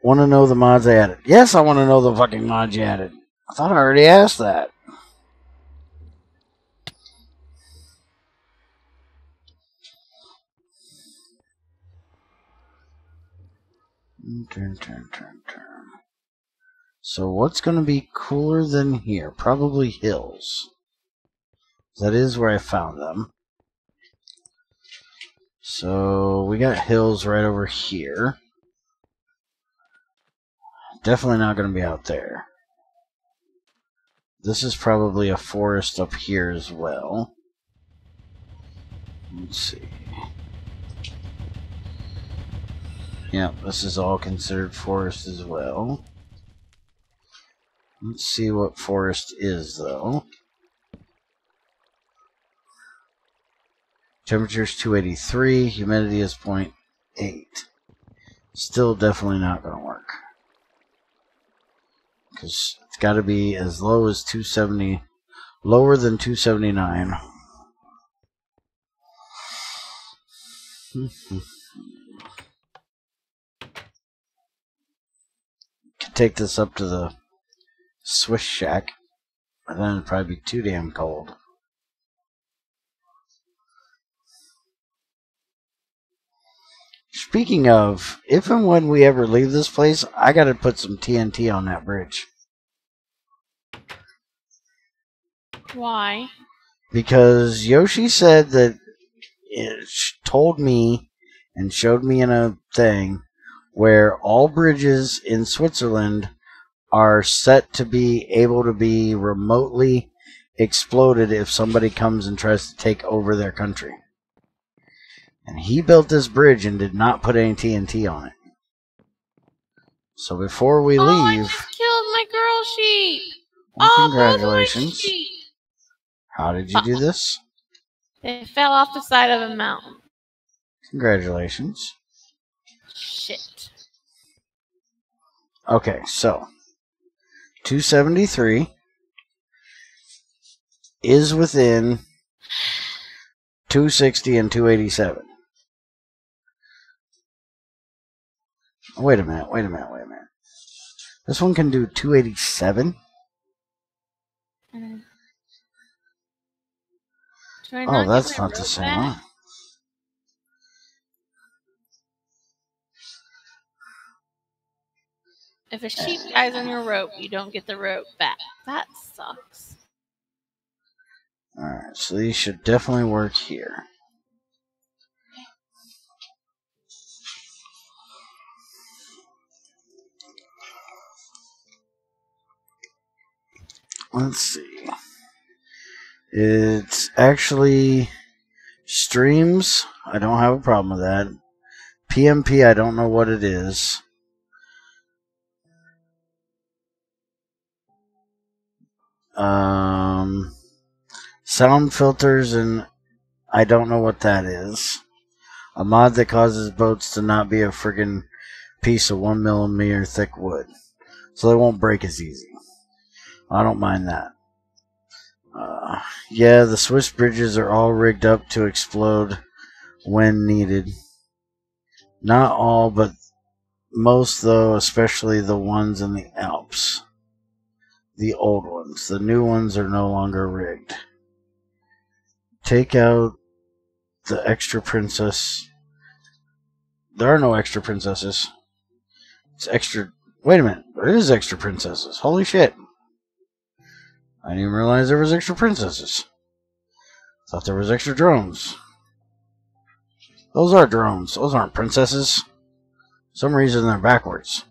Want to know the mods I added? Yes, I want to know the fucking mods you added. I thought I already asked that. Turn. So what's going to be cooler than here? Probably hills. That is where I found them. So we got hills right over here. Definitely not going to be out there. This is probably a forest up here as well. Let's see. Yep, this is all considered forest as well. Let's see what forest is, though. Temperature is 283, humidity is 0.8. Still definitely not going to work. Because it's got to be as low as 270, lower than 279. Could take this up to the Swiss shack, but then it'd probably be too damn cold. Speaking of, if and when we ever leave this place, I gotta put some TNT on that bridge.
Why?
Because Yoshi said that it told me and showed me in a thing where all bridges in Switzerland are set to be able to be remotely exploded if somebody comes and tries to take over their country. And he built this bridge and did not put any TNT on it. So before we leave...
I just killed my girl sheep!
Well, congratulations.
Sheep.
How did you do this?
They fell off the side of a mountain.
Congratulations.
Shit.
Okay, so 273 is within 260 and 287. Wait a minute. This one can do 287? Oh, that's not the same one.
If a sheep dies on your rope, you don't get the rope back. That sucks.
Alright, so these should definitely work here. Let's see. It's actually streams. I don't have a problem with that. PMP, I don't know what it is. Sound filters, and I don't know what that is. A mod that causes boats to not be a friggin' piece of 1mm thick wood, so they won't break as easy. I don't mind that. Yeah, the Swiss bridges are all rigged up to explode when needed. Not all, but most, though, especially the ones in the Alps. The old ones. The new ones are no longer rigged. Take out the extra princess. There are no extra princesses. It's extra... Wait a minute. There is extra princesses. Holy shit. I didn't even realize there was extra princesses. Thought there was extra drones. Those are drones. Those aren't princesses. For some reason they're backwards.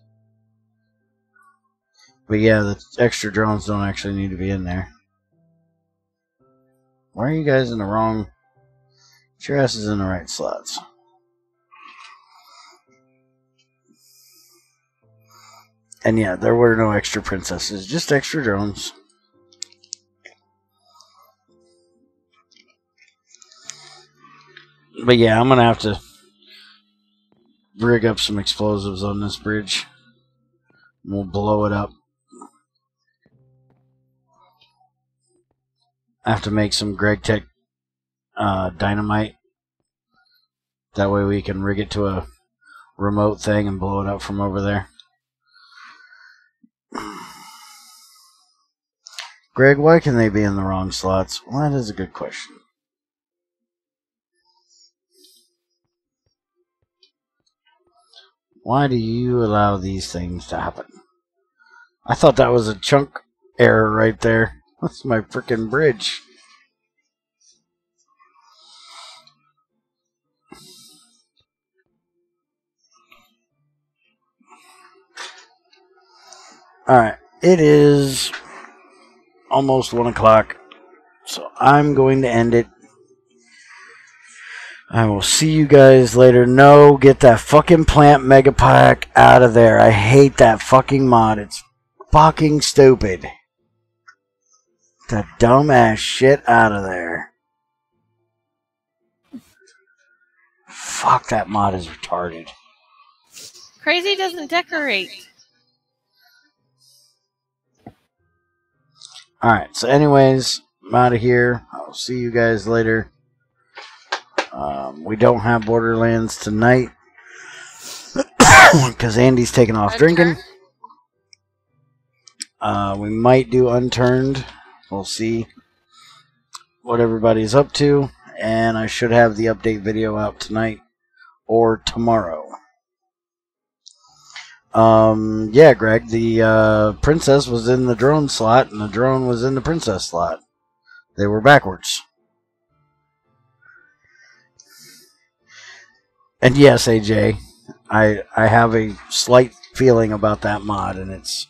But yeah, the extra drones don't actually need to be in there. Why are you guys in the wrong... Get your asses in the right slots. And yeah, there were no extra princesses. Just extra drones. But yeah, I'm going to have to rig up some explosives on this bridge. We'll blow it up. I have to make some Greg Tech dynamite. That way we can rig it to a remote thing and blow it up from over there. Greg, why can they be in the wrong slots? Well, that is a good question. Why do you allow these things to happen? I thought that was a chunk error right there. That's my freaking bridge. Alright, it is almost 1 o'clock, so I'm going to end it. I will see you guys later. No, get that fucking plant mega pack out of there. I hate that fucking mod. It's fucking stupid. That dumbass shit out of there. Fuck, that mod is retarded.
Crazy doesn't decorate.
Alright, so anyways, I'm out of here. I'll see you guys later. We don't have Borderlands tonight because Andy's taking off drinking. We might do Unturned. We'll see what everybody's up to. And I should have the update video out tonight or tomorrow. Yeah, Greg, the princess was in the drone slot and the drone was in the princess slot. They were backwards. And yes, AJ, I have a slight feeling about that mod, and it's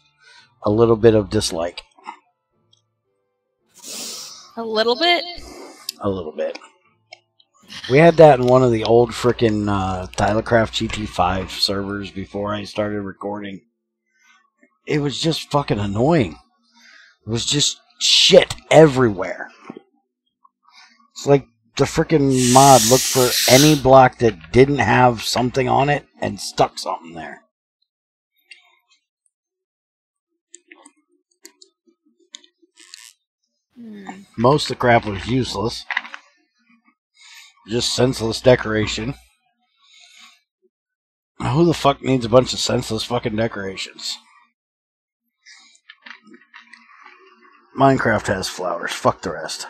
a little bit of dislike.
A little bit?
A little bit. We had that in one of the old frickin' Tylecraft GT5 servers before I started recording. It was just fucking annoying. It was just shit everywhere. It's like the frickin' mod looked for any block that didn't have something on it and stuck something there. Most of the crap was useless. Just senseless decoration. Who the fuck needs a bunch of senseless fucking decorations? Minecraft has flowers. Fuck the rest.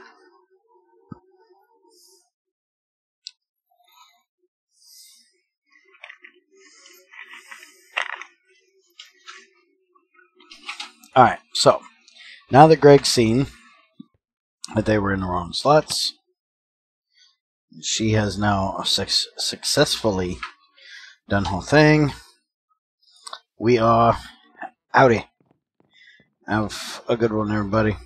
Alright, so now that Greg's seen that they were in the wrong slots, she has now successfully done her thing. We are outie. Have a good one, everybody.